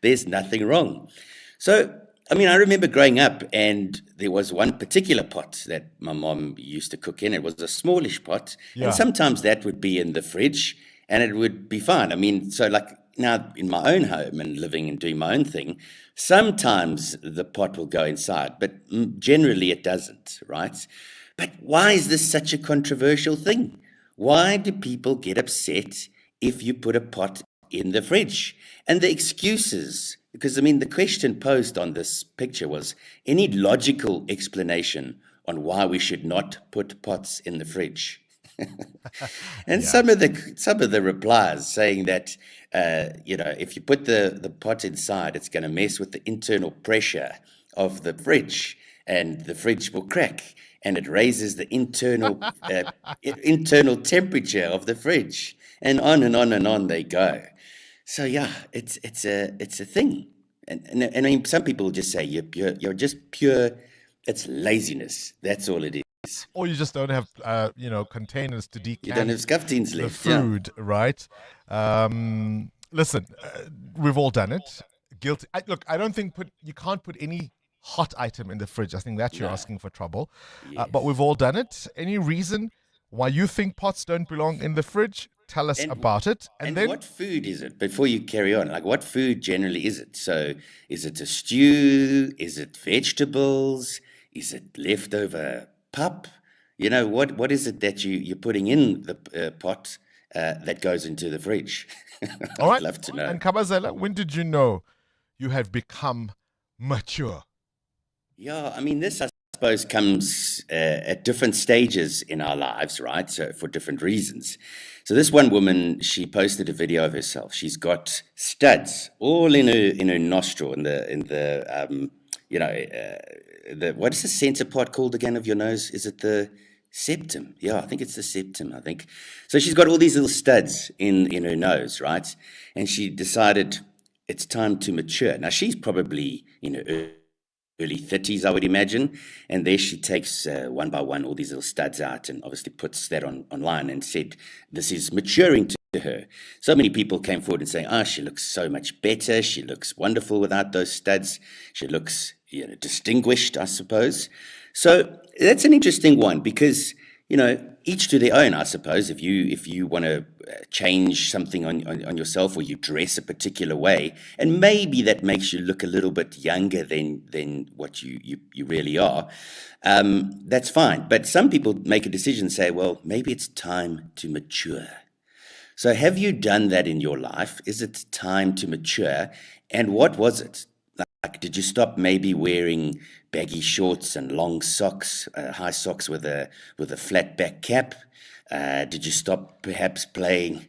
there's nothing wrong. So, I remember growing up and there was one particular pot that my mom used to cook in. It was a smallish pot. Yeah. And sometimes that would be in the fridge and it would be fine. So like now, in my own home and living and doing my own thing, sometimes the pot will go inside, but generally it doesn't, right? But why is this such a controversial thing? Why do people get upset if you put a pot in the fridge? And the excuses, because I mean, the question posed on this picture was any logical explanation on why we should not put pots in the fridge. And some of the replies saying that if you put the pot inside, it's going to mess with the internal pressure of the fridge, and the fridge will crack, and it raises the internal temperature of the fridge, and on and on they go. So yeah, it's a thing, and I mean, some people just say you're just pure. It's laziness. That's all it is. Or you just don't have, containers to decant. You don't have scuffteens the left. food, right? Listen, we've all done it. Guilty. I don't think you can't put any hot item in the fridge. I think that you're asking for trouble. Yes. But we've all done it. Any reason why you think pots don't belong in the fridge? Tell us about it. And then, what food is it? Before you carry on, like what food generally is it? So is it a stew? Is it vegetables? Is it leftover pup? What is it that you're putting in the pot that goes into the fridge? All right. I'd love to know. And Kabazela, when did you know you have become mature? Yeah, I mean, this, I suppose, comes at different stages in our lives, right? So for different reasons. So this one woman, she posted a video of herself. She's got studs all in her nostril, what is the center part called again of your nose? Is it the septum? Yeah, I think it's the septum, I think. So she's got all these little studs in her nose, right? And she decided it's time to mature. Now, she's probably in her early 30s, I would imagine. And there she takes one by one all these little studs out and obviously puts that online and said, this is maturing to her. So many people came forward and saying, she looks so much better. She looks wonderful without those studs. She looks distinguished, I suppose. So that's an interesting one because, each to their own, I suppose. If you want to change something on yourself, or you dress a particular way, and maybe that makes you look a little bit younger than what you really are, that's fine. But some people make a decision and say, well, maybe it's time to mature. So have you done that in your life? Is it time to mature? And what was it? Like, did you stop maybe wearing baggy shorts and long socks, high socks with a flat back cap? Did you stop perhaps playing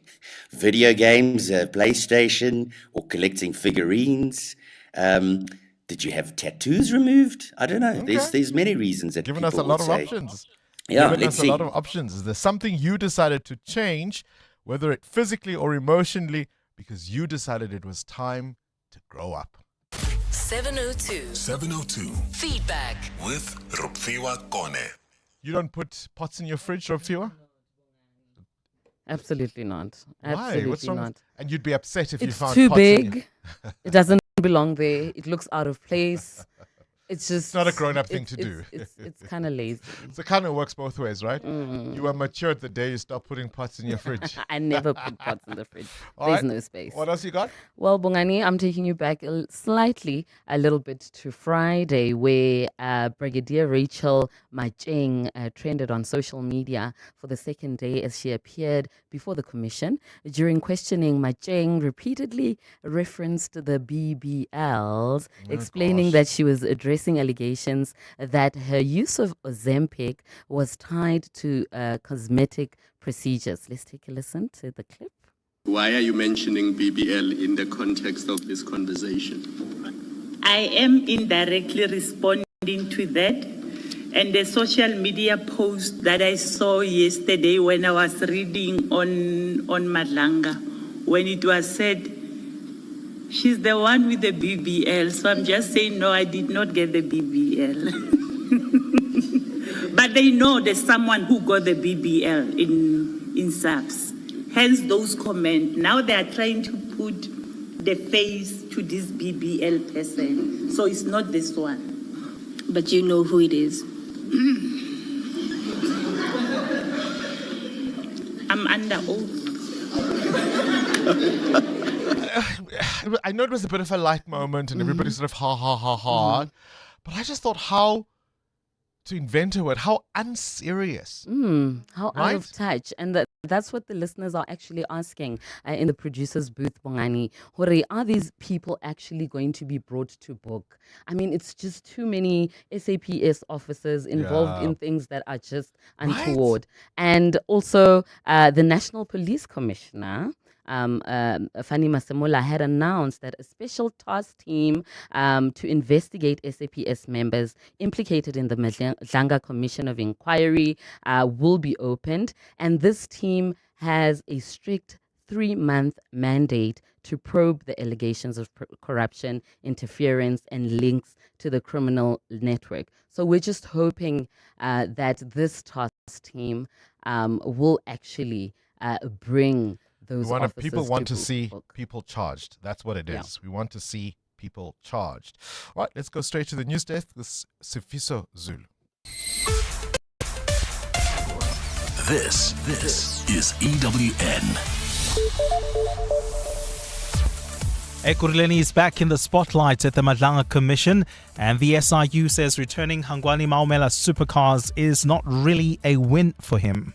video games, PlayStation, or collecting figurines? Did you have tattoos removed? I don't know. Okay. There's many reasons that Giving us a lot of options. Yeah, Giving us a lot of options. Is there something you decided to change, whether it physically or emotionally, because you decided it was time to grow up? 702 Feedback with Rupfiwa Kone. You don't put pots in your fridge, Rupfiwa? Absolutely not. Why? Absolutely What's wrong? not. And you'd be upset if you found It's too pots in big. It doesn't belong there. It looks out of place. It's just... It's not a grown-up thing to do. It's kind of lazy. So it kind of works both ways, right? You are matured the day you stop putting pots in your fridge. I never put pots in the fridge. All There's right. no space. What else you got? Well, Bongani, I'm taking you back a little bit to Friday, where Brigadier Rachel Macheng trended on social media for the second day as she appeared before the commission. During questioning, Macheng repeatedly referenced the BBLs, explaining that she was addressing allegations that her use of Ozempic was tied to cosmetic procedures. Let's take a listen to the clip. Why are you mentioning BBL in the context of this conversation? I am indirectly responding to that, and the social media post that I saw yesterday when I was reading on Madlanga, when it was said, she's the one with the BBL. So I'm just saying, no, I did not get the BBL. But they know there's someone who got the BBL in SAPS. Hence those comments. Now they are trying to put the face to this BBL person. So it's not this one. But you know who it is. I'm under oath. I know it was a bit of a light moment and everybody sort of ha ha ha ha, but I just thought how to invent a word, how unserious. How Right? out of touch. And that's what the listeners are actually asking in the producer's booth, Bongani. Hore, are these people actually going to be brought to book? I mean, it's just too many SAPS officers involved Yeah. in things that are just untoward. And also, the National Police Commissioner, Fani Masemola, had announced that a special task team to investigate SAPS members implicated in the Madlanga Commission of Inquiry will be opened. And this team has a strict 3-month mandate to probe the allegations of corruption, interference, and links to the criminal network. So we're just hoping that this task team will actually bring those officers People want to book. see people charged. That's what it is. Yeah. We want to see people charged. All right, let's go straight to the news desk with Sifiso Zulu. This is EWN. Ekurhuleni is back in the spotlight at the Madlanga Commission, and the SIU says returning Hangwani Maumela supercars is not really a win for him.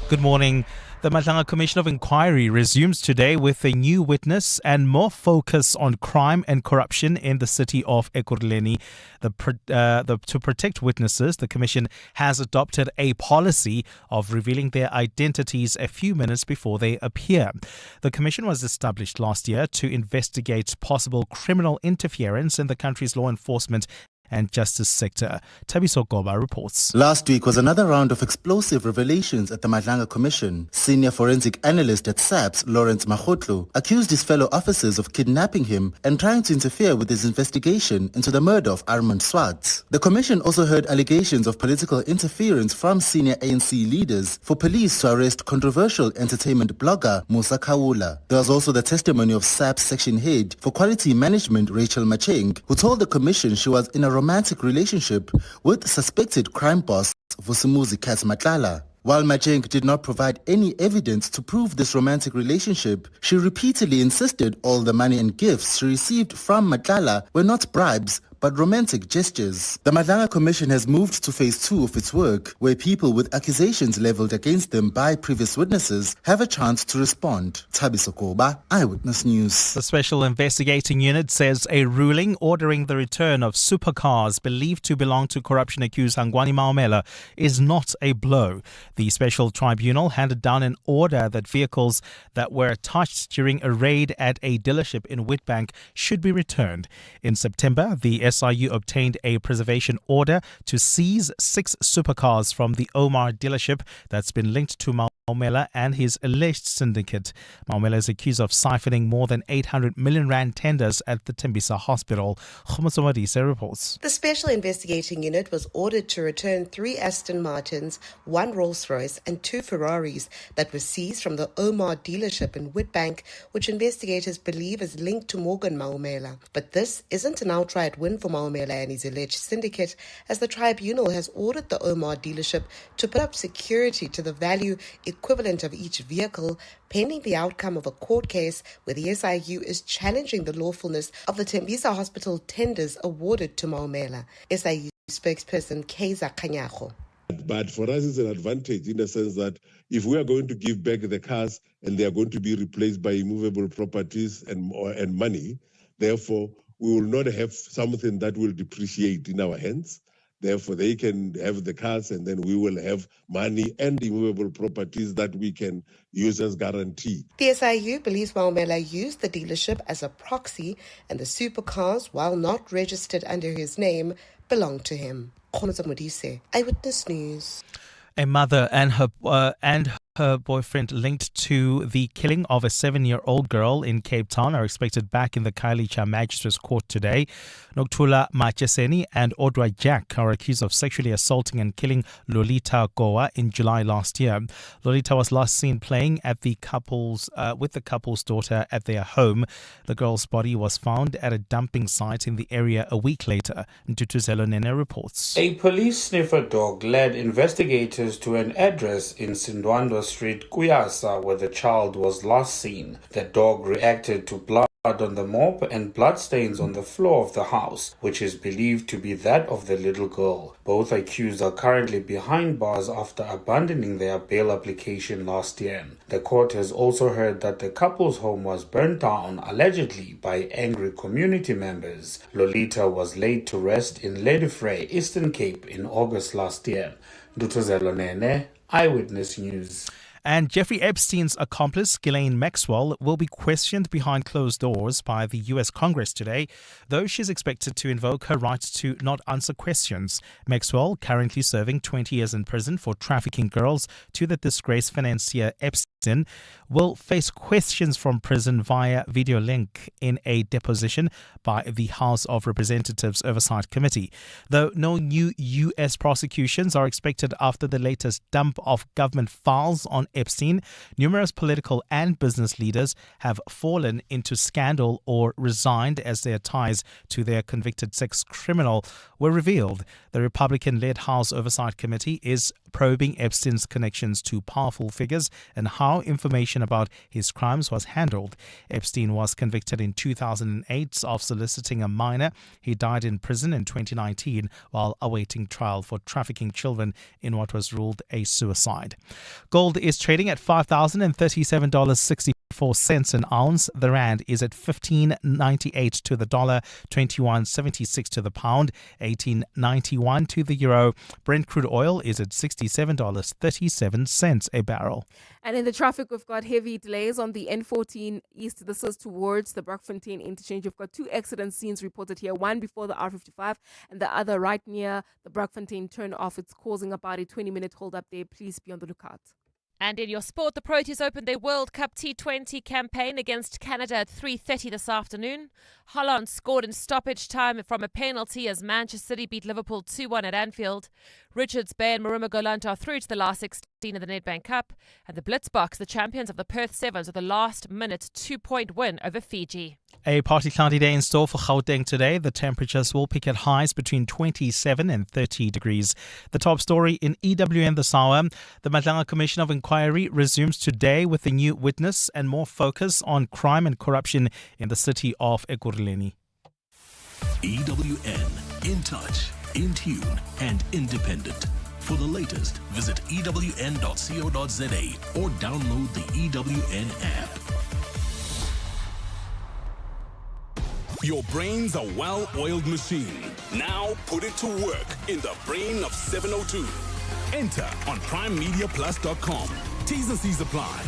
Good morning. The Madlanga Commission of Inquiry resumes today with a new witness and more focus on crime and corruption in the city of Ekurhuleni. To protect witnesses, the Commission has adopted a policy of revealing their identities a few minutes before they appear. The Commission was established last year to investigate possible criminal interference in the country's law enforcement and justice sector. Tabiso Goba reports. Last week was another round of explosive revelations at the Madlanga Commission. Senior forensic analyst at SAPS, Lawrence Mahotlu, accused his fellow officers of kidnapping him and trying to interfere with his investigation into the murder of Armand Swartz. The commission also heard allegations of political interference from senior ANC leaders for police to arrest controversial entertainment blogger Musa Kawula. There was also the testimony of SAPS section head for quality management Rachel Macheng, who told the commission she was in a romantic relationship with suspected crime boss Vusimuzi Katz Matlala. While Macheng did not provide any evidence to prove this romantic relationship, she repeatedly insisted all the money and gifts she received from Matlala were not bribes but romantic gestures. The Madlanga Commission has moved to phase 2 of its work, where people with accusations leveled against them by previous witnesses have a chance to respond. Tabiso Koba, Eyewitness News. The Special Investigating Unit says a ruling ordering the return of supercars believed to belong to corruption-accused Hangwani Maumela is not a blow. The Special Tribunal handed down an order that vehicles that were touched during a raid at a dealership in Witbank should be returned. In September, the SIU obtained a preservation order to seize 6 supercars from the Omar dealership that's been linked to Maumela and his alleged syndicate. Maumela is accused of siphoning more than 800 million rand tenders at the Tembisa Hospital. Khomosomadise reports. The Special Investigating Unit was ordered to return 3 Aston Martins, 1 Rolls-Royce and 2 Ferraris that were seized from the Omar dealership in Witbank, which investigators believe is linked to Morgan Maumela. But this isn't an outright win for Maumela and his alleged syndicate, as the tribunal has ordered the Omar dealership to put up security to the value equivalent of each vehicle, pending the outcome of a court case where the SIU is challenging the lawfulness of the Tembisa Hospital tenders awarded to Maumela. SIU spokesperson Kaiza Kanyago. But for us, it's an advantage in the sense that if we are going to give back the cars and they are going to be replaced by immovable properties and money, therefore, we will not have something that will depreciate in our hands. Therefore, they can have the cars and then we will have money and immovable properties that we can use as guarantee. The SIU believes Maumela used the dealership as a proxy and the supercars, while not registered under his name, belong to him. Eyewitness News. A mother and her boyfriend linked to the killing of a 7-year-old girl in Cape Town are expected back in the Khayelitsha Magistrates Court today. Noktula Macheseni and Odwa Jack are accused of sexually assaulting and killing Lolita Goa in July last year. Lolita was last seen playing at the couple's with the couple's daughter at their home. The girl's body was found at a dumping site in the area a week later. Ntutuzelo Nene reports. A police sniffer dog led investigators to an address in Sindwando street Kuyasa, where the child was last seen. The dog reacted to blood on the mop and bloodstains on the floor of the house, which is believed to be that of the little girl. Both accused are currently behind bars after abandoning their bail application last year. The court has also heard that the couple's home was burnt down, allegedly by angry community members. Lolita was laid to rest in Ledefray, Eastern Cape in August last year. Dutuzelo Nene, Eyewitness News. And Jeffrey Epstein's accomplice, Ghislaine Maxwell, will be questioned behind closed doors by the U.S. Congress today, though she's expected to invoke her right to not answer questions. Maxwell, currently serving 20 years in prison for trafficking girls to the disgraced financier Epstein, will face questions from prison via video link in a deposition by the House of Representatives Oversight Committee. Though no new U.S. prosecutions are expected after the latest dump of government files on Epstein, numerous political and business leaders have fallen into scandal or resigned as their ties to their convicted sex criminal were revealed. The Republican-led House Oversight Committee is probing Epstein's connections to powerful figures and how information about his crimes was handled. Epstein was convicted in 2008 of soliciting a minor. He died in prison in 2019 while awaiting trial for trafficking children in what was ruled a suicide. Gold is trading at $5,037.64 an ounce. The rand is at 15.98 to the dollar, 21.76 to the pound, 18.91 to the euro. Brent crude oil is at $67.37 a barrel. And in the traffic, we've got heavy delays on the N14 east. This is towards the Brockfontein interchange. We've got two accident scenes reported here, one before the R55 and the other right near the Brockfontein turn-off. It's causing about a 20-minute hold-up there. Please be on the lookout. And in your sport, the Proteas opened their World Cup T20 campaign against Canada at 3:30 this afternoon. Holland scored in stoppage time from a penalty as Manchester City beat Liverpool 2-1 at Anfield. Richards Bay and Maruma Golant are through to the last 16 of the Nedbank Cup. And the Blitzboks, the champions of the Perth Sevens, with a last-minute 2-point win over Fiji. A partly cloudy day in store for Gauteng today. The temperatures will peak at highs between 27 and 30 degrees. The top story in EWN this hour: the Madlanga Commission of Inquiry resumes today with a new witness and more focus on crime and corruption in the city of Ekurhuleni. EWN, in touch, in tune, and independent. For the latest, visit ewn.co.za or download the EWN app. Your brain's a well-oiled machine. Now put it to work in the brain of 702. Enter on primemediaplus.com. T's and C's apply.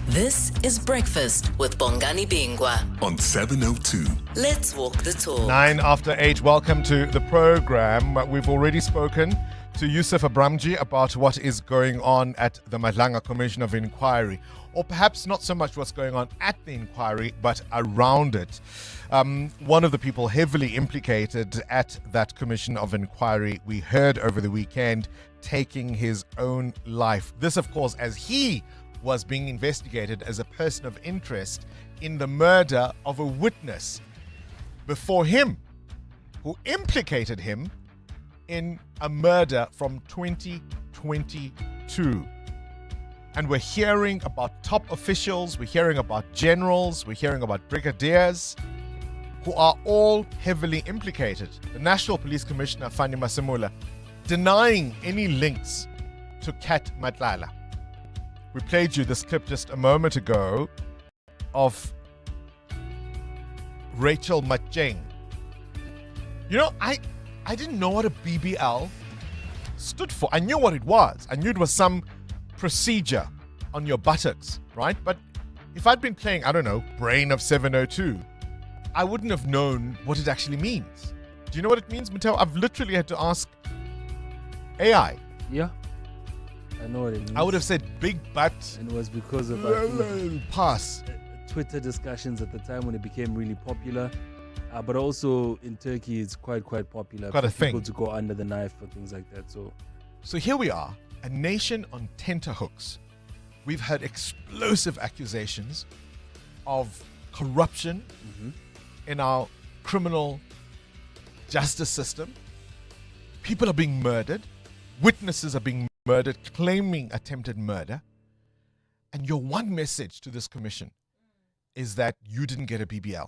This is Breakfast with Bongani Bingwa on 702. Let's walk the talk. 9 after 8. Welcome to the program. We've already spoken to Yusuf Abramji about what is going on at the Madlanga Commission of Inquiry, or perhaps not so much what's going on at the inquiry, but around it. One of the people heavily implicated at that Commission of Inquiry, we heard over the weekend, taking his own life. This, of course, as he was being investigated as a person of interest in the murder of a witness before him, who implicated him in a murder from 2022. And we're hearing about top officials, we're hearing about generals, we're hearing about brigadiers who are all heavily implicated. The National Police Commissioner, Fani Masimula, denying any links to Kat Madlala. We played you this clip just a moment ago of Rachel Macheng. You know, I didn't know what a BBL stood for. I knew what it was. I knew it was some procedure on your buttocks, right? But if I'd been playing, I don't know, Brain of 702, I wouldn't have known what it actually means. Do you know what it means, Mateo? I've literally had to ask AI. Yeah, I know what it means. I would have said big butt. And it was because of pass. Twitter discussions at the time when it became really popular. But also in Turkey, it's quite popular. Quite a for people thing. to go under the knife or things like that. So here we are, a nation on tenterhooks. We've heard explosive accusations of corruption in our criminal justice system. People are being murdered. Witnesses are being murdered, claiming attempted murder. And your one message to this commission is that you didn't get a BBL.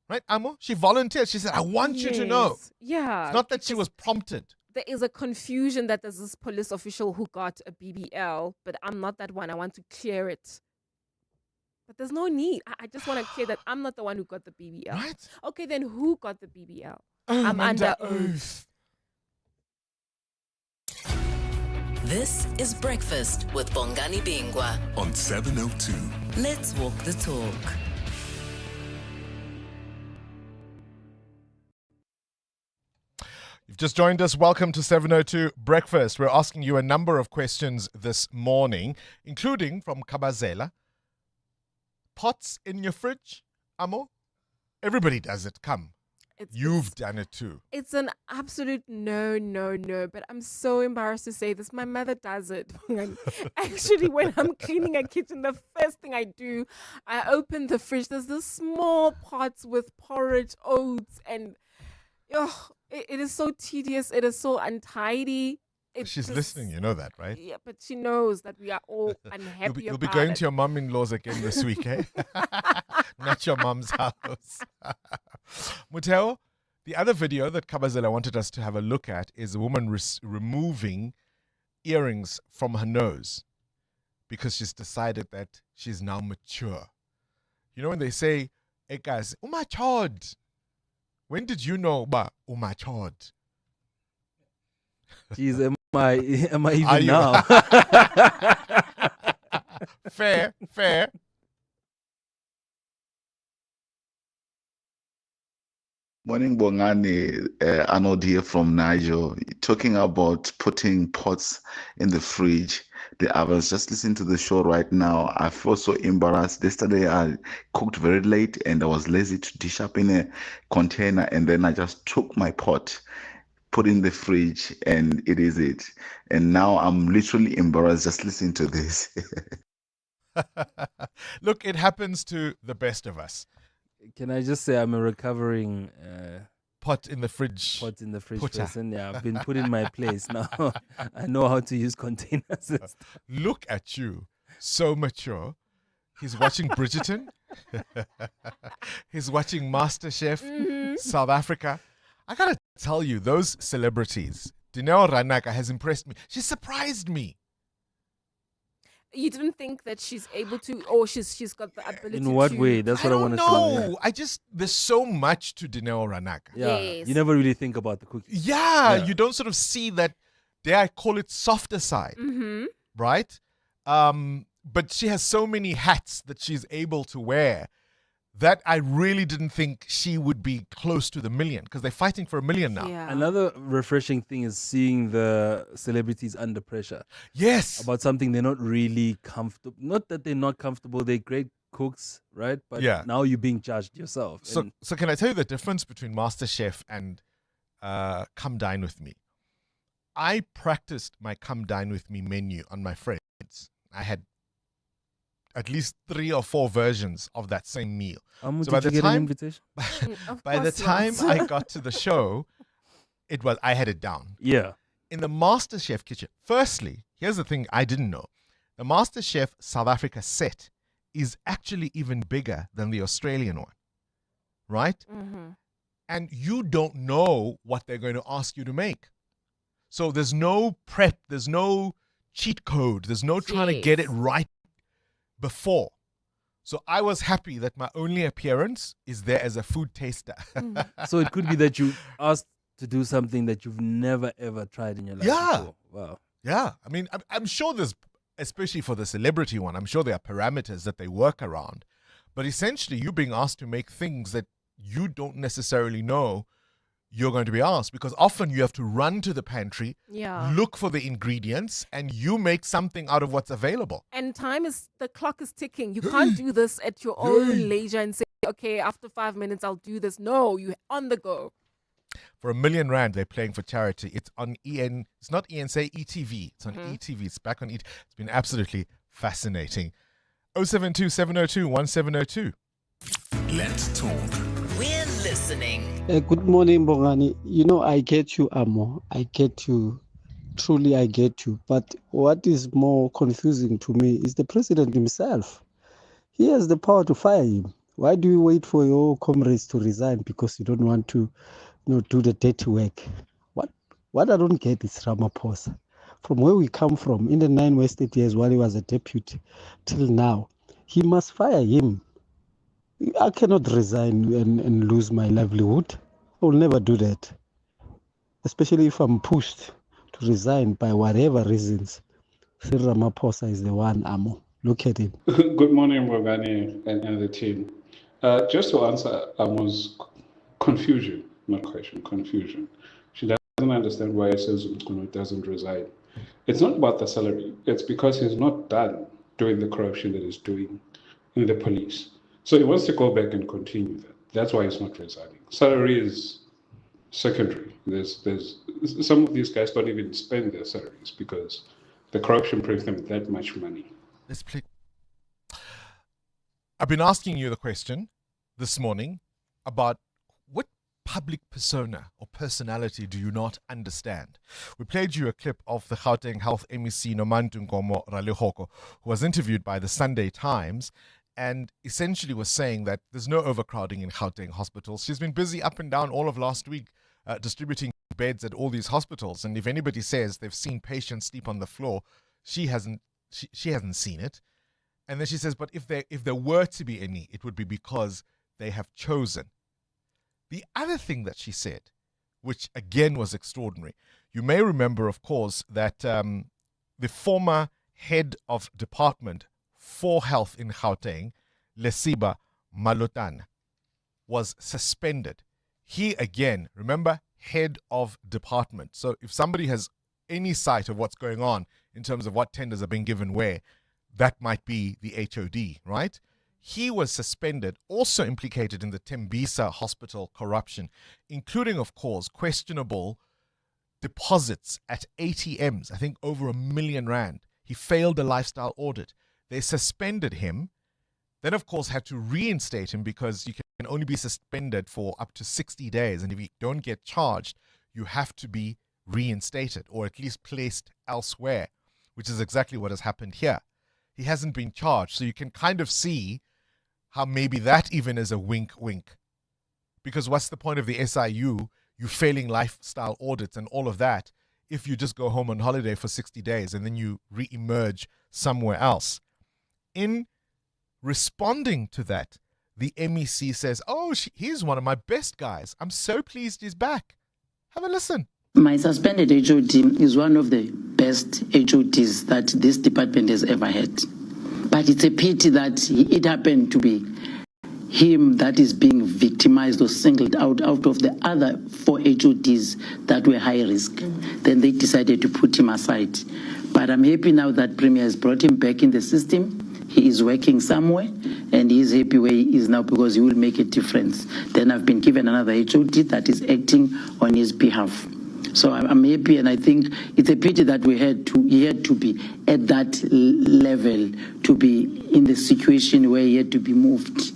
Right, Amo? She volunteered. She said, I want you to know. Yeah. It's not that she was prompted. There is a confusion that there's this police official who got a BBL, but I'm not that one. I want to clear it. But there's no need. I just want to clear that I'm not the one who got the BBL. Right. Okay, then who got the BBL? I'm under oath. This is Breakfast with Bongani Bingwa on 702. Let's walk the talk. You've just joined us. Welcome to 702 Breakfast. We're asking you a number of questions this morning, including from Kabazela. Pots in your fridge, Amo? Everybody does it. Come. You've done it too. It's an absolute no. But I'm so embarrassed to say this. My mother does it. Actually, when I'm cleaning a kitchen, the first thing I do, I open the fridge. There's this small pots with porridge, oats, and it is so tedious. It is so untidy. She's listening, you know that, right? Yeah, but she knows that we are all unhappy You'll be about going it. to your mum-in-law's again this week, eh? Not your mum's house. Muteo, the other video that Kabazela wanted us to have a look at is a woman removing earrings from her nose because she's decided that she's now mature. You know when they say, hey guys, my child. When did you know about my child? Jeez, am I even Are you? now? Fair. Morning, Bongani. Arnold here from Niger. Talking about putting pots in the fridge. I was just listening to the show right now. I feel so embarrassed. Yesterday, I cooked very late and I was lazy to dish up in a container. And then I just took my pot, put in the fridge, and it is it. And now I'm literally embarrassed just listening to this. Look, it happens to the best of us. Can I just say I'm a recovering pot in the fridge putter. person? Yeah, I've been put in my place now. I know how to use containers. And stuff. Look at you, so mature. He's watching Bridgerton. He's watching MasterChef, South Africa. I gotta tell you, those celebrities, Dineo Ranaka has impressed me. She surprised me. You didn't think that she's able to, or she's got the ability to. In what way? That's what I want to No, say. there's so much to Dineo Ranaka. Yeah, Yes. you never really think about the cooking. Yeah, you don't sort of see that, dare I call it, softer side, right? But she has so many hats that she's able to wear that I really didn't think she would be close to the million, because they're fighting for 1 million now. Yeah. Another refreshing thing is seeing the celebrities under pressure. Yes. About something they're not really comfortable. Not that they're not comfortable, they're great cooks, right? But now you're being judged yourself. So can I tell you the difference between MasterChef and Come Dine With Me? I practiced my Come Dine With Me menu on my friends. I had at least 3 or 4 versions of that same meal. So by the time, an invitation? By the time I got to the show, I had it down. Yeah. In the MasterChef kitchen, firstly, here's the thing I didn't know. The MasterChef South Africa set is actually even bigger than the Australian one, right? And you don't know what they're going to ask you to make. So there's no prep, there's no cheat code, there's no trying to get it right before. So I was happy that my only appearance is there as a food taster. So it could be that you asked to do something that you've never ever tried in your life before. Wow. Yeah. I mean, I'm sure there's, especially for the celebrity one, I'm sure there are parameters that they work around. But essentially, you're being asked to make things that you don't necessarily know you're going to be asked, because often you have to run to the pantry, look for the ingredients, and you make something out of what's available. And the clock is ticking. You can't do this at your own leisure and say, okay, after 5 minutes, I'll do this. No, you're on the go. For R1 million, they're playing for charity. It's on it's not ENSA, ETV. It's on ETV. It's back on ETV. It's been absolutely fascinating. 072-702-1702. Let's talk. We're listening. Good morning, Bongani. You know, I get you, Amo. I get you. truly I get you. But what is more confusing to me is the president himself. He has the power to fire him. Why do you wait for your comrades to resign because you don't want to do the dirty work? What I don't get is Ramaphosa. From where we come from, in the 9 wasted years while he was a deputy till now, he must fire him. I cannot resign and lose my livelihood. I will never do that, especially if I'm pushed to resign by whatever reasons. Sir Ramaphosa is the one, Amo. Look at him. Good morning, Bongani and the team. Just to answer Amo's confusion, not question, confusion. She doesn't understand why he says Mkhunu doesn't resign. It's not about the salary. It's because he's not done doing the corruption that he's doing in the police. So he wants to go back and continue that. That's why he's not resigning. Salary is secondary. There's some of these guys don't even spend their salaries because the corruption brings them that much money. Let's play. I've been asking you the question this morning about what public persona or personality do you not understand? We played you a clip of the Gauteng Health MEC Nomantu Nkomo Ralehoko, who was interviewed by the Sunday Times and essentially was saying that there's no overcrowding in Gauteng hospitals. She's been busy up and down all of last week distributing beds at all these hospitals. And if anybody says they've seen patients sleep on the floor, she hasn't seen it. And then she says, but if there were to be any, it would be because they have chosen. The other thing that she said, which again was extraordinary, you may remember, of course, that the former head of department for health in Gauteng, Lesiba Malotana, was suspended. He again, remember, head of department. So if somebody has any sight of what's going on in terms of what tenders are being given where, that might be the HOD, right? He was suspended, also implicated in the Tembisa hospital corruption, including, of course, questionable deposits at ATMs, I think over R1 million. He failed a lifestyle audit. They suspended him, then, of course, had to reinstate him because you can only be suspended for up to 60 days. And if you don't get charged, you have to be reinstated or at least placed elsewhere, which is exactly what has happened here. He hasn't been charged. So you can kind of see how maybe that even is a wink, wink. Because what's the point of the SIU, you failing lifestyle audits and all of that, if you just go home on holiday for 60 days and then you re-emerge somewhere else? In responding to that, the MEC says, oh, he's one of my best guys. I'm so pleased he's back. Have a listen. My suspended HOD is one of the best HODs that this department has ever had. But it's a pity that it happened to be him that is being victimized or singled out of the other 4 HODs that were high risk. Then they decided to put him aside. But I'm happy now that Premier has brought him back in the system. He is working somewhere, and he is happy where he is now because he will make a difference. Then I've been given another HOD that is acting on his behalf. So I'm happy, and I think it's a pity that he had to be at that level, to be in the situation where he had to be moved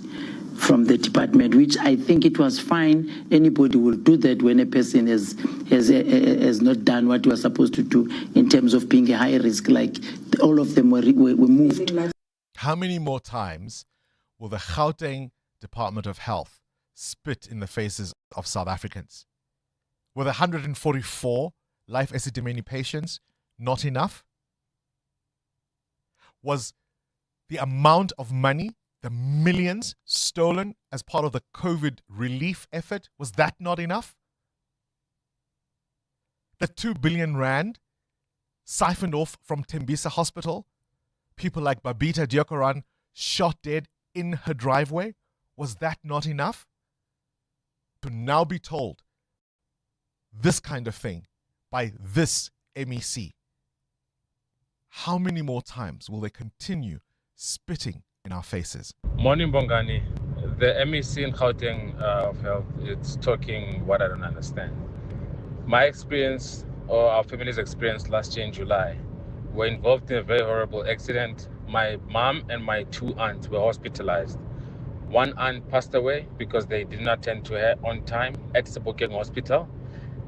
from the department, which I think it was fine. Anybody will do that when a person has not done what he was supposed to do in terms of being a high risk, like all of them were moved. How many more times will the Gauteng Department of Health spit in the faces of South Africans? Were the 144 life esidimeni patients not enough? Was the amount of money, the millions stolen as part of the COVID relief effort, was that not enough? The 2 billion rand siphoned off from Tembisa Hospital, people like Babita Diokoran shot dead in her driveway, was that not enough? To now be told this kind of thing by this MEC, how many more times will they continue spitting in our faces? Morning, Bongani. The MEC in Gauteng of Health, it's talking what I don't understand. My experience, or our family's experience last year in July, were involved in a very horrible accident. My mom and my 2 aunts were hospitalized. One aunt passed away because they did not attend to her on time at Sebokeng Hospital.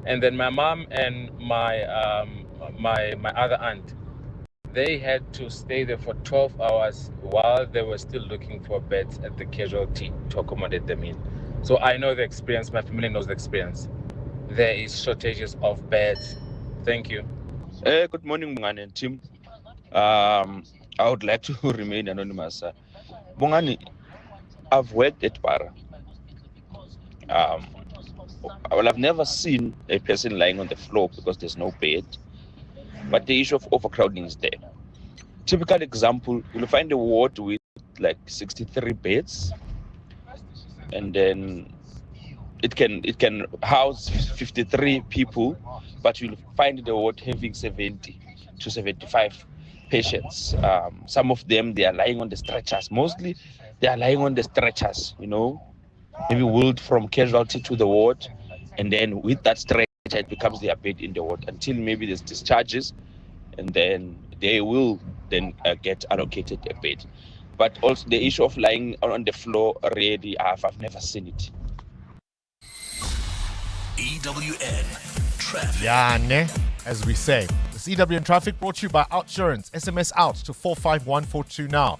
And then my mom and my my other aunt, they had to stay there for 12 hours while they were still looking for beds at the casualty to accommodate them in. So I know the experience, my family knows the experience. There is shortages of beds. Thank you. Good morning, Bongani and team. I would like to remain anonymous. Bongani, I've worked at Para. I've never seen a person lying on the floor because there's no bed. But the issue of overcrowding is there. Typical example, you'll find a ward with like 63 beds, and then it can house 53 people, but you'll find the ward having 70 to 75 patients. Some of them, they are lying on the stretchers. Mostly they are lying on the stretchers, maybe wheeled from casualty to the ward, and then with that stretcher it becomes their bed in the ward until maybe there's discharges, and then they will then get allocated a bed. But also the issue of lying on the floor, really, I've never seen it. EWN Traffic. Yeah, ne, as we say. This EWN Traffic brought to you by Outsurance. SMS out to 45142 now.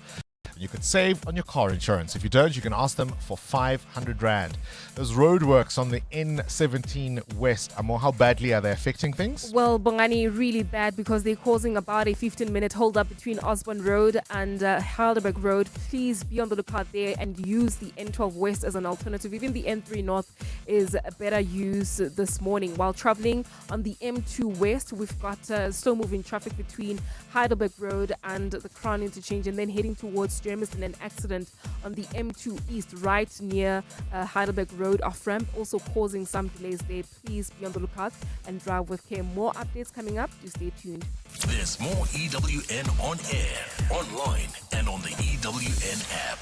You could save on your car insurance. If you don't, you can ask them for 500 Rand. Those roadworks on the N17 West, Amo, how badly are they affecting things? Well, Bongani, really bad because they're causing about a 15-minute hold-up between Osborne Road and Heidelberg Road. Please be on the lookout there and use the N12 West as an alternative. Even the N3 North is a better use this morning. While traveling on the M2 West, we've got slow-moving traffic between Heidelberg Road and the Crown Interchange, and then heading towards Germiston. An accident on the M2 East right near Heidelberg Road off-ramp, also causing some delays there. Please be on the lookout and drive with care. More updates coming up. Do stay tuned. There's more EWN on air, online, and on the EWN app.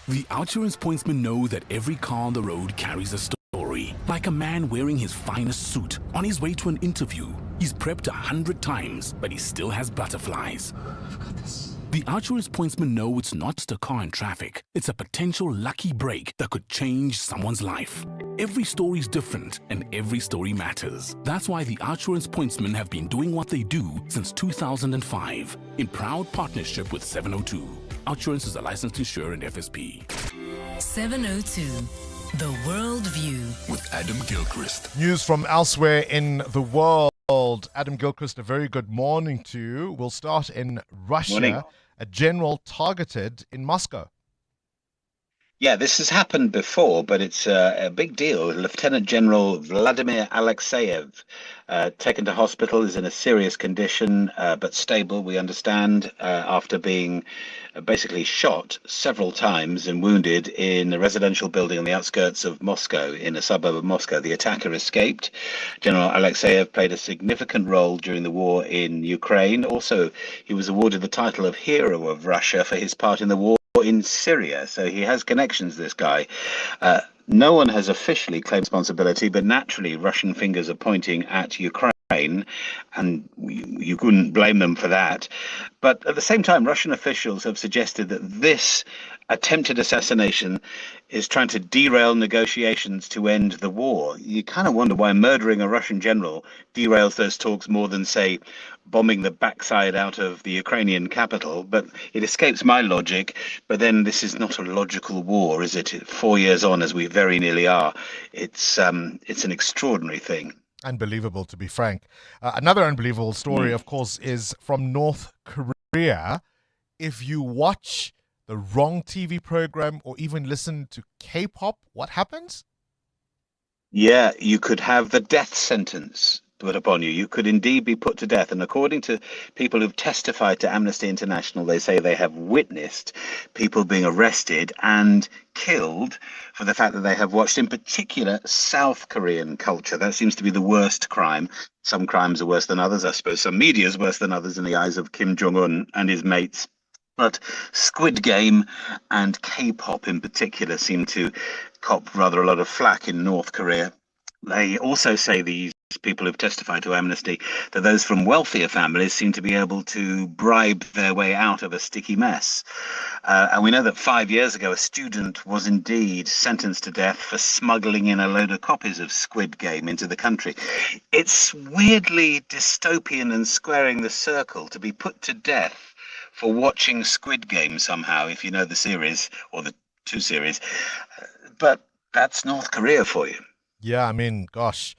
The Outsurance pointsmen know that every car on the road carries a story. Like a man wearing his finest suit on his way to an interview. He's prepped 100 times, but he still has butterflies. The Outsurance pointsmen know it's not just a car in traffic. It's a potential lucky break that could change someone's life. Every story's different and every story matters. That's why the Outsurance pointsmen have been doing what they do since 2005 in proud partnership with 702. Outsurance is a licensed insurer and FSP. 702, The World View with Adam Gilchrist. News from elsewhere in the world. Adam Gilchrist, a very good morning to you. We'll start in Russia. Morning. A general targeted in Moscow. Yeah, this has happened before, but it's a big deal. Lieutenant General Vladimir Alexeyev, taken to hospital, is in a serious condition, but stable, we understand, after being basically shot several times and wounded in a residential building on the outskirts of Moscow, in a suburb of Moscow. The attacker escaped. General Alexeyev played a significant role during the war in Ukraine. Also, he was awarded the title of Hero of Russia for his part in the war in Syria, so he has connections, this guy. No one has officially claimed responsibility, but naturally Russian fingers are pointing at Ukraine, and you couldn't blame them for that. But at the same time, Russian officials have suggested that this attempted assassination is trying to derail negotiations to end the war. You kind of wonder why murdering a Russian general derails those talks more than, say, bombing the backside out of the Ukrainian capital. But it escapes my logic. But then this is not a logical war, is it? 4 years on, as we very nearly are. It's an extraordinary thing. Unbelievable, to be frank. Another unbelievable story, of course, is from North Korea. If you watch the wrong TV program or even listen to K-pop, what happens? Yeah, you could have the death sentence put upon you. You could indeed be put to death. And according to people who've testified to Amnesty International, they say they have witnessed people being arrested and killed for the fact that they have watched, in particular, South Korean culture. That seems to be the worst crime. Some crimes are worse than others, I suppose. Some media is worse than others in the eyes of Kim Jong-un and his mates. But Squid Game and K-pop in particular seem to cop rather a lot of flack in North Korea. They also say these people who've testified to Amnesty, that those from wealthier families seem to be able to bribe their way out of a sticky mess. And we know that 5 years ago, a student was indeed sentenced to death for smuggling in a load of copies of Squid Game into the country. It's weirdly dystopian and squaring the circle to be put to death for watching Squid Game somehow, if you know the series, or the two series. But that's North Korea for you. Yeah, I mean, gosh,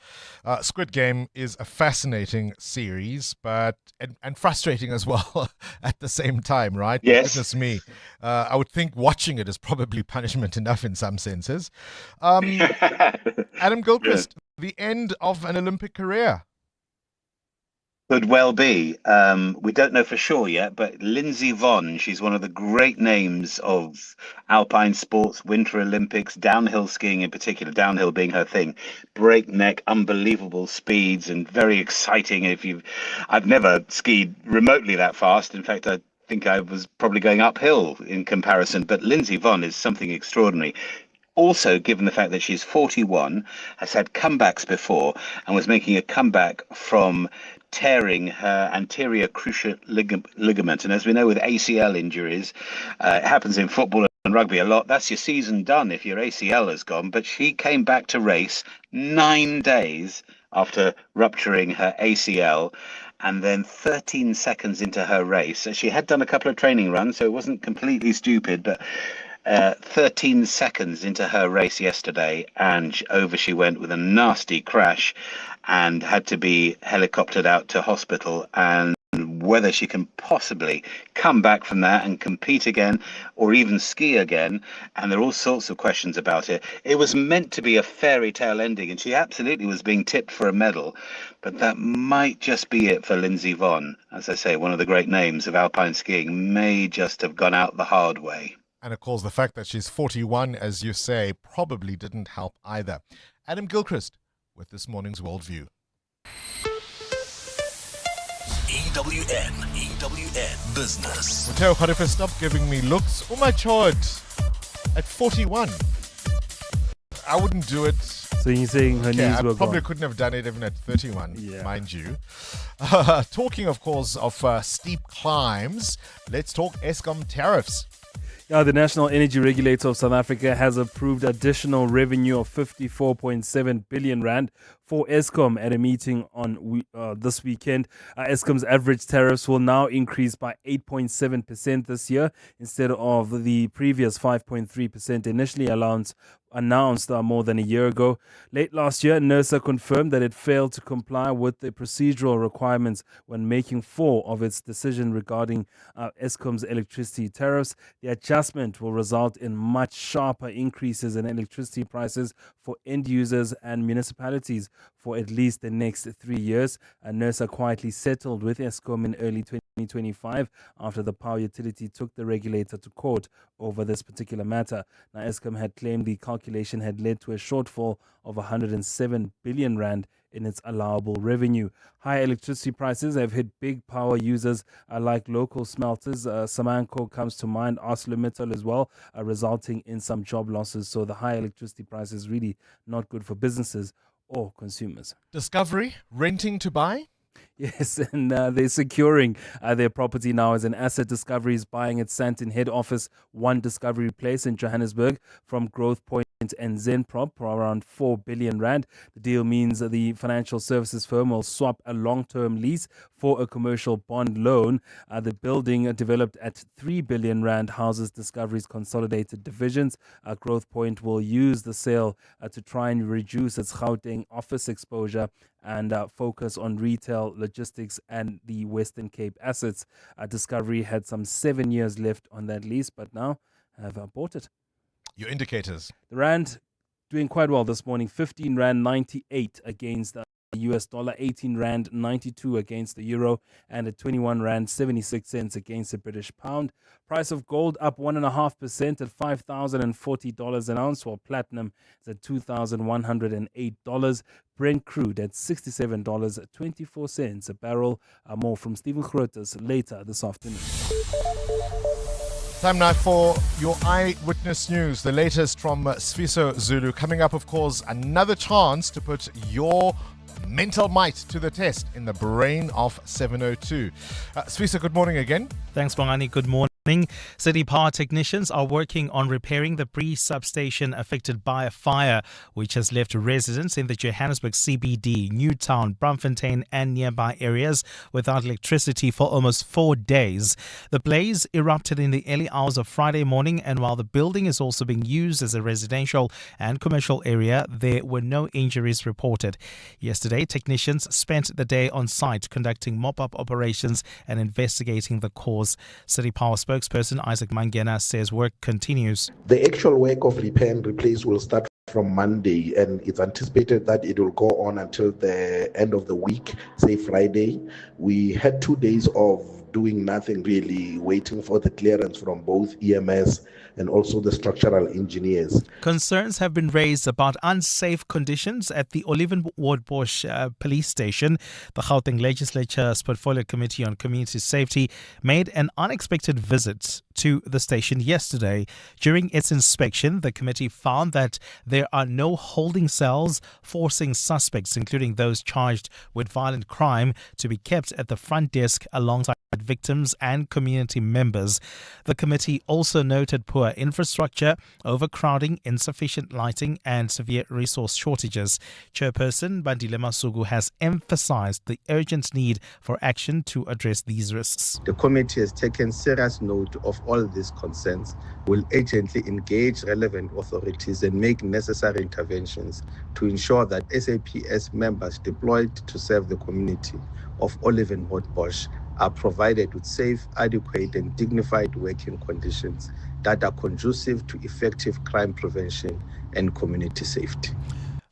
Squid Game is a fascinating series, but and frustrating as well at the same time, right? Yes. Goodness me. I would think watching it is probably punishment enough in some senses. Adam Gilchrist, the end of an Olympic career. Could well be. We don't know for sure yet, but Lindsey Vonn, she's one of the great names of alpine sports, Winter Olympics, downhill skiing in particular, downhill being her thing. Breakneck, unbelievable speeds, and very exciting. I've never skied remotely that fast. In fact, I think I was probably going uphill in comparison, but Lindsey Vonn is something extraordinary. Also, given the fact that she's 41, has had comebacks before, and was making a comeback from tearing her anterior cruciate ligament. And as we know with ACL injuries, it happens in football and rugby a lot. That's your season done if your ACL has gone. But she came back to race 9 days after rupturing her ACL. And then 13 seconds into her race, so she had done a couple of training runs, so it wasn't completely stupid, but 13 seconds into her race yesterday, and over she went with a nasty crash and had to be helicoptered out to hospital. And whether she can possibly come back from that and compete again or even ski again, and there are all sorts of questions about it. It was meant to be a fairy tale ending, and she absolutely was being tipped for a medal, but that might just be it for Lindsey Vonn. As I say, one of the great names of alpine skiing may just have gone out the hard way. And of course, the fact that she's 41, as you say, probably didn't help either. Adam Gilchrist with this morning's Worldview. EWN Business. Mateo Kharife, stop giving me looks. Oh my God. At 41. I wouldn't do it. So you're saying her knees were probably gone? couldn't have done it even at 31, mind you. Talking, of course, of steep climbs, let's talk Eskom tariffs. Yeah, the National Energy Regulator of South Africa has approved additional revenue of 54.7 billion rand for Eskom at a meeting on this weekend. Eskom's average tariffs will now increase by 8.7% this year instead of the previous 5.3% initially announced more than a year ago. Late last year, NERSA confirmed that it failed to comply with the procedural requirements when making 4 of its decisions regarding Eskom's electricity tariffs. The adjustment will result in much sharper increases in electricity prices for end users and municipalities for at least the next 3 years. NERSA quietly settled with Eskom in early 2025 after the power utility took the regulator to court over this particular matter. Now, Eskom had claimed the calculation had led to a shortfall of 107 billion rand in its allowable revenue. High electricity prices have hit big power users like local smelters. Samanco comes to mind, ArcelorMittal as well, resulting in some job losses. So the high electricity price is really not good for businesses or consumers. Discovery, renting to buy? Yes, and they're securing their property now as an asset. Discovery is buying its Sandton head office, One Discovery Place in Johannesburg, from Growth Point and Zenprop for around 4 billion rand. The deal means that the financial services firm will swap a long-term lease for a commercial bond loan. The building, developed at 3 billion rand, houses Discovery's consolidated divisions. Growth Point will use the sale to try and reduce its Gauteng office exposure and focus on retail, logistics, and the Western Cape assets. Discovery had some 7 years left on that lease, but now have bought it. Your indicators. The rand doing quite well this morning. 15 rand 98 against the US dollar, 18 rand 92 against the euro, and at 21 rand 76 cents against the British pound. Price of gold up 1.5% at $5,040 an ounce, while platinum is at $2,108. Brent crude at $67.24 a barrel. More from Stephen Grotes later this afternoon. Time now for your eyewitness news, the latest from Sfiso Zulu. Coming up, of course, another chance to put your mental might to the test in the brain of 702. Swisa, good morning again. Thanks, Bongani. Good morning. City power technicians are working on repairing the Bree substation affected by a fire, which has left residents in the Johannesburg CBD, Newtown, Braamfontein and nearby areas without electricity for almost 4 days. The blaze erupted in the early hours of Friday morning, and while the building is also being used as a residential and commercial area, there were no injuries reported. Yesterday, technicians spent the day on site conducting mop-up operations and investigating the cause. City Power spokesperson Isaac Mangena says work continues. The actual work of repair and replace will start from Monday, and it's anticipated that it will go on until the end of the week, say Friday. We had 2 days of doing nothing really, waiting for the clearance from both EMS and also the structural engineers. Concerns have been raised about unsafe conditions at the Olivenwood police station. The Gauteng Legislature's Portfolio Committee on Community Safety made an unexpected visit to the station yesterday. During its inspection, the committee found that there are no holding cells, forcing suspects, including those charged with violent crime, to be kept at the front desk alongside victims and community members. The committee also noted poor infrastructure, overcrowding, insufficient lighting and severe resource shortages. Chairperson Bandile Masuku has emphasized the urgent need for action to address these risks. The committee has taken serious note of all these concerns, will urgently engage relevant authorities and make necessary interventions to ensure that SAPS members deployed to serve the community of Olivenwood are provided with safe, adequate and dignified working conditions that are conducive to effective crime prevention and community safety.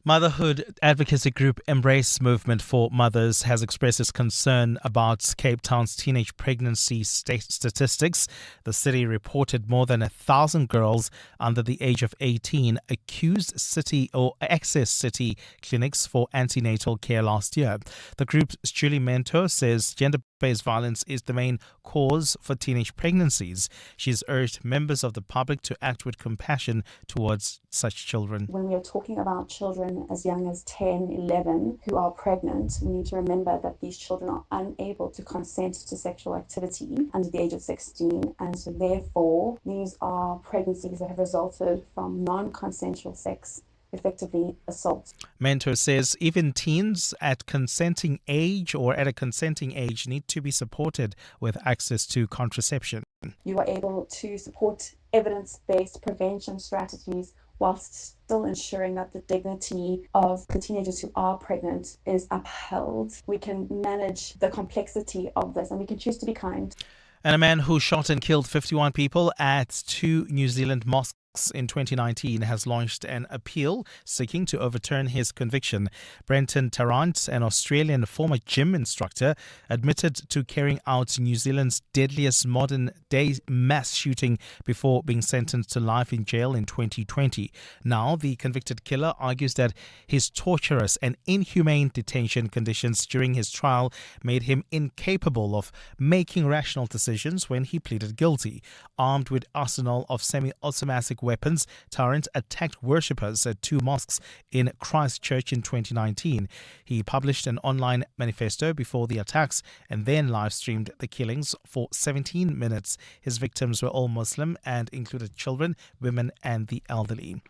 Motherhood advocacy group Embrace Movement for Mothers has expressed its concern about Cape Town's teenage pregnancy statistics. The city reported more than 1,000 girls under the age of 18 accused city or access city clinics for antenatal care last year. The group's Julie Mentor says gender-based violence is the main cause for teenage pregnancies. She's urged members of the public to act with compassion towards such children. When we are talking about children as young as 10, 11 who are pregnant, we need to remember that these children are unable to consent to sexual activity under the age of 16, and so therefore these are pregnancies that have resulted from non-consensual sex, effectively assault. Mentor says even teens at a consenting age need to be supported with access to contraception. You are able to support evidence-based prevention strategies whilst still ensuring that the dignity of the teenagers who are pregnant is upheld. We can manage the complexity of this and we can choose to be kind. And a man who shot and killed 51 people at 2 New Zealand mosques in 2019 has launched an appeal seeking to overturn his conviction. Brenton Tarrant, an Australian former gym instructor, admitted to carrying out New Zealand's deadliest modern-day mass shooting before being sentenced to life in jail in 2020. Now, the convicted killer argues that his torturous and inhumane detention conditions during his trial made him incapable of making rational decisions when he pleaded guilty. Armed with arsenal of semi-automatic weapons, Tarrant attacked worshippers at 2 mosques in Christchurch in 2019. He published an online manifesto before the attacks and then live-streamed the killings for 17 minutes. His victims were all Muslim and included children, women and the elderly.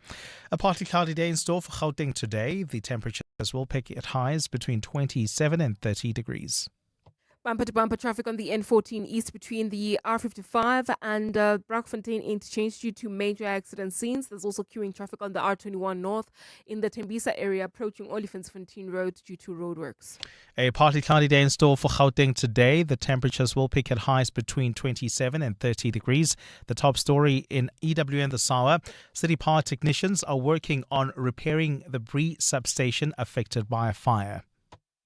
A partly cloudy day in store for Gauteng today. The temperatures will peak at highs between 27 and 30 degrees. Bumper-to-bumper traffic on the N14 East between the R55 and Braamfontein interchange due to major accident scenes. There's also queuing traffic on the R21 North in the Tembisa area approaching Olifantsfontein Road due to roadworks. A partly cloudy day in store for Gauteng today. The temperatures will peak at highs between 27 and 30 degrees. The top story in EWN this hour: City power technicians are working on repairing the Bree substation affected by a fire.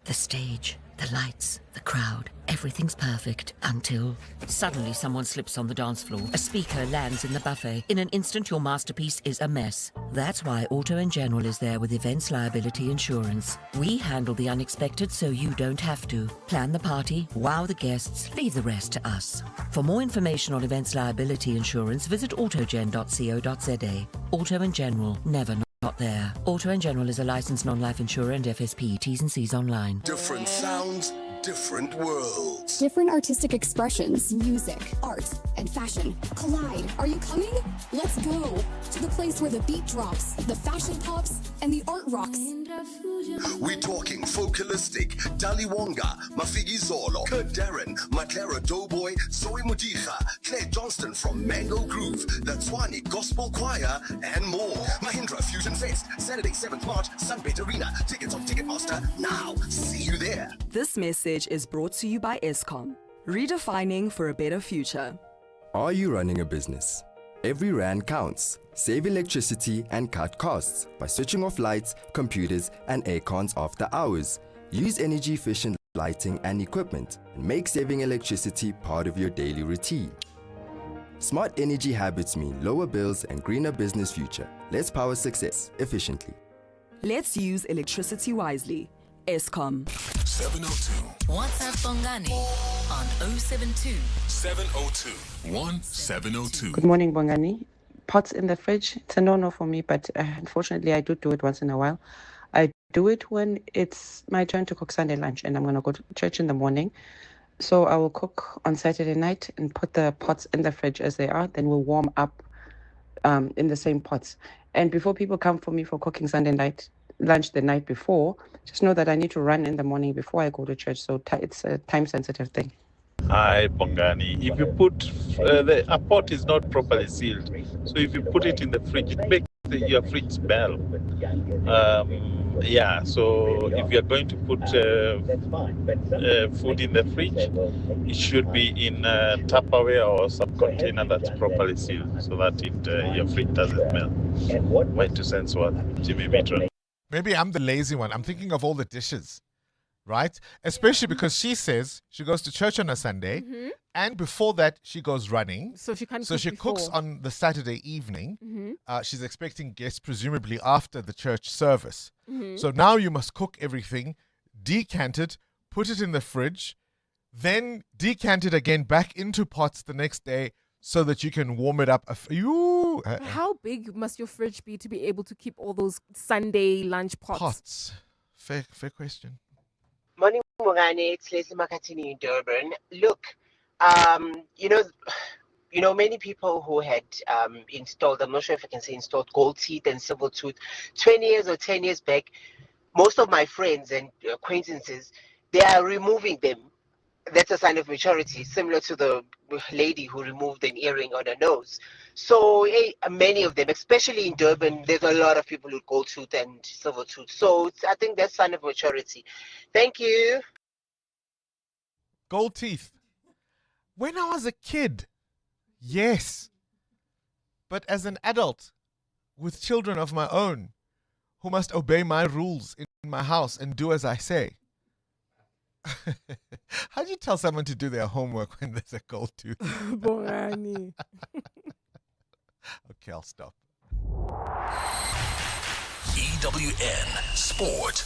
The stage, the lights, the crowd, everything's perfect until suddenly someone slips on the dance floor. A speaker lands in the buffet. In an instant, your masterpiece is a mess. That's why Auto & General is there with Events Liability Insurance. We handle the unexpected so you don't have to. Plan the party, wow the guests, leave the rest to us. For more information on Events Liability Insurance, visit autogen.co.za. Auto & General, never not not there. Auto & General is a licensed non-life insurer and FSP. T's and C's online. Different sounds, different worlds. Different artistic expressions, music, art, and fashion collide. Are you coming? Let's go to the place where the beat drops, the fashion pops, and the art rocks. We're talking Focalistic, Dali Wonga, Mafigi Zolo, Kurt Darren, Maclara Doughboy, Zoe Mudija, Claire Johnston from Mango Groove, the Tswani Gospel Choir, and more. Mahindra Fusion Fest, Saturday 7th March, Sunbet Arena. Tickets on Ticketmaster now. See you there. This message is brought to you by Eskom, redefining for a better future. Are you running a business? Every rand counts. Save electricity and cut costs by switching off lights, computers, and air cons after hours. Use energy-efficient lighting and equipment and make saving electricity part of your daily routine. Smart energy habits mean lower bills and greener business future. Let's power success efficiently. Let's use electricity wisely. Eskom. 702. WhatsApp Bongani on 072 702 1702. Good morning, Bongani. Pots in the fridge, it's a no-no for me, but unfortunately I do it once in a while. I do it when it's my turn to cook Sunday lunch and I'm going to go to church in the morning. So I will cook on Saturday night and put the pots in the fridge as they are. Then we'll warm up in the same pots. And before people come for me for cooking Sunday night lunch the night before, just know that I need to run in the morning before I go to church. So it's a time-sensitive thing. Hi, Bongani. If you put a pot is not properly sealed, so if you put it in the fridge, it makes your fridge smell. So if you're going to put food in the fridge, it should be in a Tupperware or some container that's properly sealed, so that your fridge doesn't smell. Wait to sense what, Jimmy Mitron. Maybe I'm the lazy one. I'm thinking of all the dishes, right? Especially because she says she goes to church on a Sunday, and before that she goes running. So she can't. So she cooks on the Saturday evening. She's expecting guests presumably after the church service. So now you must cook everything, decant it, put it in the fridge, then decant it again back into pots the next day so that you can warm it up. How big must your fridge be to be able to keep all those Sunday lunch pots? Fair question. Morning, Bongani. It's Leslie Makatini in Durban. Look, many people who had installed, I'm not sure if I can say installed, gold teeth and silver tooth 20 years or 10 years back. Most of my friends and acquaintances, they are removing them. That's a sign of maturity, similar to the lady who removed an earring on her nose. So many of them, especially in Durban, there's a lot of people with gold tooth and silver tooth. So I think that's a sign of maturity. Thank you. Gold teeth. When I was a kid, yes. But as an adult with children of my own who must obey my rules in my house and do as I say. How do you tell someone to do their homework when there's a gold tooth? Bongani. Okay, I'll stop. EWN Sport.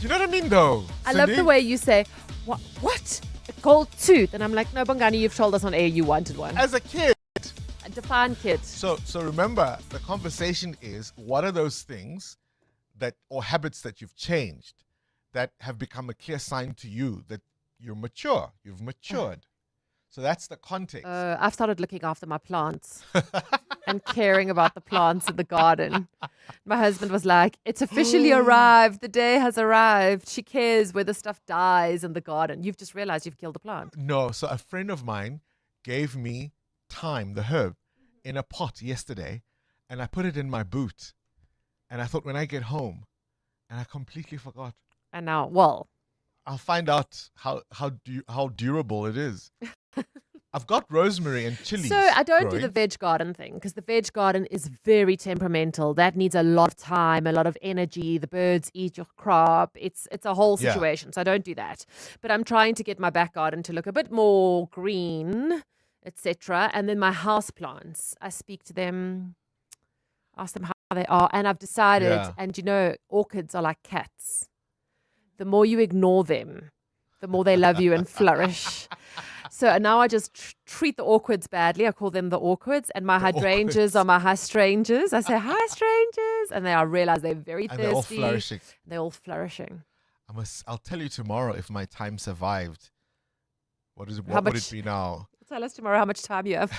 You know what I mean, though? I love the way you say, what? A gold tooth? And I'm like, no, Bongani, you've told us on air you wanted one. As a kid. A define kid. So remember, the conversation is, what are those things or habits that you've changed that have become a clear sign to you that you're mature, you've matured. So that's the context. I've started looking after my plants and caring about the plants in the garden. My husband was like, it's officially arrived. The day has arrived. She cares whether stuff dies in the garden. You've just realized you've killed a plant. No, so a friend of mine gave me thyme, the herb, in a pot yesterday, and I put it in my boot. And I thought when I get home, and I completely forgot. And now, well, I'll find out how durable it is. I've got rosemary and chilies. So I don't do the veg garden thing because the veg garden is very temperamental. That needs a lot of time, a lot of energy. The birds eat your crop. It's a whole situation. So I don't do that. But I'm trying to get my back garden to look a bit more green, etc. And then my house plants, I speak to them, ask them how they are. And I've decided, and orchids are like cats. The more you ignore them, the more they love you and flourish. So now I just treat the awkwards badly. I call them the awkwards. And my hydrangeas are my high strangers. I say, hi, strangers. And I realize they're very thirsty. And they're all flourishing. They're all flourishing. I'll tell you tomorrow if my time survived. What would it be now? Tell us tomorrow how much time you have.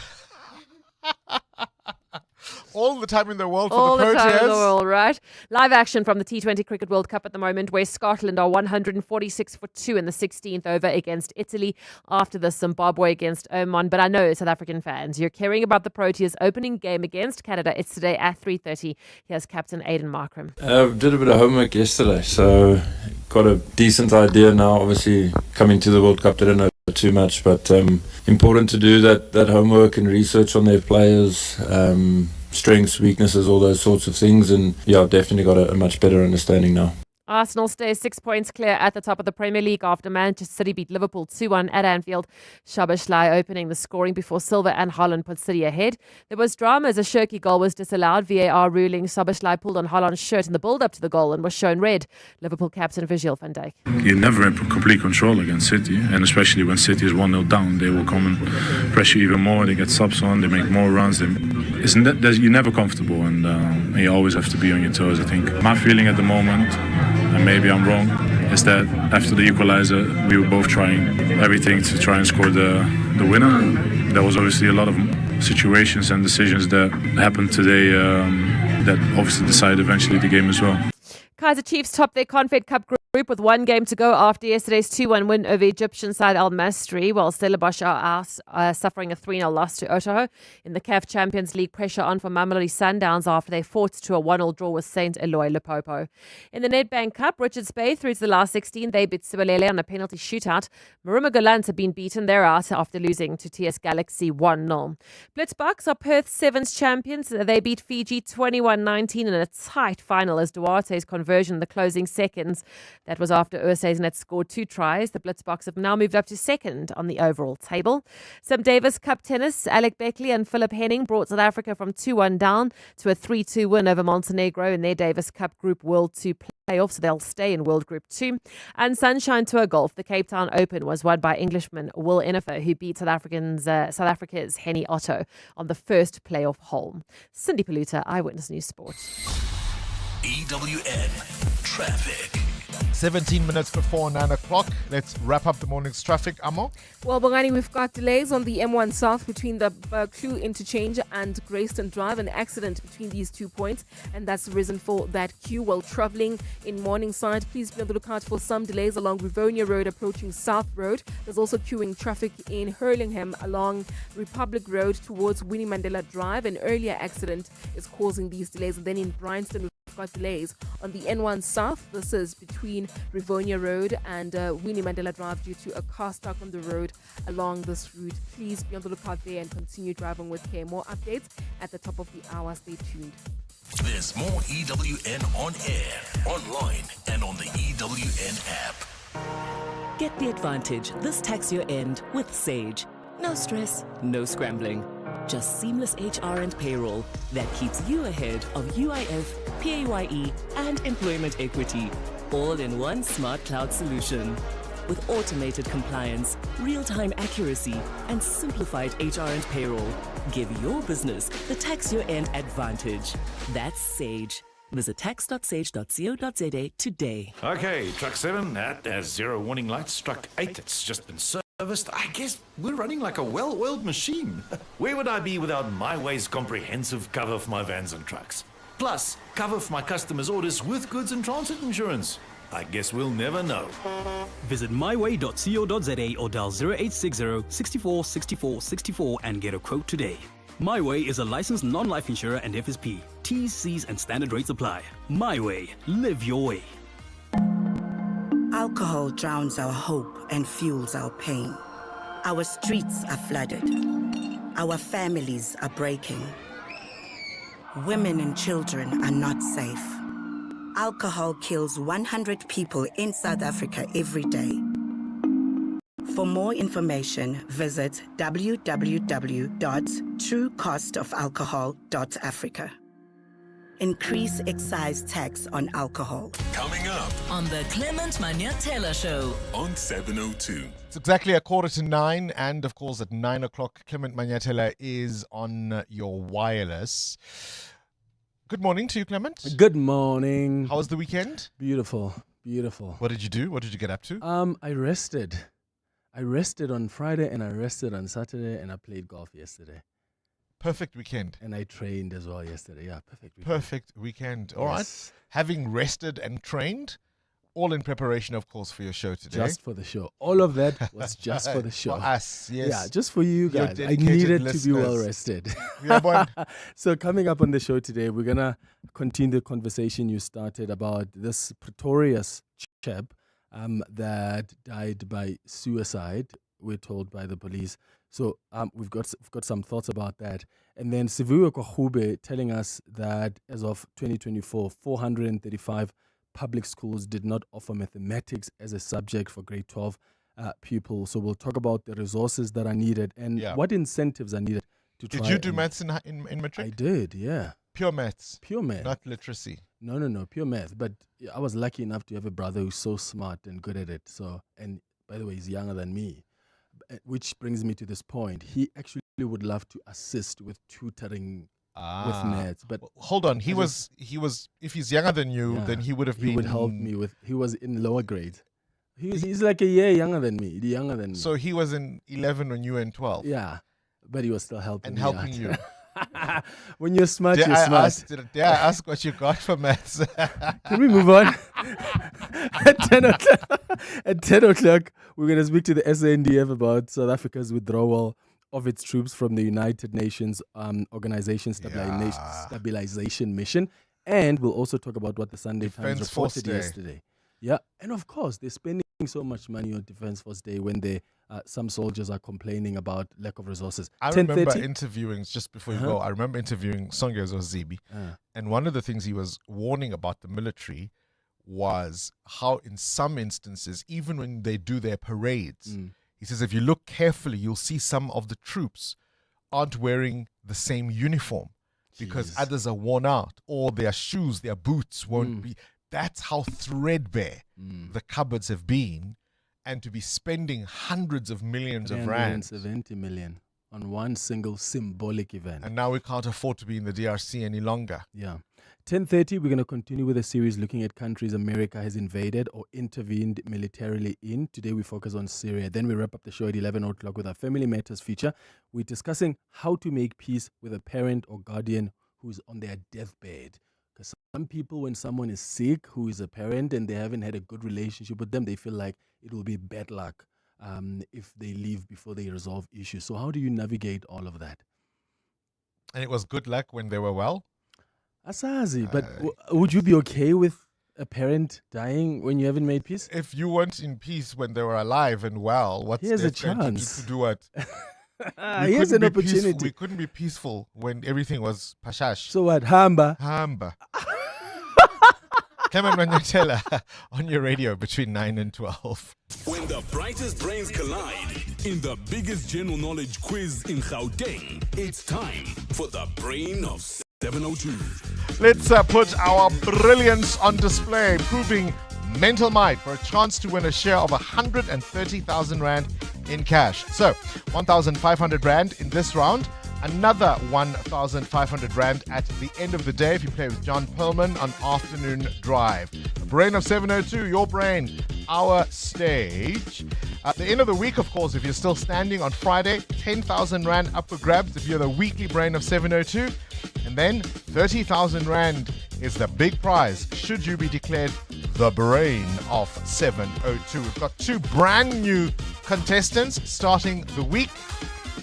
All the time in the world for All the the time in the Proteas. world, right? Live action from the T20 Cricket World Cup at the moment, where Scotland are 146 for 2 in the 16th over against Italy after the Zimbabwe against Oman. But I know, South African fans, you're caring about the Proteas' opening game against Canada. It's today at 3:30. Here's Captain Aidan Markram. Did a bit of homework yesterday, so got a decent idea now. Obviously, coming to the World Cup, didn't know too much, but important to do that homework and research on their players, strengths, weaknesses, all those sorts of things, and yeah, I've definitely got a much better understanding now. Arsenal stays 6 points clear at the top of the Premier League after Manchester City beat Liverpool 2-1 at Anfield. Szoboszlai opening the scoring before Silva and Haaland put City ahead. There was drama as a Shirky goal was disallowed. VAR ruling Szoboszlai pulled on Haaland's shirt in the build-up to the goal and was shown red. Liverpool captain Virgil van Dijk. You're never in complete control against City, and especially when City is 1-0 down, they will come and pressure even more. They get subs on, they make more runs. You're never comfortable, and you always have to be on your toes, I think. My feeling at the moment, and maybe I'm wrong, is that after the equalizer, we were both trying everything to try and score the winner. There was obviously a lot of situations and decisions that happened today that obviously decided eventually the game as well. Kaizer Chiefs top their Confed Cup group with one game to go after yesterday's 2-1 win over Egyptian side Al Masry, while Stellenbosch are suffering a 3-0 loss to Otago. In the CAF Champions League, pressure on for Mamelodi Sundowns after they fought to a 1-0 draw with St. Eloi Limpopo. In the Nedbank Cup, Richards Bay through to the last 16, they beat Sibalele on a penalty shootout. Maruma Gallant have been beaten. They're out after losing to TS Galaxy 1-0. Blitzboks are Perth Sevens champions. They beat Fiji 21-19 in a tight final as Duarte's conversion in the closing seconds. That was after Ursay's scored 2 tries. The Blitzboks have now moved up to second on the overall table. Some Davis Cup tennis. Alec Beckley and Philip Henning brought South Africa from 2-1 down to a 3-2 win over Montenegro in their Davis Cup Group World 2 playoff, so they'll stay in World Group 2. And Sunshine Tour Golf, the Cape Town Open, was won by Englishman Will Enifer, who beat South Africa's Henny Otto on the first playoff hole. Cindy Paluta, Eyewitness News Sport. EWN Traffic. 17 minutes before 9 o'clock. Let's wrap up the morning's traffic, Amo. Well, Bongani, we've got delays on the M1 South between the Kloof interchange and Greyston Drive. An accident between these 2 points, and that's the reason for that queue. While travelling in Morningside, please be on the lookout for some delays along Rivonia Road approaching South Road. There's also queuing traffic in Hurlingham along Republic Road towards Winnie Mandela Drive. An earlier accident is causing these delays. And then in Bryanston, we've got delays on the N1 South. This is between Rivonia Road and Winnie Mandela Drive due to a car stuck on the road along this route. Please be on the lookout there and continue driving with care. More updates at the top of the hour. Stay tuned. There's more EWN on air, online, and on the EWN app. Get the advantage this tax year end with Sage. No stress, no scrambling. Just seamless HR and payroll that keeps you ahead of UIF, PAYE, and employment equity, all in one smart cloud solution. With automated compliance, real-time accuracy, and simplified HR and payroll, give your business the tax year end advantage. That's Sage. Visit tax.sage.co.za today. Okay, truck 7 has 0 warning lights. Truck 8, it's just been serviced. I guess we're running like a well-oiled machine. Where would I be without MyWay's comprehensive cover for my vans and trucks? Plus, cover for my customers' orders with goods and transit insurance. I guess we'll never know. Visit myway.co.za or dial 0860 64 64 64 and get a quote today. MyWay is a licensed non-life insurer and FSP. T's, C's and standard rates apply. MyWay. Live your way. Alcohol drowns our hope and fuels our pain. Our streets are flooded. Our families are breaking. Women and children are not safe. Alcohol kills 100 people in South Africa every day. For more information, visit www.truecostofalcohol.africa. Increase excise tax on alcohol. Coming up On the Clement Manyatela Show. on 702. It's exactly 8:45, and of course at 9 o'clock, Clement Manyatela is on your wireless. Good morning to you, Clement. Good morning. How was the weekend? Beautiful, beautiful. What did you do? What did you get up to? I rested. I rested on Friday and I rested on Saturday and I played golf yesterday. Perfect weekend. And I trained as well yesterday. Yeah, perfect weekend. Perfect weekend. All right. Yes. Having rested and trained, all in preparation, of course, for your show today. Just for the show. All of that was just for the show. For us, yes. Yeah, just for you Your guys. I dedicated needed to be listeners. well rested. Yeah, boy. So coming up on the show today, we're going to continue the conversation you started about this Pretorius chap that died by suicide, we're told by the police. So we've got some thoughts about that. And then Sivuyo Kwahube telling us that as of 2024, 435 public schools did not offer mathematics as a subject for grade 12 pupils. So we'll talk about the resources that are needed and what incentives are needed to try. Did you do maths in matric? I did, yeah. Pure maths? Pure math. Not literacy? No, pure math. But I was lucky enough to have a brother who's so smart and good at it. So, and by the way, he's younger than me. Which brings me to this point. He actually would love to assist with tutoring with maths. But hold on, he was. If he's younger than you, then he would have been. He would help me with. He was in lower grade. He's like a year younger than me. Younger than me. So he was in 11 when you were in 12. Yeah, but he was still helping and me helping out. you. When you're smart, you're smart. Did I ask what you got for maths? Can we move on? At 10 o'clock, we're going to speak to the SANDF about South Africa's withdrawal of its troops from the United Nations Organization Stabilization Mission. And we'll also talk about what the Sunday Times reported yesterday. Yeah, and of course, they're spending so much money on Defence Force Day when some soldiers are complaining about lack of resources. I remember interviewing, just before you go, I remember interviewing Songezo Zibi. And one of the things he was warning about the military was how in some instances, even when they do their parades, he says, if you look carefully, you'll see some of the troops aren't wearing the same uniform because others are worn out, or their shoes, their boots won't be. That's how threadbare the cupboards have been, and to be spending hundreds of millions of rands. 70 million on one single symbolic event. And now we can't afford to be in the DRC any longer. Yeah. 10:30, we're going to continue with a series looking at countries America has invaded or intervened militarily in. Today we focus on Syria. Then we wrap up the show at 11 o'clock with our Family Matters feature. We're discussing how to make peace with a parent or guardian who's on their deathbed. Because some people, when someone is sick, who is a parent, and they haven't had a good relationship with them, they feel like it will be bad luck if they leave before they resolve issues. So how do you navigate all of that? And it was good luck when they were well? Asazi, but would you be okay with a parent dying when you haven't made peace? If you weren't in peace when they were alive and well, what's Here's a death going chance. to do what? Here's an opportunity. We couldn't be peaceful when everything was pashash. So what? Hamba. Clement Manyatela on your radio between 9 and 12. When the brightest brains collide in the biggest general knowledge quiz in Gauteng, it's time for the Brain of 702. Let's put our brilliance on display, proving mental might for a chance to win a share of 130,000 Rand in cash. So, 1,500 Rand in this round. Another 1,500 Rand at the end of the day if you play with John Perlman on Afternoon Drive. The Brain of 702, your brain, our stage. At the end of the week, of course, if you're still standing on Friday, 10,000 Rand up for grabs if you're the weekly Brain of 702. And then 30,000 Rand is the big prize should you be declared the Brain of 702. We've got two brand new contestants starting the week.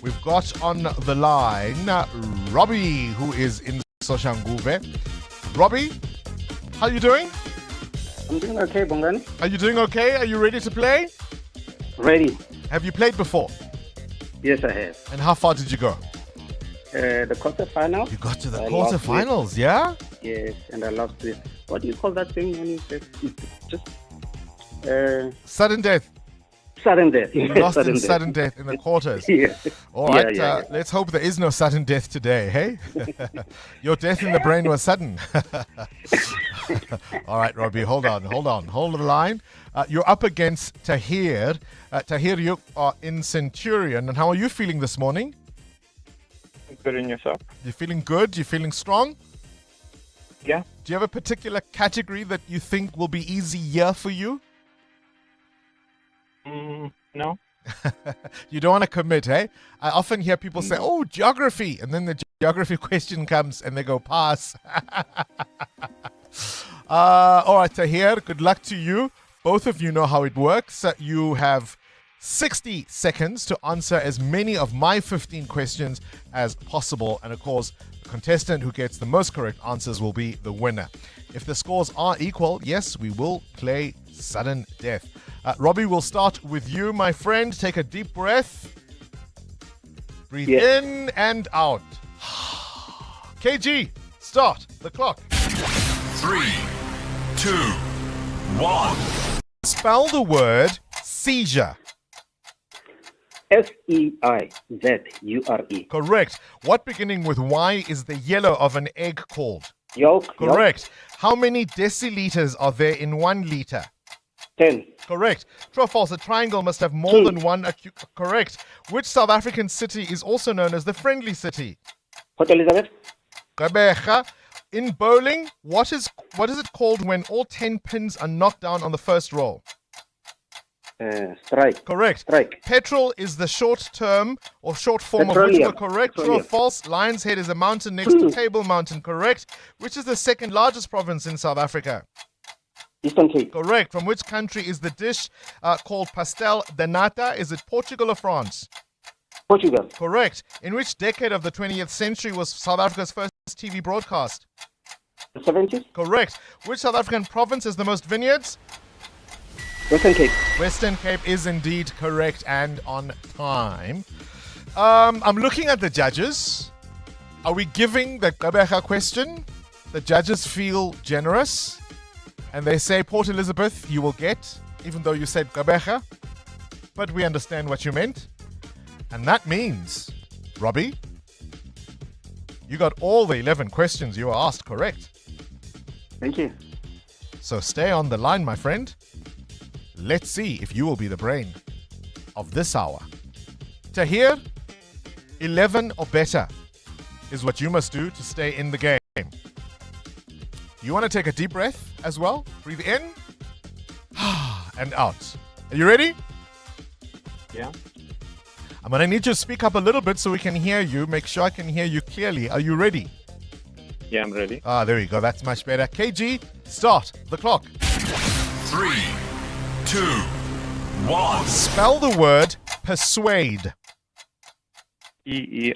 We've got on the line Robbie, who is in Soshanguve. Robbie, how are you doing? I'm doing okay, Bongani. Are you doing okay? Are you ready to play? Ready. Have you played before? Yes, I have. And how far did you go? The quarterfinals. You got to the quarterfinals, yeah? Yes, and I lost it. What do you call that thing when you say it's just... sudden death. Sudden death. You lost in sudden death in the quarters. Yeah. All right, Yeah. let's hope there is no sudden death today, hey? Your death in the brain was sudden. All right, Robbie, hold on. Hold the line. You're up against Tahir. Tahir, you are in Centurion. And how are you feeling this morning? Good in yourself. You feeling good? You feeling strong? Yeah. Do you have a particular category that you think will be easier for you? No. You don't want to commit, hey? I often hear people say, oh, geography. And then the geography question comes and they go, pass. All right, Tahir, good luck to you. Both of you know how it works. You have 60 seconds to answer as many of my 15 questions as possible. And of course, the contestant who gets the most correct answers will be the winner. If the scores are equal, yes, we will play sudden death. Robbie, we'll start with you, my friend. Take a deep breath. Breathe in and out. KG, start the clock. 3, 2, 1. Spell the word seizure. SEIZURE. Correct. What beginning with Y is the yellow of an egg called? Yolk. Correct. How many deciliters are there in 1 liter? 10. Correct. True or false? A triangle must have more than one correct. Which South African city is also known as the friendly city? Port Elizabeth. Gqeberha. In bowling, what is it called when all 10 pins are knocked down on the first roll? Strike. Correct. Strike. Petrol is the short term or short form Petroleum. of which were correct. True or false? Lion's Head is a mountain next to Table Mountain. Correct. Which is the second largest province in South Africa? Eastern Cape. Correct. From which country is the dish called pastel de nata? Is it Portugal or France? Portugal. Correct. In which decade of the 20th century was South Africa's first TV broadcast? The 70s. Correct. Which South African province has the most vineyards? Western Cape. Western Cape is indeed correct and on time. I'm looking at the judges. Are we giving the Gqeberha question? The judges feel generous and they say Port Elizabeth you will get, even though you said Gqeberha. But we understand what you meant. And that means, Robbie, you got all the 11 questions you were asked correct. Thank you. So stay on the line, my friend. Let's see if you will be the brain of this hour. Tahir, 11 or better is what you must do to stay in the game. You want to take a deep breath as well? Breathe in and out. Are you ready? Yeah. I'm going to need you to speak up a little bit so we can hear you. Make sure I can hear you clearly. Are you ready? Yeah, I'm ready. There you go. That's much better. KG, start the clock. 3, 2, 1. Spell the word persuade. Persuade.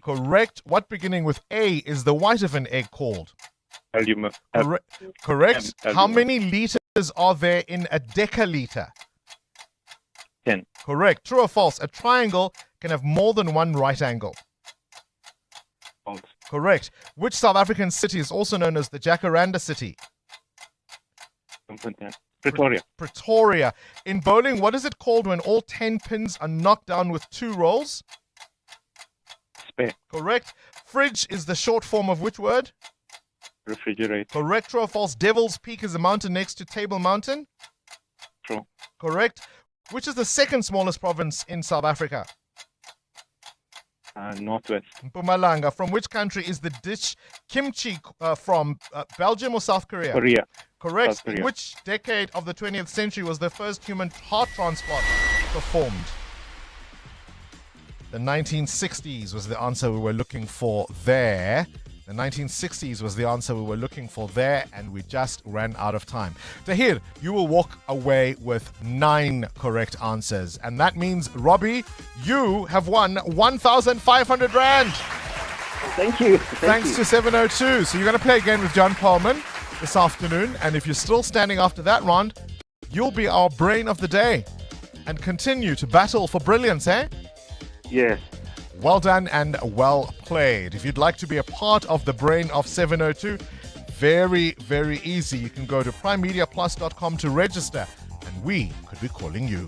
Correct. What beginning with A is the white of an egg called? Correct. How many liters are there in a decaliter? 10. Correct. True or false? A triangle can have more than one right angle. False. Correct. Which South African city is also known as the Jacaranda City? Pretoria. Pretoria. In bowling, what is it called when all 10 pins are knocked down with 2 rolls? Spare. Correct. Fridge is the short form of which word? Refrigerator. Correct. True or false? Devil's Peak is a mountain next to Table Mountain? True. Correct. Which is the second smallest province in South Africa? Northwest. Mpumalanga. From which country is the dish kimchi from? Belgium or South Korea? Korea. Correct. South Korea. In which decade of the 20th century was the first human heart transplant performed? The 1960s was the answer we were looking for there. The 1960s was the answer we were looking for there, and we just ran out of time. Tahir, you will walk away with 9 correct answers. And that means, Robbie, you have won 1,500 Rand. Thank you. Thanks to 702. So you're going to play again with John Coleman this afternoon. And if you're still standing after that round, you'll be our brain of the day and continue to battle for brilliance, eh? Yes. Well done and well played. If you'd like to be a part of the brain of 702, very, very easy. You can go to primemediaplus.com to register. And we could be calling you.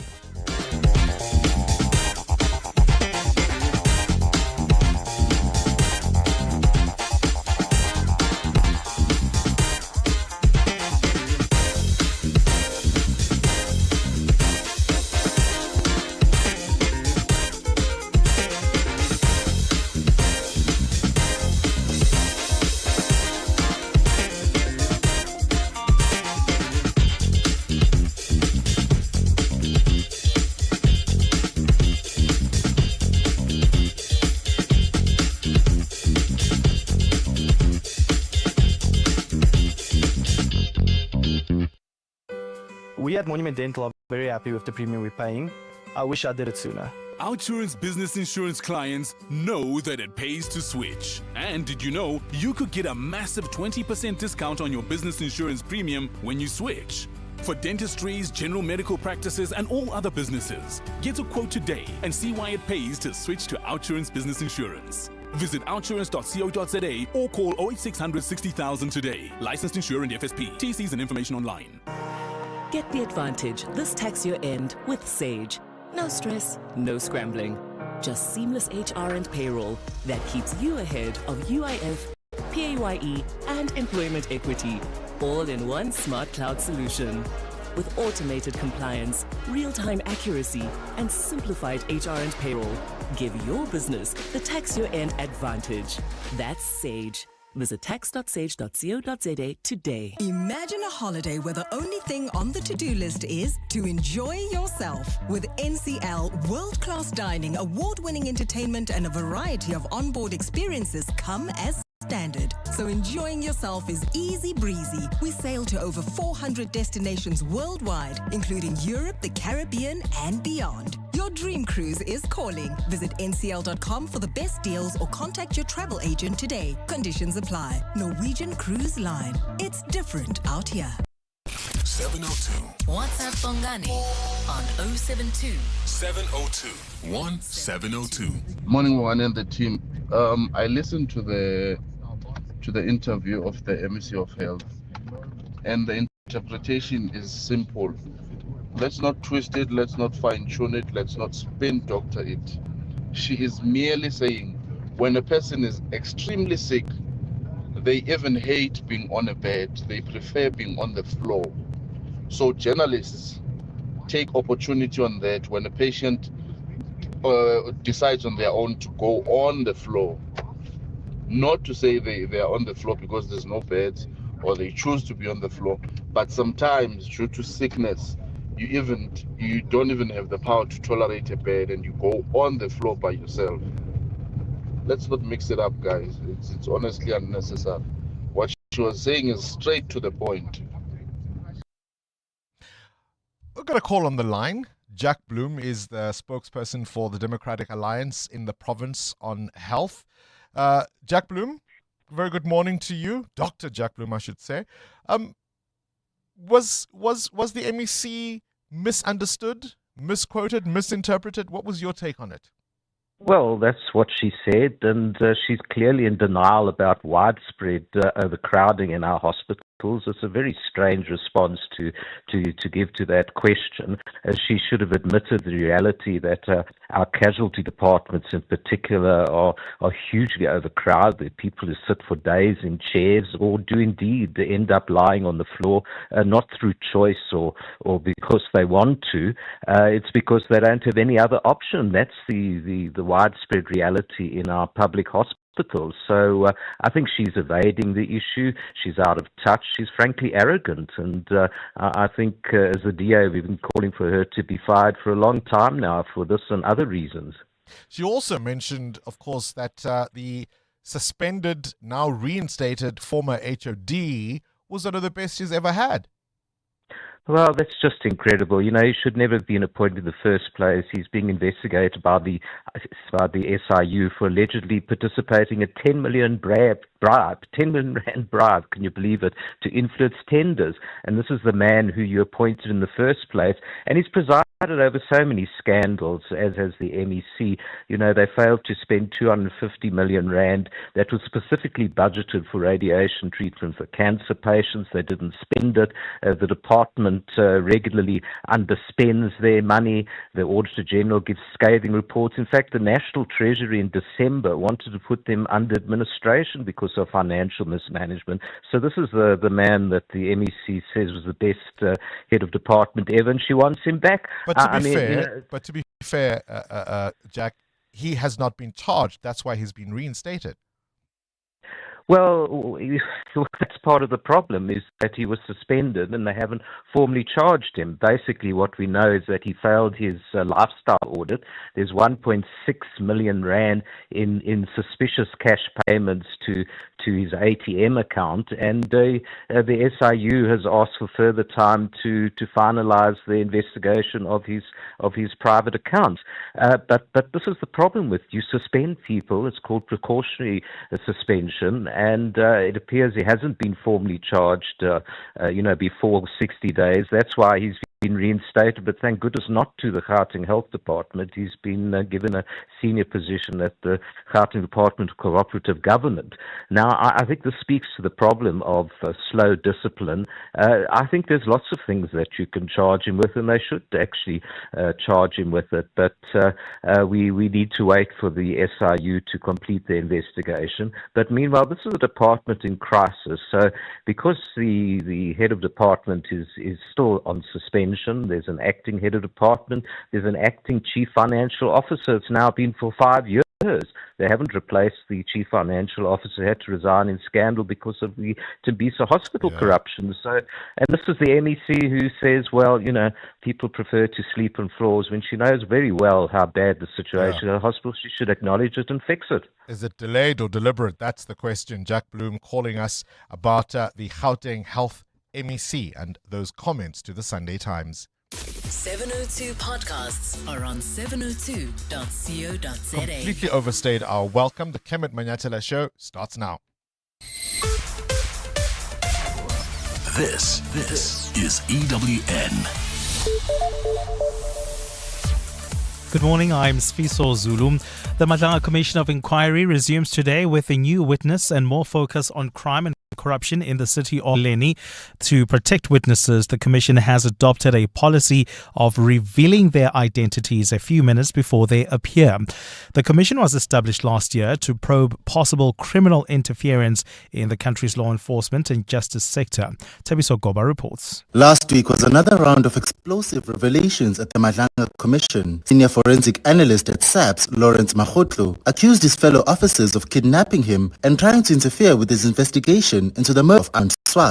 We at Monument Dental are very happy with the premium we're paying. I wish I did it sooner. Outsurance business insurance clients know that it pays to switch. And did you know you could get a massive 20% discount on your business insurance premium when you switch? For dentistries, general medical practices, and all other businesses, get a quote today and see why it pays to switch to Outsurance business insurance. Visit outsurance.co.za or call 08600 60000 today. Licensed insurer and FSP. TCs and information online. Get the advantage this tax year end with Sage. No stress, no scrambling. Just seamless HR and payroll that keeps you ahead of UIF, PAYE, and employment equity, all in one smart cloud solution. With automated compliance, real-time accuracy, and simplified HR and payroll, give your business the tax year end advantage. That's Sage. Visit tax.sage.co.za today. Imagine a holiday where the only thing on the to-do list is to enjoy yourself. With NCL, world-class dining, award-winning entertainment, and a variety of onboard experiences come as standard. So enjoying yourself is easy breezy. We sail to over 400 destinations worldwide, including Europe, the Caribbean, and beyond. Your dream cruise is calling. Visit ncl.com for the best deals or contact your travel agent today. Conditions apply. Norwegian Cruise Line. It's different out here. 702. WhatsApp Bongani on 072 702 1702. Morning, one and the team. I listened to the interview of the MEC of Health, and the interpretation is simple. Let's not twist it, let's not fine-tune it, let's not spin-doctor it. She is merely saying when a person is extremely sick, they even hate being on a bed, they prefer being on the floor. So journalists take opportunity on that when a patient decides on their own to go on the floor. Not to say they are on the floor because there's no beds or they choose to be on the floor, but sometimes due to sickness, you don't even have the power to tolerate a bed and you go on the floor by yourself. Let's not mix it up, guys. It's honestly unnecessary. What she was saying is straight to the point. We've got a call on the line. Jack Bloom is the spokesperson for the Democratic Alliance in the province on health. Jack Bloom, very good morning to you. Dr. Jack Bloom, I should say. Was the MEC misunderstood, misquoted, misinterpreted? What was your take on it? Well, that's what she said, and she's clearly in denial about widespread overcrowding in our hospitals. It's a very strange response to give to that question. She should have admitted the reality that our casualty departments in particular are hugely overcrowded. People who sit for days in chairs or do indeed end up lying on the floor, not through choice or because they want to. It's because they don't have any other option. That's the widespread reality in our public hospitals. So I think she's evading the issue. She's out of touch. She's frankly arrogant. And I think as a DA, we've been calling for her to be fired for a long time now for this and other reasons. She also mentioned, of course, that the suspended, now reinstated former HOD was one of the best she's ever had. Well, that's just incredible. You know, he should never have been appointed in the first place. He's being investigated by the SIU for allegedly participating in a 10 million rand bribe, can you believe it, to influence tenders. And this is the man who you appointed in the first place. And he's presiding over so many scandals, as has the MEC. You know, they failed to spend 250 million rand that was specifically budgeted for radiation treatment for cancer patients. They didn't spend it. The department regularly underspends their money. The Auditor General gives scathing reports. In fact, the National Treasury in December wanted to put them under administration because of financial mismanagement. So this is the man that the MEC says was the best head of department ever, and she wants him back. But to be fair, Jack, he has not been charged. That's why he's been reinstated. Well, that's part of the problem, is that he was suspended and they haven't formally charged him. Basically, what we know is that he failed his lifestyle audit. There's 1.6 million rand in suspicious cash payments to his ATM account, and the SIU has asked for further time to finalize the investigation of his private accounts. But this is the problem with you suspend people. It's called precautionary suspension. And it appears he hasn't been formally charged, before 60 days. That's why he's been reinstated, but thank goodness not to the Gauteng Health Department. He's been given a senior position at the Gauteng Department of Cooperative Government. Now, I think this speaks to the problem of slow discipline. I think there's lots of things that you can charge him with, and they should actually charge him with it. But we need to wait for the SIU to complete the investigation. But meanwhile, this is a department in crisis. So because the head of department is still on suspension, there's an acting head of department, there's an acting chief financial officer. It's now been for 5 years. They haven't replaced the chief financial officer, who had to resign in scandal because of the Tembisa hospital corruption. So, and this is the MEC who says, well, people prefer to sleep on floors, when she knows very well how bad the situation at the hospital. She should acknowledge it and fix it. Is it delayed or deliberate? That's the question. Jack Bloom calling us about the Gauteng Health MEC and those comments to the Sunday Times. 702 podcasts are on 702.co.za. Completely overstayed our welcome. The Kemet Manyatela Show starts now. This is EWN. Good morning, I'm Sfiso Zulu. The Madlanga Commission of Inquiry resumes today with a new witness and more focus on crime and corruption in the city of Leni. To protect witnesses, the Commission has adopted a policy of revealing their identities a few minutes before they appear. The Commission was established last year to probe possible criminal interference in the country's law enforcement and justice sector. Tabiso Goba reports. Last week was another round of explosive revelations at the Madlanga Commission. Senior forensic analyst at SAPS, Lawrence Mahotlo, accused his fellow officers of kidnapping him and trying to interfere with his investigation into the murder of Aunt Swag.